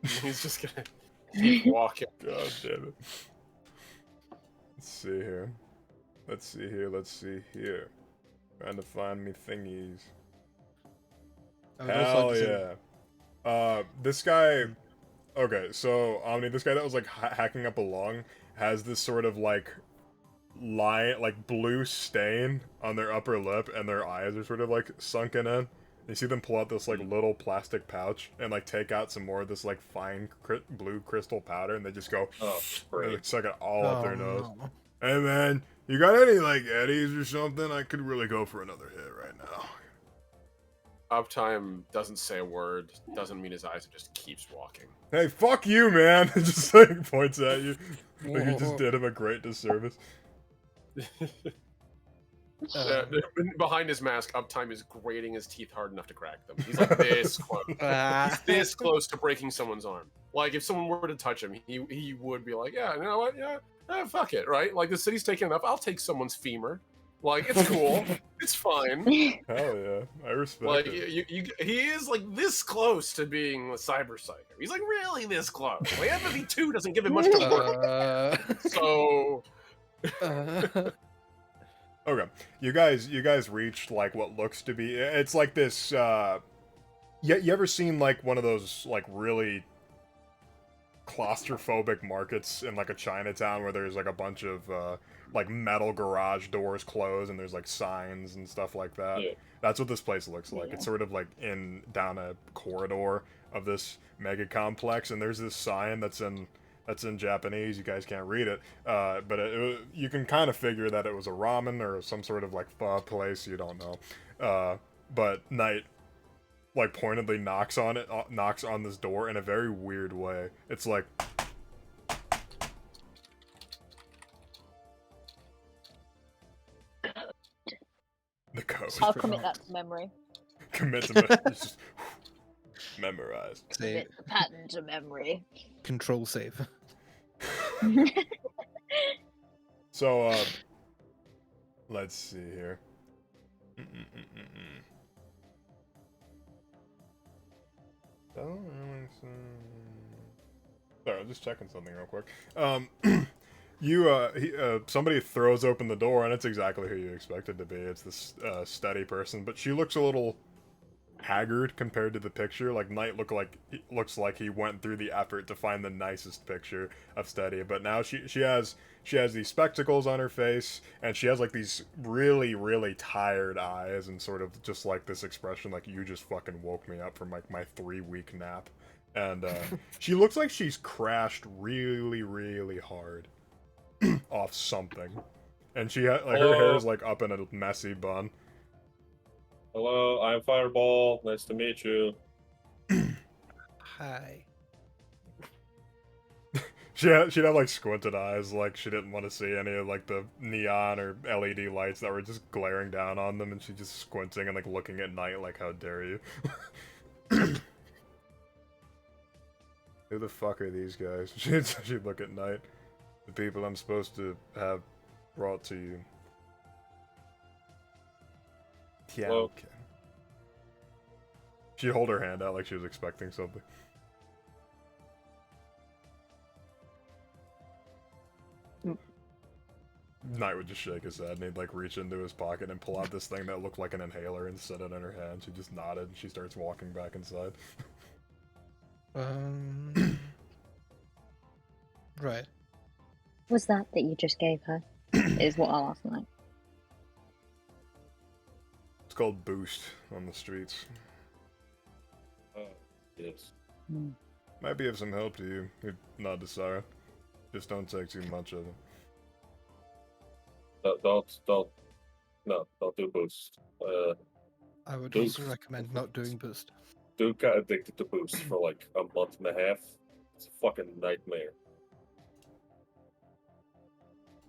He's just gonna keep walking. God damn it. Let's see here. Let's see here. Trying to find me thingies. I would also Hell like to say- yeah. This guy. Okay, so Omni, this guy that was like hacking up along has this sort of like line, like blue stain on their upper lip, and their eyes are sort of like sunken in. You see them pull out this like little plastic pouch and like take out some more of this like fine blue crystal powder, and they just go, Oh, they great. like, suck it all up their Oh, nose. no. Hey man, you got any like eddies or something? I could really go for another hit right now. Uptime doesn't say a word, doesn't meet his eyes, and just keeps walking. Hey, fuck you, man! Just like points at you, like you just did him a great disservice. Behind his mask, Uptime is grating his teeth hard enough to crack them. He's like this close. He's this close to breaking someone's arm. Like if someone were to touch him, he would be like, yeah, you know what, yeah, fuck it, right? Like the city's taking enough. I'll take someone's femur. Like it's cool, it's fine. Hell yeah, I respect Like it. he is like this close to being a cyber psycho. He's like really this close. Like empathy 2 doesn't give him much to work. So Okay, you guys reached like what looks to be. It's like this. You ever seen like one of those like really claustrophobic markets in like a Chinatown where there's like a bunch of like metal garage doors closed and there's like signs and stuff like that? Yeah. That's what this place looks like. Yeah. It's sort of like down a corridor of this mega complex, and there's this sign that's in Japanese. You guys can't read it, but you can kind of figure that it was a ramen or some sort of like pho place. You don't know, but Knight like pointedly knocks on this door in a very weird way. It's like the code. I'll commit that to memory. Commit to just memorized. Save. Commit the pattern to memory. Control save. So, let's see here. Sorry, I'm just checking something real quick. Somebody throws open the door, and it's exactly who you expect it to be. It's this steady person, but she looks a little haggard compared to the picture. Like Knight looks like he went through the effort to find the nicest picture of Stadia, but now she has these spectacles on her face, and she has like these really tired eyes, and sort of just like this expression like you just fucking woke me up from like my 3-week nap. And she looks like she's crashed really hard off something, and she had like her hair is like up in a messy bun. Hello, I'm Fireball. Nice to meet you. Hi. She'd have like squinted eyes, like she didn't want to see any of like the neon or LED lights that were just glaring down on them, and she's just squinting and like looking at Night like, how dare you. Who the fuck are these guys? She'd look at Night. The people I'm supposed to have brought to you. Yeah, Well, okay. She'd hold her hand out like she was expecting something. Knight would just shake his head and he'd like reach into his pocket and pull out this thing that looked like an inhaler and set it in her hand. She just nodded and she starts walking back inside. Right. Was that you just gave her? Is what I'll ask Knight. It's called Boost on the streets. Yes. Might be of some help to you. He'd nod to Sarah. Just don't take too much of it. Don't do boost. I would Boost. also recommend not doing boost. Dude got addicted to boost for like a month and a half. It's a fucking nightmare.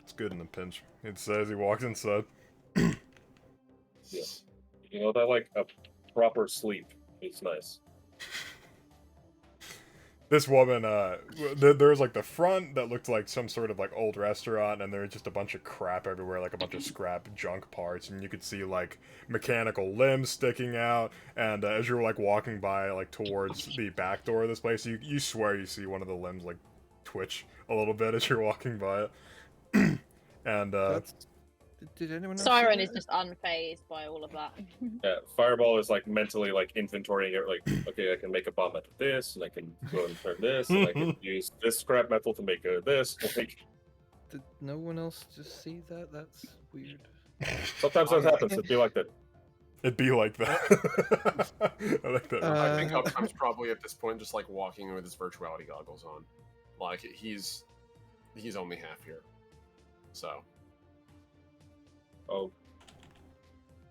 It's good in a pinch. It says he walks inside. Yeah. You know, that like a proper sleep. It's nice. This woman, there was like the front that looked like some sort of like old restaurant, and there was just a bunch of crap everywhere, like a bunch of scrap junk parts, and you could see like mechanical limbs sticking out. And as you were like walking by like towards the back door of this place, you swear you see one of the limbs like twitch a little bit as you're walking by it. And Did anyone else see Siren that? is just unfazed by all of that. Yeah, Fireball is like mentally like inventorying it. Like, okay, I can make a bomb out of this, and I can go and turn this, and I can use this scrap metal to make this. Like, Did no one else just see that? That's weird. sometimes that happens. It'd be like that. it'd be like that. I like that. I think Uh, Uptime's probably at this point just like walking with his virtuality goggles on. Like he's only half here. So Oh,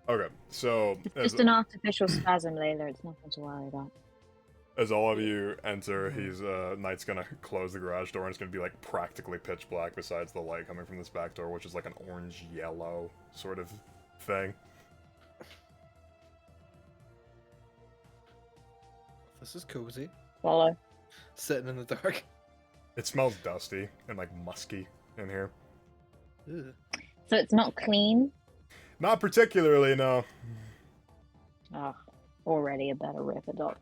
Okay, so Just an artificial spasm, Layla. It's nothing to worry about. as all of you enter, Knight's gonna close the garage door, and it's gonna be like practically pitch black besides the light coming from this back door, which is like an orange-yellow sort of thing. This is cozy. Follow. Sitting in the dark. It smells dusty and like musky in here. Ugh. So it's not clean. Not particularly, no. Ah, already a better ripper dot.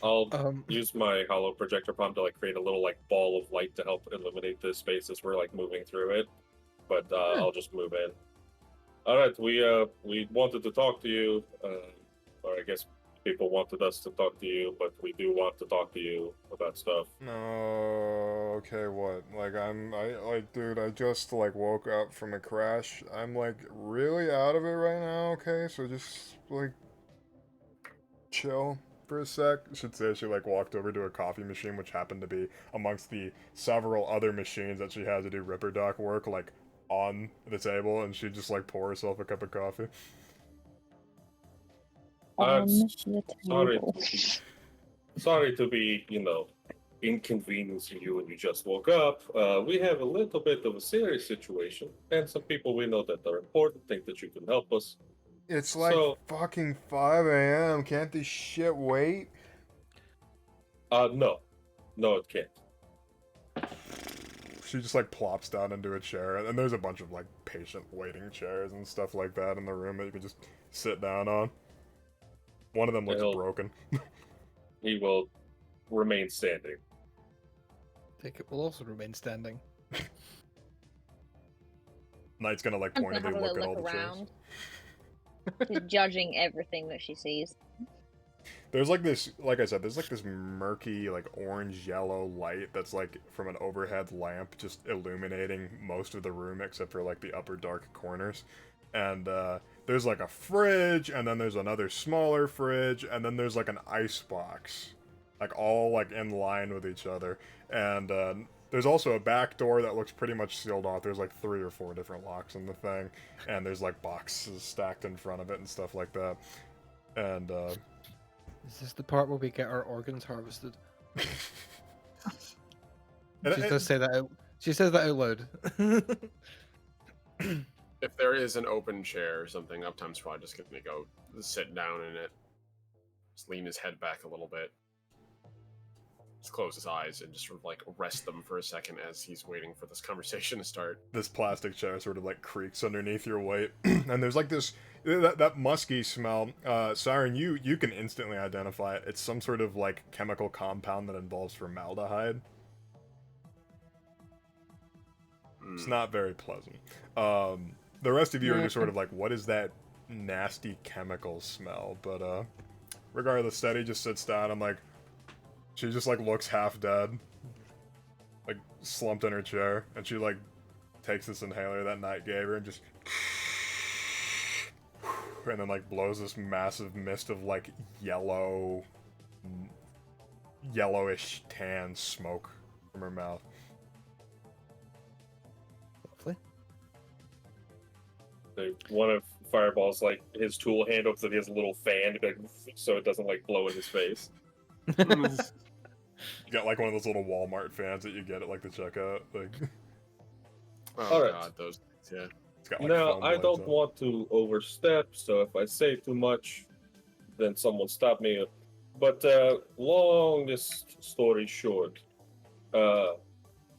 I'll use my hollow projector palm to like create a little like ball of light to help illuminate the space as we're like moving through it. But I'll just move in. All right, we wanted to talk to you, or I guess people wanted us to talk to you, but we do want to talk to you about stuff. No, okay, what? Like, dude, I just, like, woke up from a crash. I'm, like, really out of it right now, okay? So just, like, chill for a sec. I should say she, like, walked over to a coffee machine, which happened to be amongst the several other machines that she had to do Ripper Doc work, like, on the table, and she just, like, pour herself a cup of coffee. On the Sorry table. sorry to be, you know, inconveniencing you when you just woke up. We have a little bit of a serious situation, and some people we know that are important think that you can help us. It's like fucking 5 a.m. Can't this shit wait? No, it can't. She just like plops down into a chair, and there's a bunch of like patient waiting chairs and stuff like that in the room that you can just sit down on. One of them looks broken. He will remain standing. I think it will also remain standing. Knight's gonna like I'm gonna pointedly have a look at little all look the chairs. around. She's judging everything that she sees. There's like this, like I said, there's like this murky, like orange-yellow light that's like from an overhead lamp just illuminating most of the room except for like the upper dark corners. And there's like a fridge, and then there's another smaller fridge, and then there's like an ice box. Like all like in line with each other. And there's also a back door that looks pretty much sealed off. There's like 3 or 4 different locks in the thing. And there's like boxes stacked in front of it and stuff like that. And Is this the part where we get our organs harvested? And She it- does say that. She says that out loud. If there is an open chair or something, Uptime's probably just gonna go sit down in it. Just lean his head back a little bit. Just close his eyes and just sort of like rest them for a second as he's waiting for this conversation to start. this plastic chair sort of like creaks underneath your weight, and there's like this that musky smell. Siren, you can instantly identify it. It's some sort of like chemical compound that involves formaldehyde. It's not very pleasant. The rest of you are just sort of like, what is that nasty chemical smell? But regardless, Steady just sits down and like she just like looks half dead, like slumped in her chair, and she like takes this inhaler that Knight gave her and just and then like blows this massive mist of like yellowish tan smoke from her mouth. Lovely. One of Fireball's like his tool handle, so he has a little fan to be like, so it doesn't like blow in his face. You got like one of those little Walmart fans that you get at like the checkout. Like, Oh All right. god, those things, yeah. it's got like Now, foam I blades don't on it. want to overstep, so if I say too much, then someone stop me. But longest story short,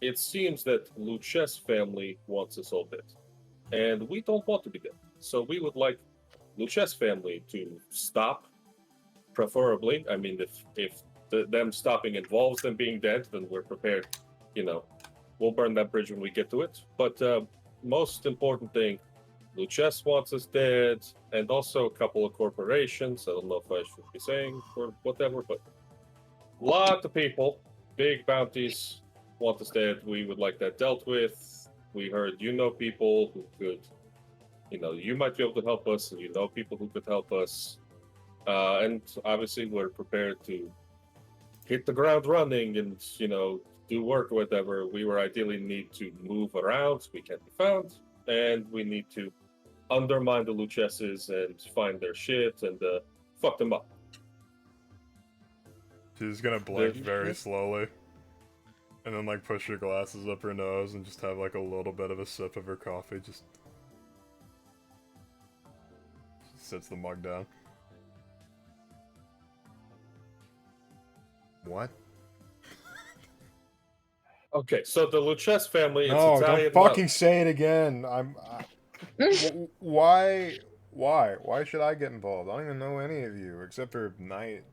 it seems that Luchess family wants us all dead, and we don't want to be dead. So we would like Luchess family to stop, preferably. I mean, if them stopping involves them being dead, then we're prepared. You know, we'll burn that bridge when we get to it. But most important thing, Luchess wants us dead, and also a couple of corporations. I don't know if I should be saying or whatever, but a lot of people, big bounties, want us dead. We would like that dealt with. We heard you know people who could, you might be able to help us, and you know people who could help us. And obviously, we're prepared to hit the ground running and, do work or whatever. We were ideally need to move around. We can't be found. And we need to undermine the Luchesses and find their shit and fuck them up. She's gonna blink There's- very slowly, and then like push her glasses up her nose and just have like a little bit of a sip of her coffee. Just sits the mug down. What? Okay, so the Luchess family is No, Italian. don't fucking say it again. Why? Why should I get involved? I don't even know any of you except for Knight,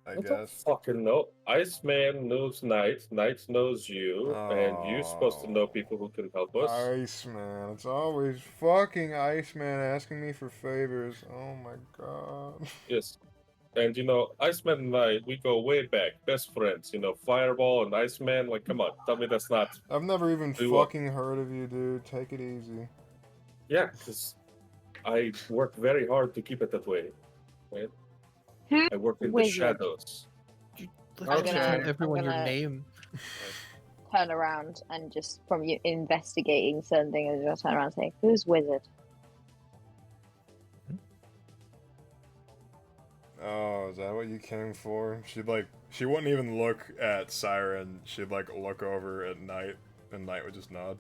I I don't guess. fucking know. Iceman knows Knight. Knight knows you, and you're supposed to know people who can help us. Iceman. It's always fucking Iceman asking me for favors. Oh my god. Yes. And Iceman and I, we go way back, best friends. Fireball and Iceman. Like, come on, tell me that's not. I've never even Do what? fucking heard of you, dude. Take it easy. Yeah, because I work very hard to keep it that way. Right? I work in the Wizard. shadows. Let's Okay. tell everyone I'm your gonna- name. Turn around and just from you investigating certain things, just turn around and say, "Who's wizard?" Oh, is that what you came for? She wouldn't even look at Siren. She'd like look over at Knight, and Knight would just nod.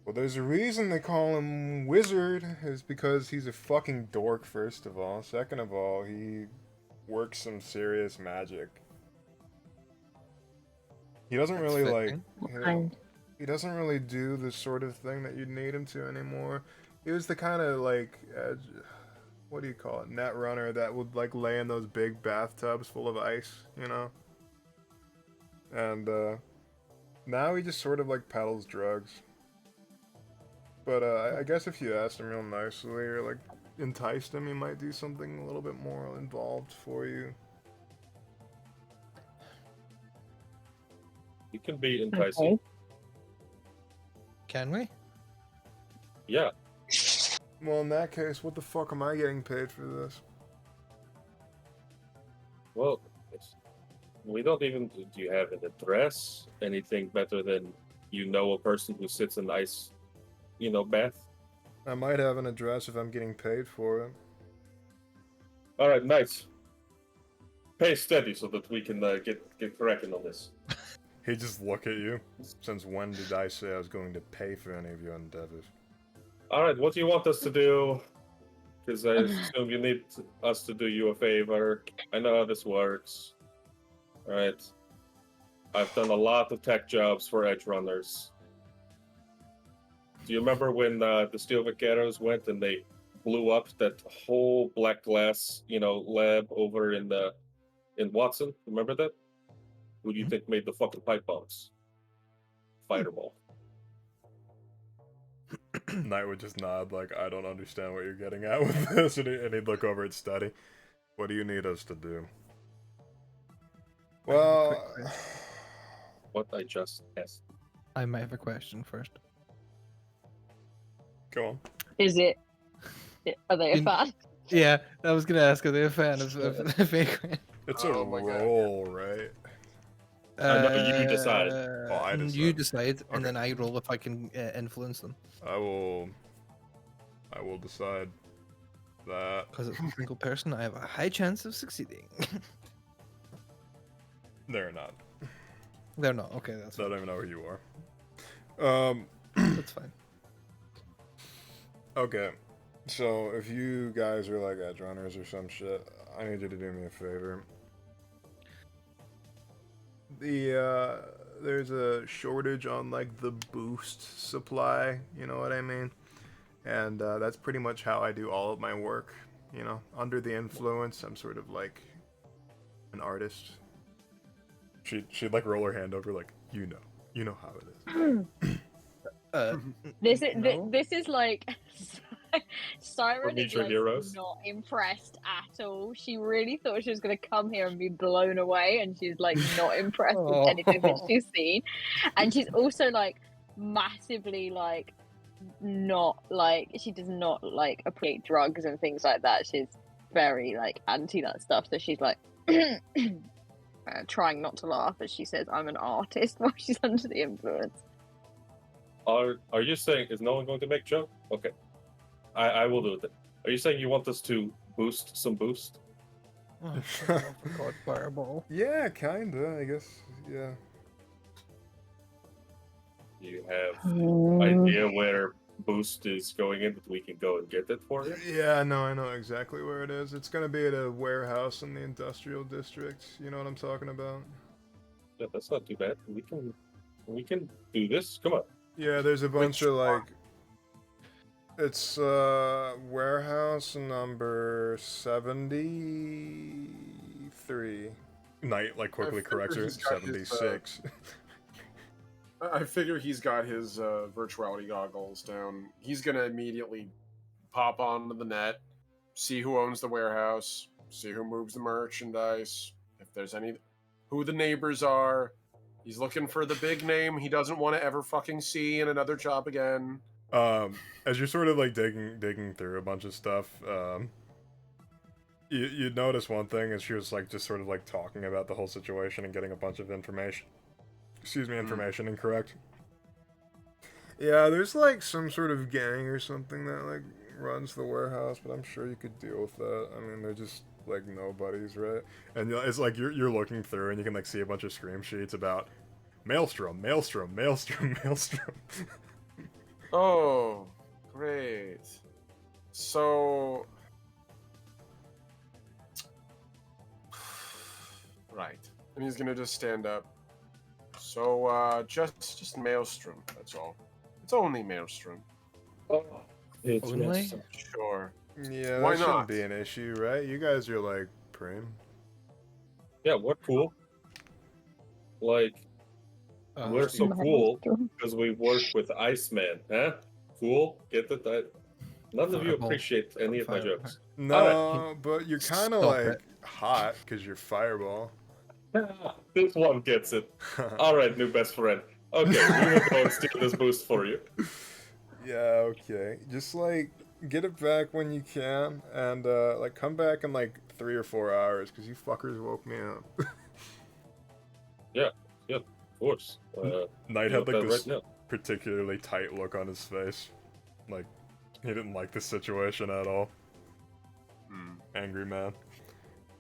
Well, there's a reason they call him Wizard, is because he's a fucking dork, first of all. Second of all, he works some serious magic. He doesn't That's really, fitting. he doesn't really do the sort of thing that you'd need him to anymore. He was the kind of, like, what do you call it, net runner that would, like, lay in those big bathtubs full of ice, And, now he just sort of, like, peddles drugs. But I guess if you asked him real nicely or like enticed him, he might do something a little bit more involved for you. You can be enticing. Okay. Can we? Yeah. Well, in that case, what the fuck am I getting paid for this? Well, we don't even. Do you have an address? Anything better than a person who sits in ice, bath? I might have an address if I'm getting paid for it. All right, nice. Pay steady so that we can get cracking on this. He just look at you. Since when did I say I was going to pay for any of your endeavors? All right, what do you want us to do? Because I assume you need us to do you a favor. I know how this works. All right. I've done a lot of tech jobs for edge runners. Do you remember when the Steel Vaqueros went and they blew up that whole black glass, lab over in Watson? Remember that? Who do you think made the fucking pipe bombs? Fireball. Knight would just nod like, I don't understand what you're getting at with this, and he'd look over at Steady. What do you need us to do? Well, What I just asked. I might have a question first. go on. Is it? Are they a In- fan? Yeah, I was gonna ask, are they a fan of Vagrant? It's Oh a my God. roll, right? I know you decide. Oh, I You decide. decide, and Okay. then I roll if I can influence them. I will decide that. Because it's a single person, I have a high chance of succeeding. They're not. They're not. Okay, that's I fine. don't even know who you are. That's fine. Okay. So if you guys are like edge runners or some shit, I need you to do me a favor. There's a shortage on like the boost supply, you know what I mean? And that's pretty much how I do all of my work, under the influence. I'm sort of like an artist. She'd like roll her hand over like, you know how it is. This is no? this is like Siren Meet is Your like Heroes. not impressed at all. She really thought she was going to come here and be blown away, and she's like not impressed with anything that she's seen. And she's also like massively like not like she does not like appreciate drugs and things like that. She's very like anti that stuff. So she's like trying not to laugh as she says, "I'm an artist," while she's under the influence. Are you saying is no one going to make joke? Okay, I will do it then. Are you saying you want us to boost some boost? Oh, I forgot Fireball. Yeah, kinda, I guess. Yeah. You have idea where boost is going in that we can go and get it for you? Yeah, no, I know exactly where it is. It's gonna be at a warehouse in the industrial district. You know what I'm talking about? Yeah, that's not too bad. We can do this. Come on. Yeah, there's a bunch Which of like. It's warehouse number 73. Knight like quickly figure corrects her. he's got his, 76. I figure he's got his virtuality goggles down. He's gonna immediately pop onto the net, see who owns the warehouse, see who moves the merchandise, if there's who the neighbors are. He's looking for the big name he doesn't want to ever fucking see in another job again. As you're sort of like digging through a bunch of stuff, you'd notice one thing is she was like just sort of like talking about the whole situation and getting a bunch of information. Information incorrect. Yeah, there's like some sort of gang or something that like runs the warehouse, but I'm sure you could deal with that. I mean, they're just like nobodies, right? And it's like you're looking through and you can like see a bunch of scream sheets about Maelstrom. Oh, great. So, right. And he's gonna just stand up. So, just Maelstrom, that's all. It's only Maelstrom. Oh, it's Only? yes. Sure. Yeah, Why that shouldn't not? be an issue, right? You guys are like prim. Yeah, we're cool. Like, we're so cool because we work with Iceman, huh? cool. Get it? None of you Fireball. appreciate any of my Fire. jokes. No, but you're kind of Stop like it. hot because you're fireball. This one gets it. All right, new best friend. Okay, we will go and steal this boost for you. Yeah, okay. Just like get it back when you can, and like come back in like 3 or 4 hours because you fuckers woke me up. Of course. Knight do had like that this right now. particularly tight look on his face, like he didn't like the situation at all. Angry man.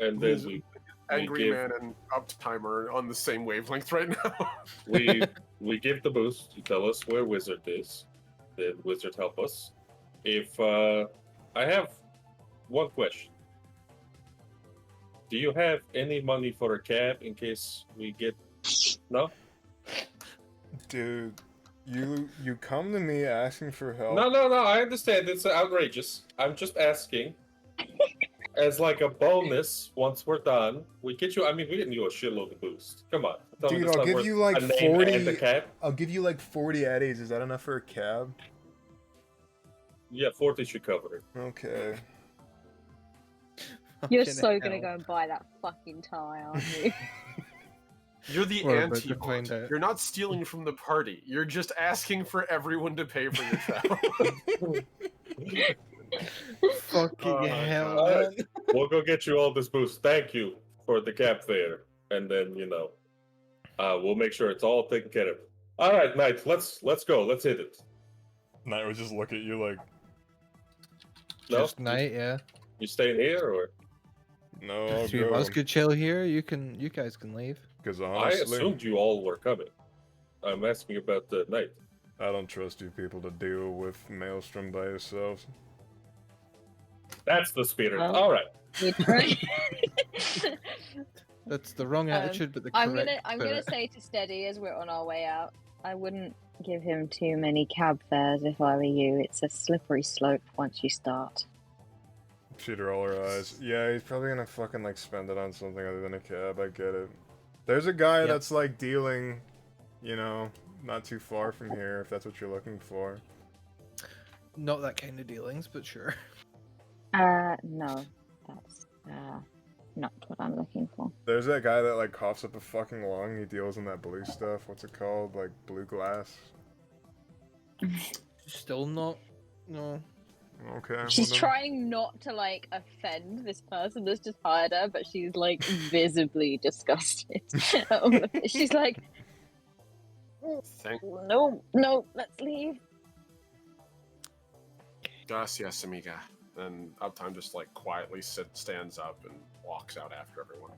And then we Angry give- Man and Uptime are on the same wavelength right now. we give the boost. You tell us where Wizard is. The Wizard help us. If I have one question. Do you have any money for a cab in case we get no? Dude, you come to me asking for help. No, I understand. It's outrageous. I'm just asking. As like a bonus, once we're done, we get you. I mean, we didn't do a shitload of boost. Come on, tell me Dude, that's I'll not give worth you like a name 40. and a cab. I'll give you like 40 eddies. Is that enough for a cab? Yeah, 40 should cover it. Okay. You're Fucking so gonna hell. go and buy that fucking tie, aren't you? You're the We're about to anti-bot. find out. You're not stealing from the party. You're just asking for everyone to pay for your travel. Fucking Oh, hell, God. man. We'll go get you all this boost. Thank you for the cab fare, and then we'll make sure it's all taken care of. All right, Knight, let's go. Let's hit it. Knight would just look at you like, No, Just night, yeah. you staying here or? no, I'll Three of us go. could chill here. You guys can leave. Because I honestly, assumed you all were coming. I'm asking about the Knight. I don't trust you people to deal with Maelstrom by yourselves. That's the spirit. Well, All right. We try. That's the wrong attitude, but the I'm correct gonna spirit. say to Steady as we're on our way out, I wouldn't give him too many cab fares if I were you. It's a slippery slope once you start. She'd roll her eyes. Yeah, he's probably gonna fucking like spend it on something other than a cab. I get it. There's a guy Yep. that's like dealing, not too far from here. If that's what you're looking for. Not that kind of dealings, but sure. No, that's not what I'm looking for. There's that guy that like coughs up a fucking lung. He deals in that blue stuff. What's it called? Like blue glass. Still not. No. Okay. She's well then- trying not to like offend this person that's just hired her, but she's like visibly disgusted. She's like, Thank no, let's leave. Gracias, amiga. And Uptime just like quietly stands up and walks out after everyone.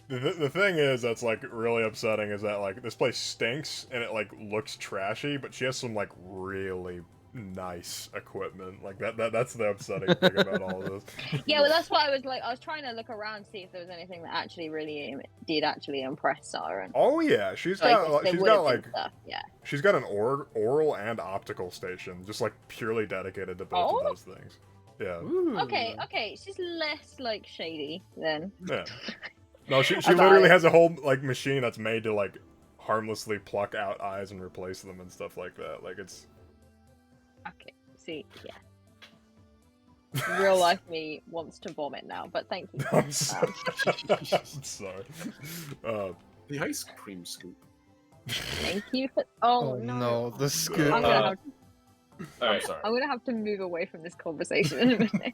The thing is that's like really upsetting is that like this place stinks and it like looks trashy, but she has some like really nice equipment. Like that's the upsetting thing about all of this. Yeah, well, that's why I was trying to look around to see if there was anything that actually really did actually impress her. And Oh yeah, she's so I got guess there she's would got have like been stuff. Yeah. she's got an oral and optical station, just like purely dedicated to both Oh. of those things. Yeah. Ooh. Okay, she's less like shady then. Yeah. No, she About literally it. has a whole like machine that's made to like harmlessly pluck out eyes and replace them and stuff like that. Like it's Okay, see, yeah. Real life me wants to vomit now, but thank you. I'm sorry. I'm sorry. The ice cream scoop. Thank you for. Oh, Oh no. no, the scoop. I'm gonna have. All right. Sorry. I'm gonna have to move away from this conversation in a minute.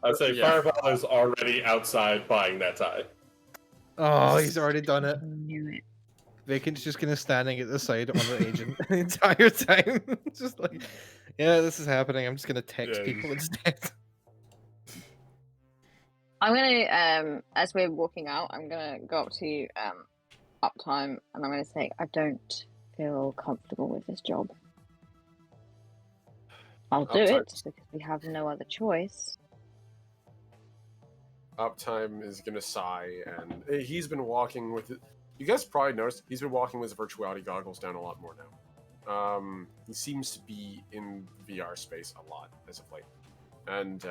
I'd say Yeah. Fireball is already outside buying that tie. Oh, he's already done it. Knew it. Vacant's just gonna standing at the side on the agent the entire time. Just like, yeah, this is happening. I'm just gonna text Yeah, people instead. I'm gonna, as we're walking out, I'm gonna go up to Uptime and I'm gonna say, I don't feel comfortable with this job. I'll do Uptime. it because we have no other choice. Uptime is gonna sigh, and he's been walking with it. You guys probably noticed he's been walking with his virtuality goggles down a lot more now. He seems to be in VR space a lot as of late, and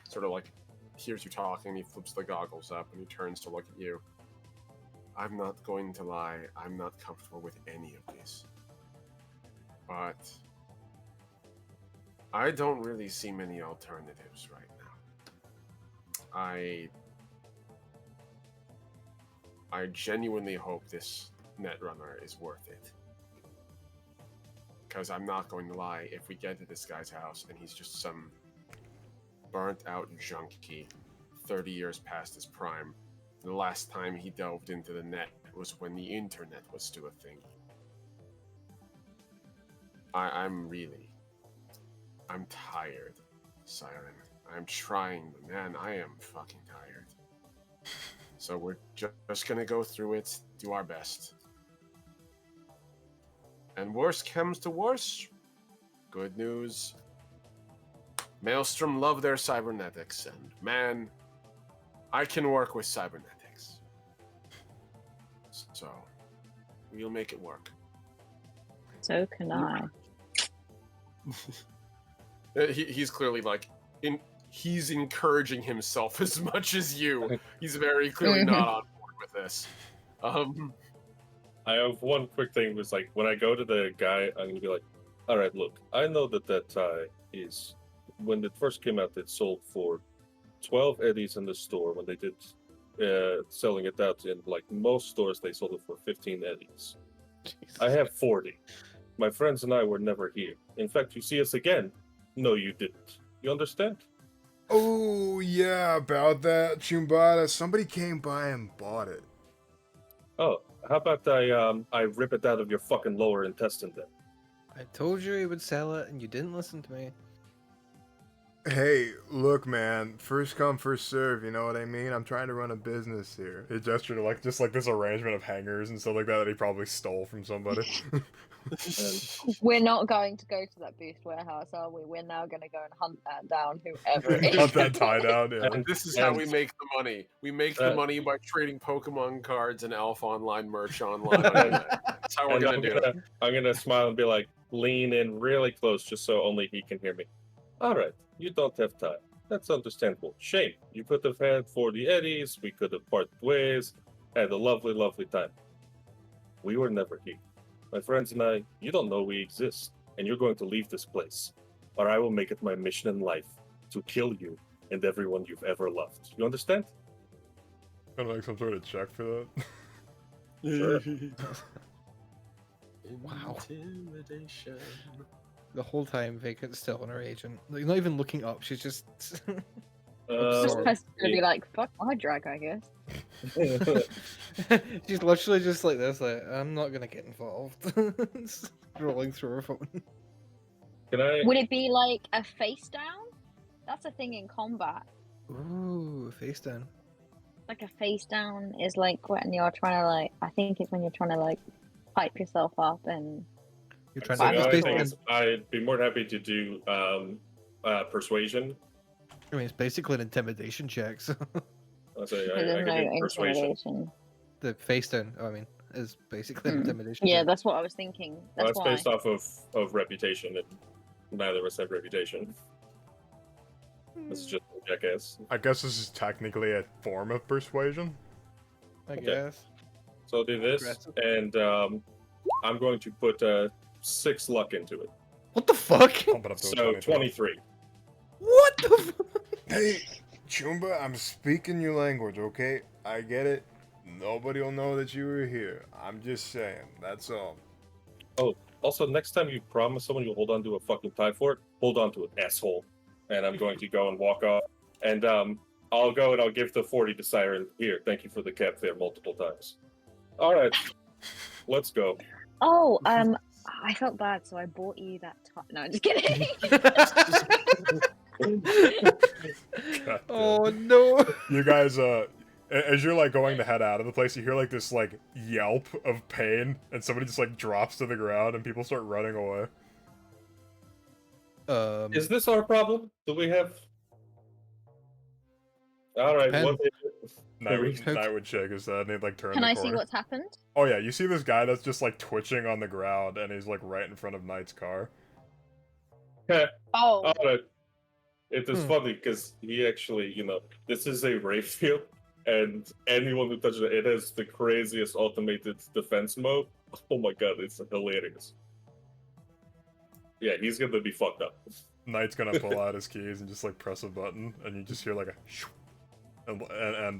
sort of like hears you talking. He flips the goggles up and he turns to look at you. I'm not going to lie. I'm not comfortable with any of these, but I don't really see many alternatives right now. I genuinely hope this Netrunner is worth it. Because I'm not going to lie, if we get to this guy's house and he's just some burnt out junkie, 30 years past his prime, the last time he delved into the net was when the internet was still a thing. I'm tired, Siren. I'm trying, but man, I am fucking tired. So we're just gonna go through it, do our best. And worst comes to worst, good news. Maelstrom love their cybernetics, and man, I can work with cybernetics. So, we'll make it work. So can I. He's clearly like, he's encouraging himself as much as you. He's very clearly not on board with this. I have one quick thing. Was like when I go to the guy, I'm gonna be like, "All right, look, I know that tie is when it first came out, it sold for 12 eddies in the store. When they did selling it out in like most stores, they sold it for 15 eddies. Jesus. I have 40. My friends and I were never here. In fact, you see us again. No, you didn't. You understand? Oh, yeah, about that, Chumbada. Somebody came by and bought it. Oh, how about I rip it out of your fucking lower intestine then? I told you he would sell it, and you didn't listen to me. Hey, look, man. First come, first serve. You know what I mean? I'm trying to run a business here. He gestured to like just like this arrangement of hangers and stuff like that he probably stole from somebody. We're not going to go to that boost warehouse, are we? We're now going to go and hunt that down, whoever it is. Hunt that tie down. Yeah. And this is how we make the money. We make the money by trading Pokemon cards and Elf Online merch online. That's how we're And gonna do it. I'm gonna smile and be like, lean in really close just so only he can hear me. All right, you don't have time. That's understandable. Shame. You could have had 40 eddies. We could have parted ways. Had a lovely, lovely time. We were never here. My friends and I, you don't know we exist, and you're going to leave this place. Or I will make it my mission in life to kill you and everyone you've ever loved. You understand? Gonna make some sort of check for that. Sure. Wow. Intimidation. The whole time, Vacant's still on her agent. Like, not even looking up, she's just... This Sorry. person's going to be like, fuck my drag, I guess. She's literally just like this, like, I'm not gonna get involved. Rolling through her phone. Can I? Would it be like a face down? That's a thing in combat. Ooh, face down. Like a face down is like when you're trying to like, I think it's when you're trying to like hype yourself up and You're trying So to the get only face thing down. is, I'd be more than happy to do persuasion. I mean, it's basically an intimidation check, so... I'll say I there's can no do persuasion. intimidation. The face down, I mean, is basically an Mm. intimidation Yeah, check. that's what I was thinking. Well, That's that's why. based off of reputation, and neither of us have reputation. This is just a jackass. I guess this is technically a form of persuasion. I Okay. guess. So I'll do this, Aggressive. and I'm going to put 6 luck into it. What the fuck? Pump it up to a So 23. 23. What the fuck? Hey, Chumba, I'm speaking your language, okay? I get it. Nobody will know that you were here. I'm just saying. That's all. Also, next time you promise someone you'll hold on to a fucking tie fort, hold on to it, asshole. And I'm going to go and walk off. And I'll go and I'll give the 40 to Siren. Here, thank you for the cab fare multiple times. All right, let's go. Oh, I felt bad, so I bought you that top. No, I'm just kidding. God Oh damn. no! You guys, as you're like going to head out of the place, you hear like this like yelp of pain, and somebody just like drops to the ground, and people start running away. Is this our problem? Do we have? All right, what? Knight would shake his head, and he'd like turn Can the I corner. see what's happened? Oh yeah, you see this guy that's just like twitching on the ground, and he's like right in front of Knight's car. Oh, All right. It is Hmm. funny because he actually, this is a ray field, and anyone who touches it, it has the craziest automated defense mode. Oh my god, it's hilarious. Yeah, he's gonna be fucked up. Knight's gonna pull out his keys and just like press a button, and you just hear like a shoo, and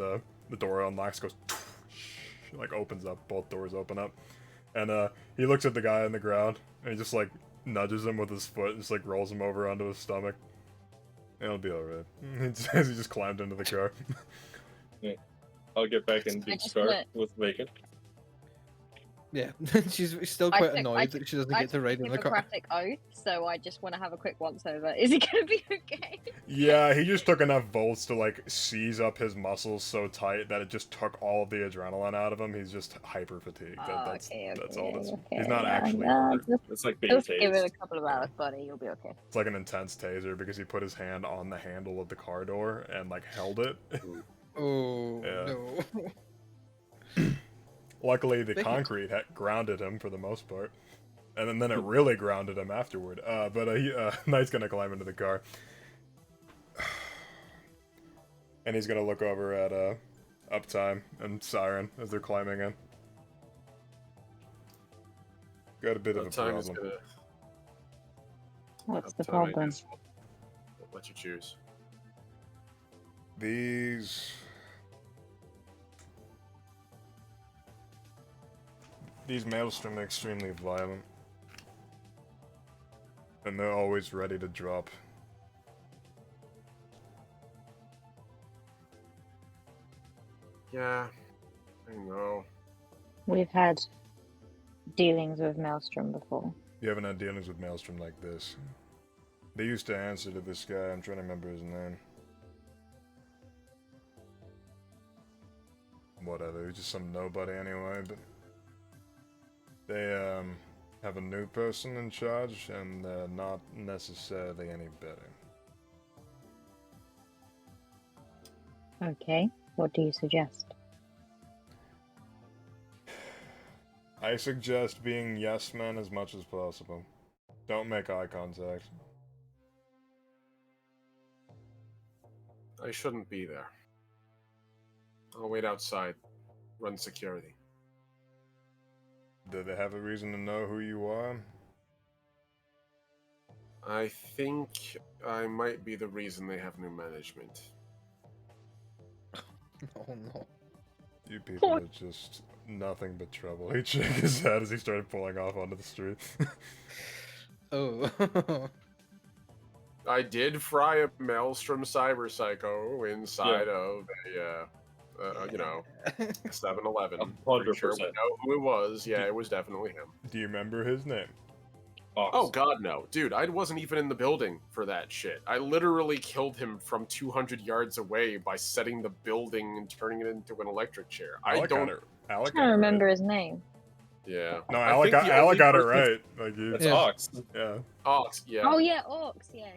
the door unlocks, goes like opens up, both doors open up, and he looks at the guy on the ground and he just like nudges him with his foot and just like rolls him over onto his stomach. It'll be alright. He just climbed into the car. Yeah. I'll get back in Duke's car with Bacon. Yeah, she's still I quite took- annoyed that she doesn't get to ride in the car. Hippocratic oath, so I just want to have a quick once over. Is he gonna be okay? Yeah, he just took enough volts to like seize up his muscles so tight that it just took all of the adrenaline out of him. He's just hyper fatigued. That's all. He's not actually hurt. It's like being Just give it a tased. couple of hours, buddy. You'll be okay. It's like an intense taser because he put his hand on the handle of the car door and like held it. Oh, Yeah. no. Luckily, the Thank you. concrete had grounded him for the most part, and then it really grounded him afterward. Knight's gonna climb into the car, and he's gonna look over at Uptime and Siren as they're climbing in. Got a bit of a Time is problem. gonna. What's the Uptime, I problem? guess, we'll let you choose. These maelstrom are extremely violent, and they're always ready to drop. Yeah, I know. We've had dealings with Maelstrom before. You haven't had dealings with maelstrom like this. They used to answer to this guy. I'm trying to remember his name. Whatever, he's just some nobody anyway, but they have a new person in charge, and they're not necessarily any better. Okay, what do you suggest? I suggest being yes men as much as possible. Don't make eye contact. I shouldn't be there. I'll wait outside. Run security. Do they have a reason to know who you are? I think I might be the reason they have new management. Oh no. You people are just nothing but trouble. He shook his head as he started pulling off onto the street. Oh. I did fry a Maelstrom Cyber Psycho inside of a, 7-Eleven. 100%. Pretty sure we know who it was. Yeah, it was definitely him. Do you remember his name? Oh god, no. Dude, I wasn't even in the building for that shit. I literally killed him from 200 yards away by setting the building and turning it into an electric chair. I Alec don't... got it. Alec I got don't it remember right. his name. Yeah. No, I Alec think the only got it person- right. Like you. It's Yeah. Ox. Yeah. Ox, yeah. Oh yeah, Orcs. Yeah.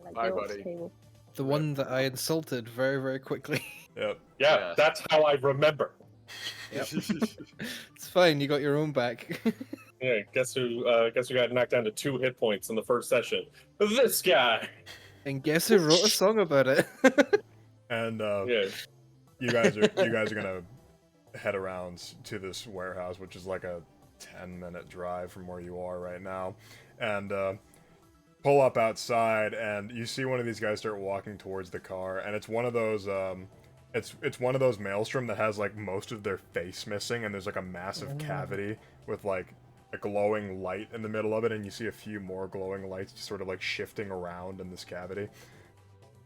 Like Bye, the Orcs buddy. table. The one that I insulted very, very quickly. Yep. Yeah, Yeah. that's how I remember. It's fine, you got your own back. Yeah, guess who got knocked down to 2 hit points in the first session? This guy. And guess who wrote a song about it? And Yeah. you guys are gonna head around to this warehouse, which is like a 10-minute drive from where you are right now, and pull up outside, and you see one of these guys start walking towards the car, and it's one of those it's one of those Maelstrom that has like most of their face missing, and there's like a massive cavity with like a glowing light in the middle of it, and you see a few more glowing lights just sort of like shifting around in this cavity.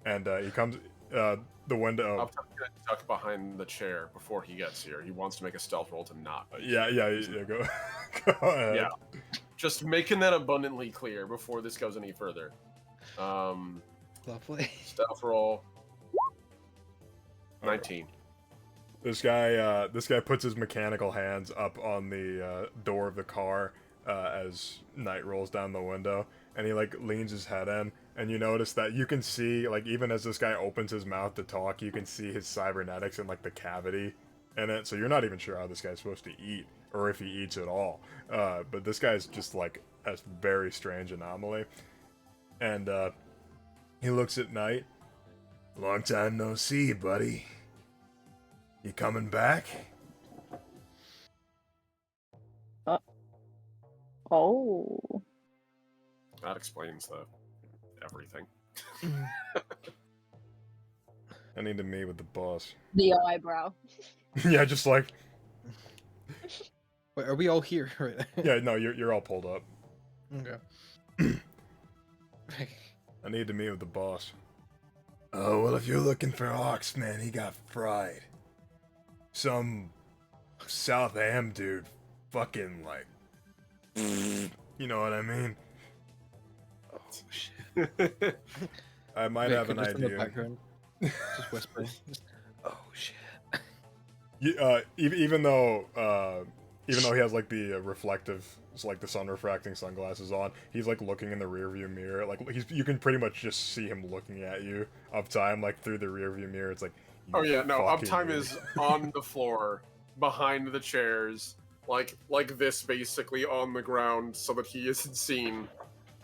And he comes the window. I'm gonna duck behind the chair before he gets here. He wants to make a stealth roll to not. Yeah, go, go ahead. Yeah. Just making that abundantly clear before this goes any further. Lovely. Stealth roll. 19. This guy puts his mechanical hands up on the door of the car as Knight rolls down the window, and he like leans his head in, and you notice that you can see, like, even as this guy opens his mouth to talk, you can see his cybernetics in like the cavity in it. So you're not even sure how this guy's supposed to eat or if he eats at all. But this guy's just like a very strange anomaly, and he looks at Knight. Long time no see, buddy. You coming back? Oh. That explains everything. I need to meet with the boss. The eyebrow. Yeah, just like Wait, are we all here right now? yeah, no, you're all pulled up. Okay. I need to meet with the boss. Oh, well, if you're looking for Ox, man, he got fried. Some South Am dude fucking, like... You know what I mean? Oh, shit. I might have an just in the idea. background, just whispering. Oh, shit. Even though he has, like, the reflective... It's like the sun refracting sunglasses on. He's like looking in the rearview mirror. Like you can pretty much just see him looking at you. Uptime, like through the rearview mirror. It's like. Oh yeah, no. fucking Uptime idiot. is on the floor, behind the chairs, like this, basically on the ground, so that he isn't seen.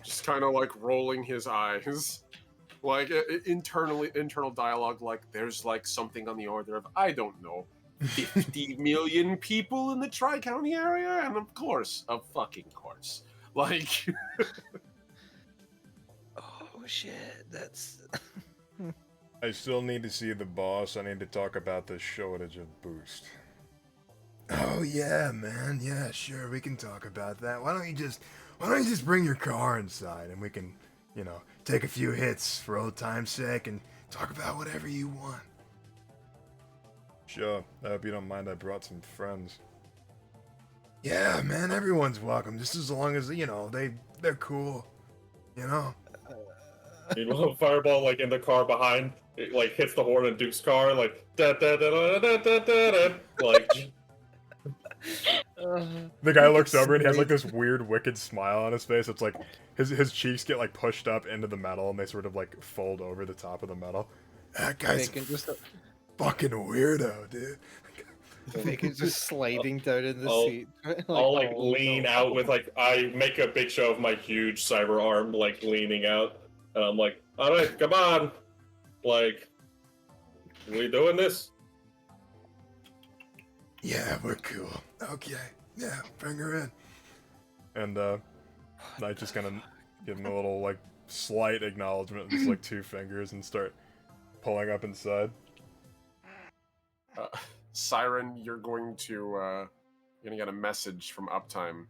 Just kind of like rolling his eyes, like internal dialogue. Like there's like something on the order of, I don't know, 50 million people in the Tri-County area, and of course, like. Oh, shit. That's. I still need to see the boss. I need to talk about the shortage of boost. Oh yeah, man. Yeah, sure. We can talk about that. Why don't you just bring your car inside and we can, take a few hits for old time's sake and talk about whatever you want. Sure. I hope you don't mind I brought some friends. Yeah, man. Everyone's welcome, just as long as they're cool. Meanwhile, fireball like in the car behind, it like hits the horn in Duke's car, like da da da da da da da da. Like The guy looks over and he has like this weird, wicked smile on his face. It's like his cheeks get like pushed up into the metal and they sort of like fold over the top of the metal. That guy's Just fucking weirdo, dude. Vacan's just sliding down in the I'll- seat. I'll like oh, lean no. out with like I make a big show of my huge cyber arm like leaning out, and I'm like, all right, come on, like, we doing this? Yeah, we're cool. Okay. Yeah, bring her in. And Knight's just gonna give him a little like slight acknowledgement, just like 2 fingers, and start pulling up inside. Siren, you're gonna get a message from Uptime,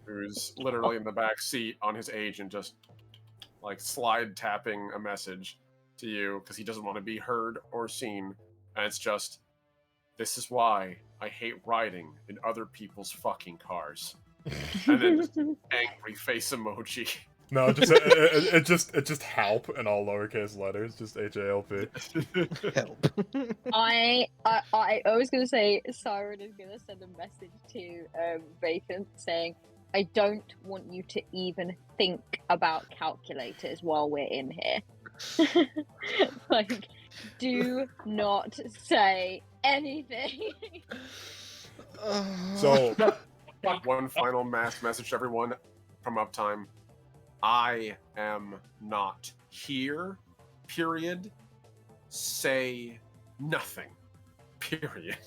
who's literally in the back seat on his agent, just like slide tapping a message to you because he doesn't want to be heard or seen, and it's just, this is why I hate riding in other people's fucking cars, and then just angry face emoji. No, it's just help in all lowercase letters, just HALP. Help. I was gonna say Siren is gonna send a message to Vacant saying, I don't want you to even think about calculators while we're in here. Like, do not say anything. So One final mass message to everyone from Uptime. I am not here, period. Say nothing, period.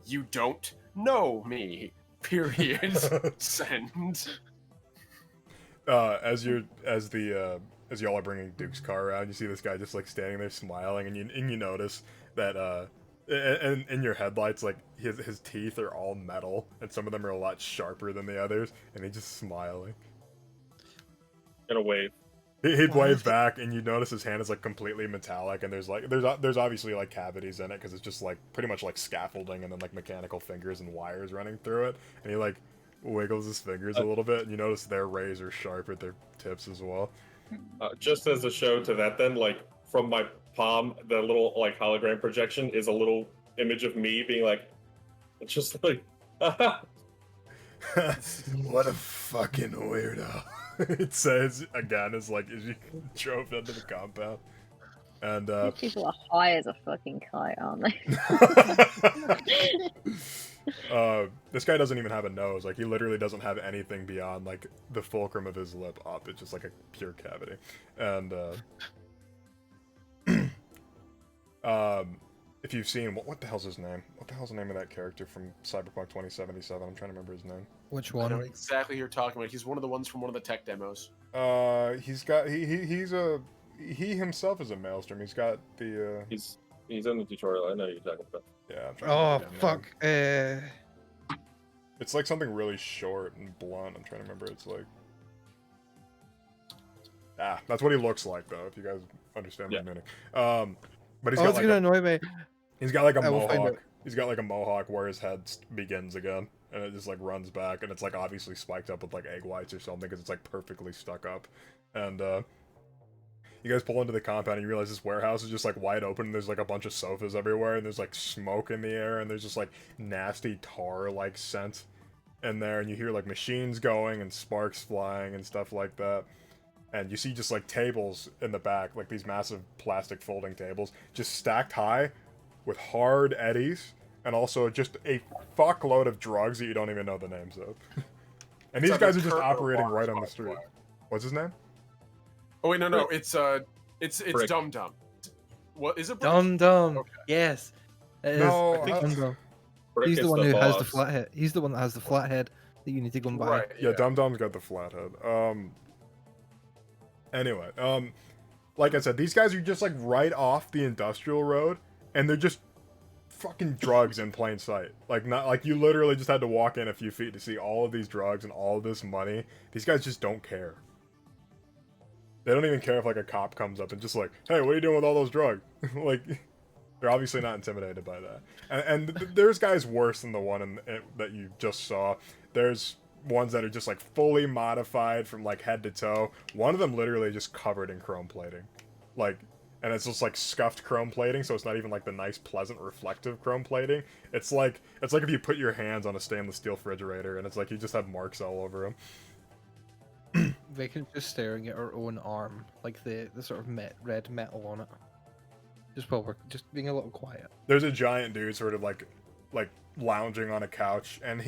You don't know me, period. Send. as y'all are bringing Duke's car around, you see this guy just like standing there smiling, and you notice that in your headlights, like his teeth are all metal, and some of them are a lot sharper than the others, and he's just smiling. In a wave. He'd wave back, and you notice his hand is like completely metallic, and there's obviously like cavities in it because it's just like pretty much like scaffolding, and then like mechanical fingers and wires running through it, and he like wiggles his fingers a little bit, and you notice they're razor sharp at their tips as well. Just as a show to that, then, like, from my palm, the little, like, hologram projection is a little image of me being like, just like, What a fucking weirdo. It says again as you drove into the compound. And These people are high as a fucking kite, aren't they? this guy doesn't even have a nose. Like, he literally doesn't have anything beyond like the fulcrum of his lip up. It's just like a pure cavity. And if you've seen what the hell's his name? What the hell's the name of that character from Cyberpunk 2077? I'm trying to remember his name. Which I know one? exactly who you're talking about. He's one of the ones from one of the tech demos. He himself is a maelstrom. He's got the He's in the tutorial. I know you're talking about. yeah. I'm trying to Oh remember his name. fuck! It's like something really short and blunt. I'm trying to remember. It's like that's what he looks like though. If you guys understand my meaning. But he's got it's like gonna annoy me. he's got like a I will find mohawk. out. He's got like a mohawk where his head begins again, and it just like runs back, and it's like obviously spiked up with like egg whites or something because it's like perfectly stuck up. And you guys pull into the compound and you realize this warehouse is just like wide open. And there's like a bunch of sofas everywhere, and there's like smoke in the air, and there's just like nasty tar like scent in there, and you hear like machines going and sparks flying and stuff like that. And you see just like tables in the back, like these massive plastic folding tables, just stacked high with hard eddies, and also just a fuckload of drugs that you don't even know the names of. And these guys are just operating right on the street. What's his name? Oh wait, no, Brick. it's Brick. Dum Dum. What is it? Brick? Dum Dum. Okay. Yes. It is. No, I think I- Dum Dum. Brick He's is the one who has the boss. flathead. He's the one that has the flathead that you need to go and buy. Right. Yeah, Dum Dum's got the flathead. Anyway, like I said, these guys are just like right off the industrial road, and they're just fucking drugs in plain sight. Like not like you literally just had to walk in a few feet to see all of these drugs and all of this money. These guys just don't care. They don't even care if like a cop comes up and just like, hey, what are you doing with all those drugs? Like, they're obviously not intimidated by that. And there's guys worse than the one that you just saw. There's ones that are just like fully modified from like head to toe. One of them literally just covered in chrome plating, like, and it's just like scuffed chrome plating, so it's not even like the nice, pleasant, reflective chrome plating. It's like if you put your hands on a stainless steel refrigerator, and it's like you just have marks all over them. Vacan's just staring at her own arm, like the sort of red metal on it. Just while we're just being a little quiet. There's a giant dude sort of like lounging on a couch, and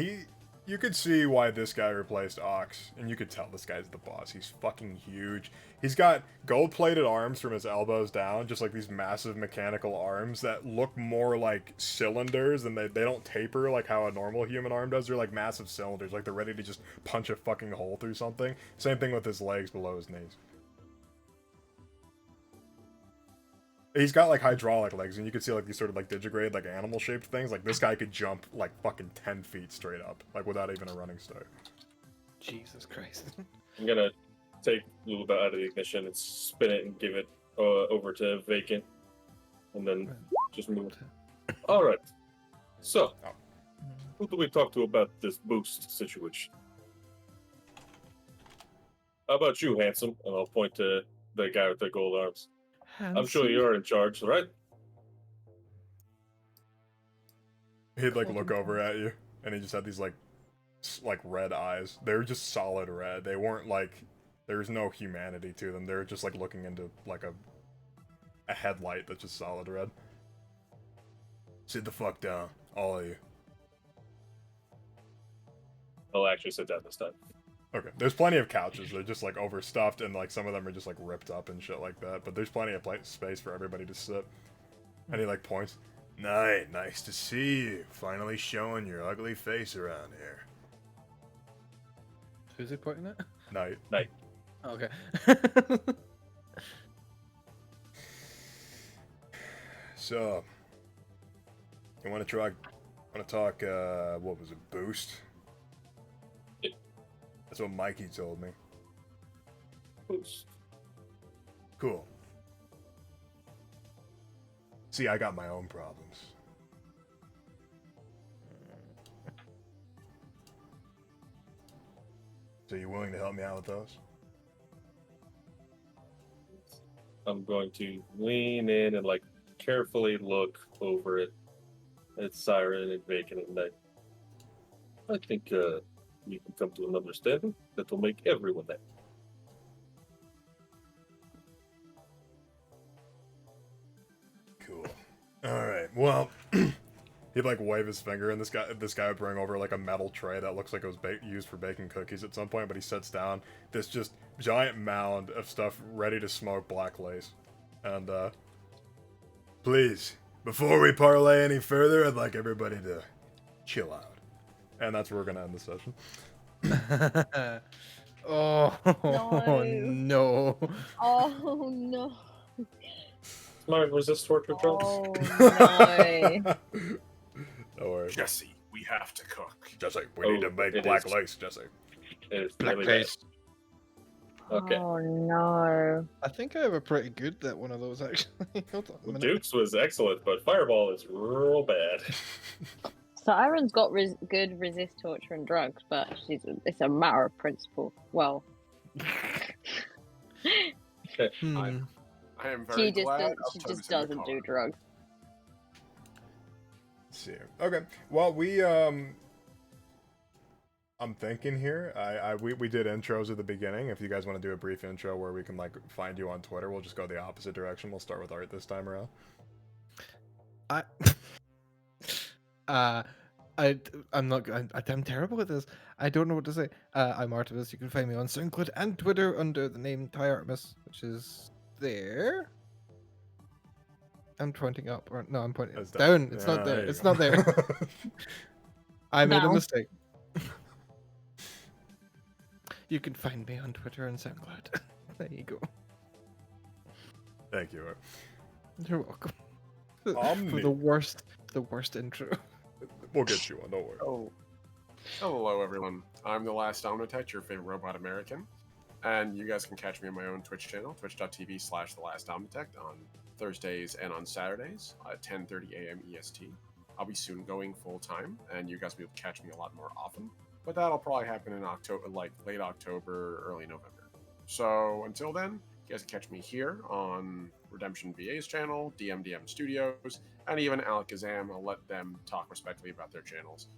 you could see why this guy replaced Ox, and you could tell this guy's the boss. He's fucking huge. He's got gold-plated arms from his elbows down, just like these massive mechanical arms that look more like cylinders, and they don't taper like how a normal human arm does. They're like massive cylinders, like they're ready to just punch a fucking hole through something. Same thing with his legs below his knees. He's got like hydraulic legs, and you can see like these sort of like digigrade, like animal shaped things. Like this guy could jump like fucking 10 feet straight up, like without even a running start. Jesus Christ. I'm gonna take Lulaba out of the ignition and spin it and give it over to Vacant, and then just move. All right. So, who do we talk to about this boost situation? How about you, handsome? And I'll point to the guy with the gold arms. I'm sure you're in charge, right? He'd like look over at you, and he just had these like red eyes. They were just solid red. They weren't like, there's no humanity to them. They were just like looking into like a headlight that's just solid red. Sit the fuck down, all of you. I'll actually sit down this time. Okay, there's plenty of couches. They're just like overstuffed, and like some of them are just like ripped up and shit like that. But there's plenty of space for everybody to sit. And he like points. Nice to see you. Finally showing your ugly face around here. Who's he pointing at? Night. Okay. So, you want to talk? What was it? Boost. That's what Mikey told me. Boost. Cool. See, I got my own problems. So you willing to help me out with those? I'm going to lean in and like carefully look over it at Siren and Vacant, and I think we can come to an understanding that will make everyone happy. Cool. All right. Well, he'd like wave his finger, and this guy would bring over like a metal tray that looks like it was used for baking cookies at some point. But he sets down this just giant mound of stuff ready to smoke black lace, and please, before we parlay any further, I'd like everybody to chill out. And that's where we're gonna end the session. Oh no. Oh no. My resist torture drugs. Oh no. Don't worry. Jesse, we have to cook. Jesse, we need to make it black is. lace, Jesse. It is Black really lace. bad. Okay. Oh no. I think I have a pretty good that one of those actually. Hold on a minute. Dukes was excellent, but Fireball is real bad. Siren's got good resist torture and drugs, but it's a matter of principle. Well, Hmm. I am very glad. she just doesn't do drugs. Let's see. Okay. Well, I'm thinking here. We did intros at the beginning. If you guys want to do a brief intro where we can like find you on Twitter, we'll just go the opposite direction. We'll start with Art this time around. I'm terrible at this. I don't know what to say. I'm Artemis. You can find me on SoundCloud and Twitter under the name Ty Artemis, which is there. I'm pointing up, or no, I'm pointing That's down. It's Yeah, not there. you It's go. not there. I made a Down. mistake. You can find me on Twitter and SoundCloud. There you go. Thank you, Art. You're welcome. Omni. For the worst intro. We'll get you one. Don't worry. Oh. Hello, everyone. I'm the Last Omnitech, your favorite robot American. And you guys can catch me on my own Twitch channel, twitch.tv/thelасtomnitech on Thursdays and on Saturdays at 10:30 a.m. EST. I'll be soon going full-time, and you guys will be able to catch me a lot more often. But that'll probably happen in October, like late October, early November. So until then, you guys can catch me here on Redemption VA's channel, DMDM Studios, and even Alakazam. I'll let them talk respectfully about their channels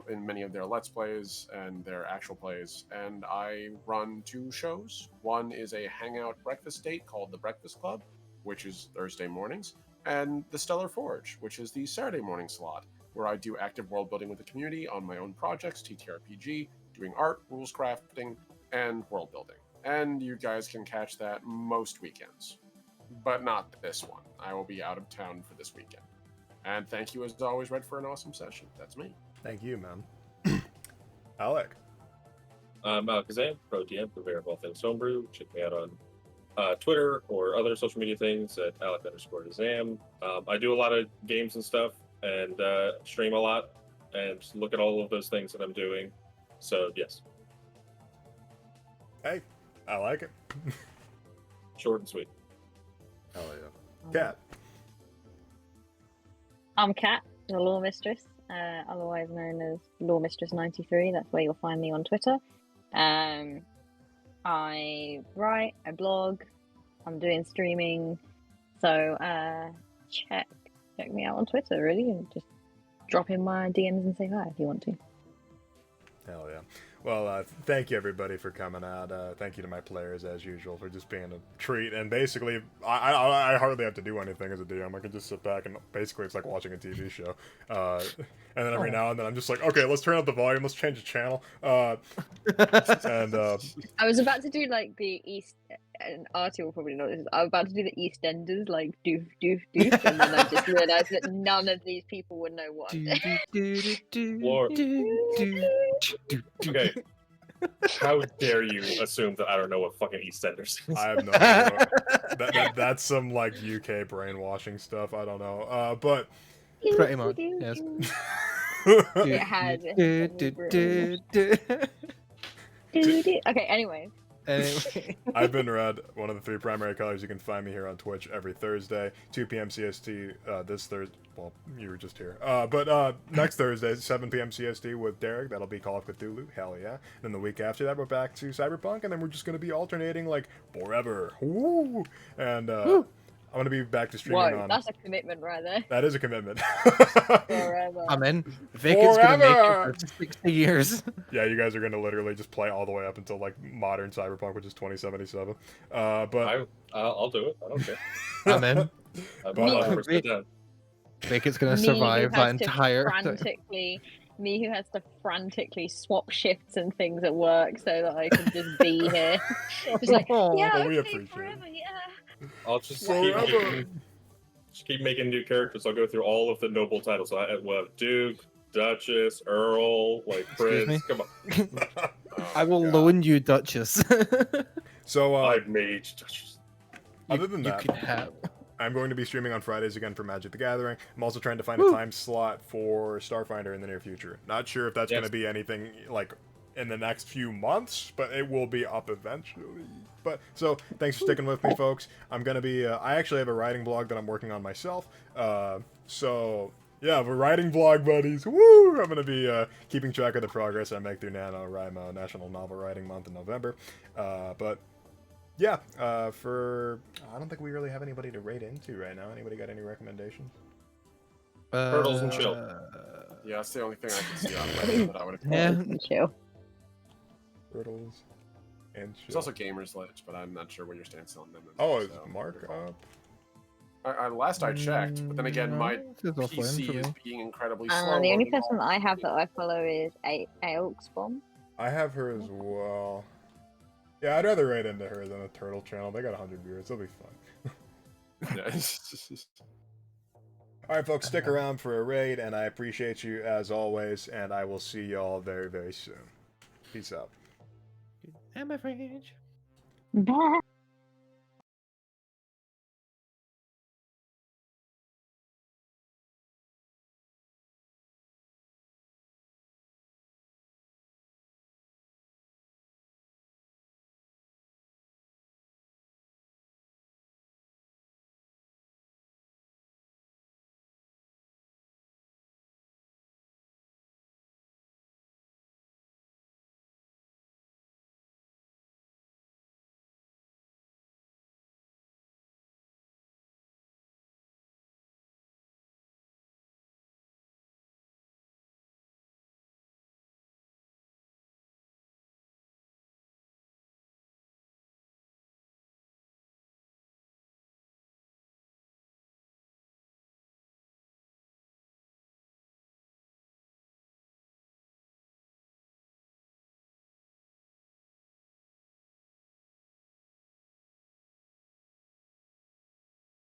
in many of their Let's Plays and their actual plays. And I run 2 shows. One is a hangout breakfast date called The Breakfast Club, which is Thursday mornings, and The Stellar Forge, which is the Saturday morning slot, where I do active world building with the community on my own projects, TTRPG, doing art, rules crafting, and world building. And you guys can catch that most weekends, but not this one. I will be out of town for this weekend. And thank you, as always, Red, for an awesome session. That's me. Thank you, man. Alec. I'm Alakazam, Pro DM for Variable Things Homebrew. Check me out on Twitter or other social media things at Alec_Kazam. I do a lot of games and stuff and stream a lot and look at all of those things that I'm doing. So, yes, Hey, I like it. short and sweet. Hell yeah. Cat. I'm Kat, the Law Mistress, otherwise known as Law Mistress 93. That's where you'll find me on Twitter. I write, I blog, I'm doing streaming, so check me out on Twitter, really, and just drop in my DMs and say hi if you want to. Hell yeah. Well, thank you everybody for coming out. Thank you to my players as usual for just being a treat. And basically, I hardly have to do anything as a DM. I can just sit back and basically it's like watching a TV show. And then every now and then I'm just like, okay, let's turn up the volume. Let's change the channel. And I was about to do like the East, and Artie will probably know this. I was about to do the EastEnders, like doof doof doof, and then I just realised that none of these people would know what. Lord. Okay. How dare you assume that I don't know what fucking EastEnders is? I have no idea. That's some like UK brainwashing stuff. I don't know. But Pretty much, yes. It has. Okay, anyway. Anyway. I've been Red, one of the 3 primary colors. You can find me here on Twitch every Thursday, 2 p.m. CST. This Thursday, well, you were just here. But next Thursday, 7 p.m. CST with Derek. That'll be Call of Cthulhu. Hell yeah. And the week after that, we're back to Cyberpunk, and then we're just gonna be alternating like forever. Woo! And I'm gonna be back to streaming Whoa, on. that's a commitment right there. That is a commitment. Forever. I'm in. Vacant's gonna make Forever! it for 60 years. Yeah, you guys are gonna literally just play all the way up until like modern Cyberpunk, which is 2077. But I'll do it. I don't care. I'm in. I'm Me- 100% down. Vacant's gonna Me survive who that has to entire time. Me who has to frantically swap shifts and things at work so that I can just be here. Just like, Aw. yeah, Well, we okay, appreciate forever, yeah. I'll just Forever. Just keep making new characters. I'll go through all of the noble titles. So I have Duke, Duchess, Earl, like Excuse me? Prince. Come on. Oh I my will God. loan you Duchess. So, I've made Duchess. other than you that, can have. I'm going to be streaming on Fridays again for Magic the Gathering. I'm also trying to find a time slot for Starfinder in the near future. Not sure if that's going to be anything like in the next few months, but it will be up eventually. But so thanks for sticking with me, folks. I'm going to be I actually have a writing blog that I'm working on myself. So yeah, we're writing blog buddies. Woo! I'm going to be keeping track of the progress I make through NaNoWriMo, National Novel Writing Month in November. But yeah, I don't think we really have anybody to rate into right now. Anybody got any recommendations? Turtles and Chill. Yeah, that's the only thing I can see on Reddit that I would have. Yeah. Chill. Turtles and There's also Gamers Ledge, but I'm not sure what your stance on them is. Oh, is so- Mark up? Last I checked, but then again, my No, this is offline for PC is me. being incredibly slow. The only loading all person that I these have that things. I follow is Aelxbomb. I have her as well. Yeah, I'd rather write into her than a Turtle channel. They got 100 viewers. It'll be fun. Yeah. Alright, folks, stick around for a raid, and I appreciate you as always, and I will see y'all very, very soon. Peace out. I'm a fridge. Bye.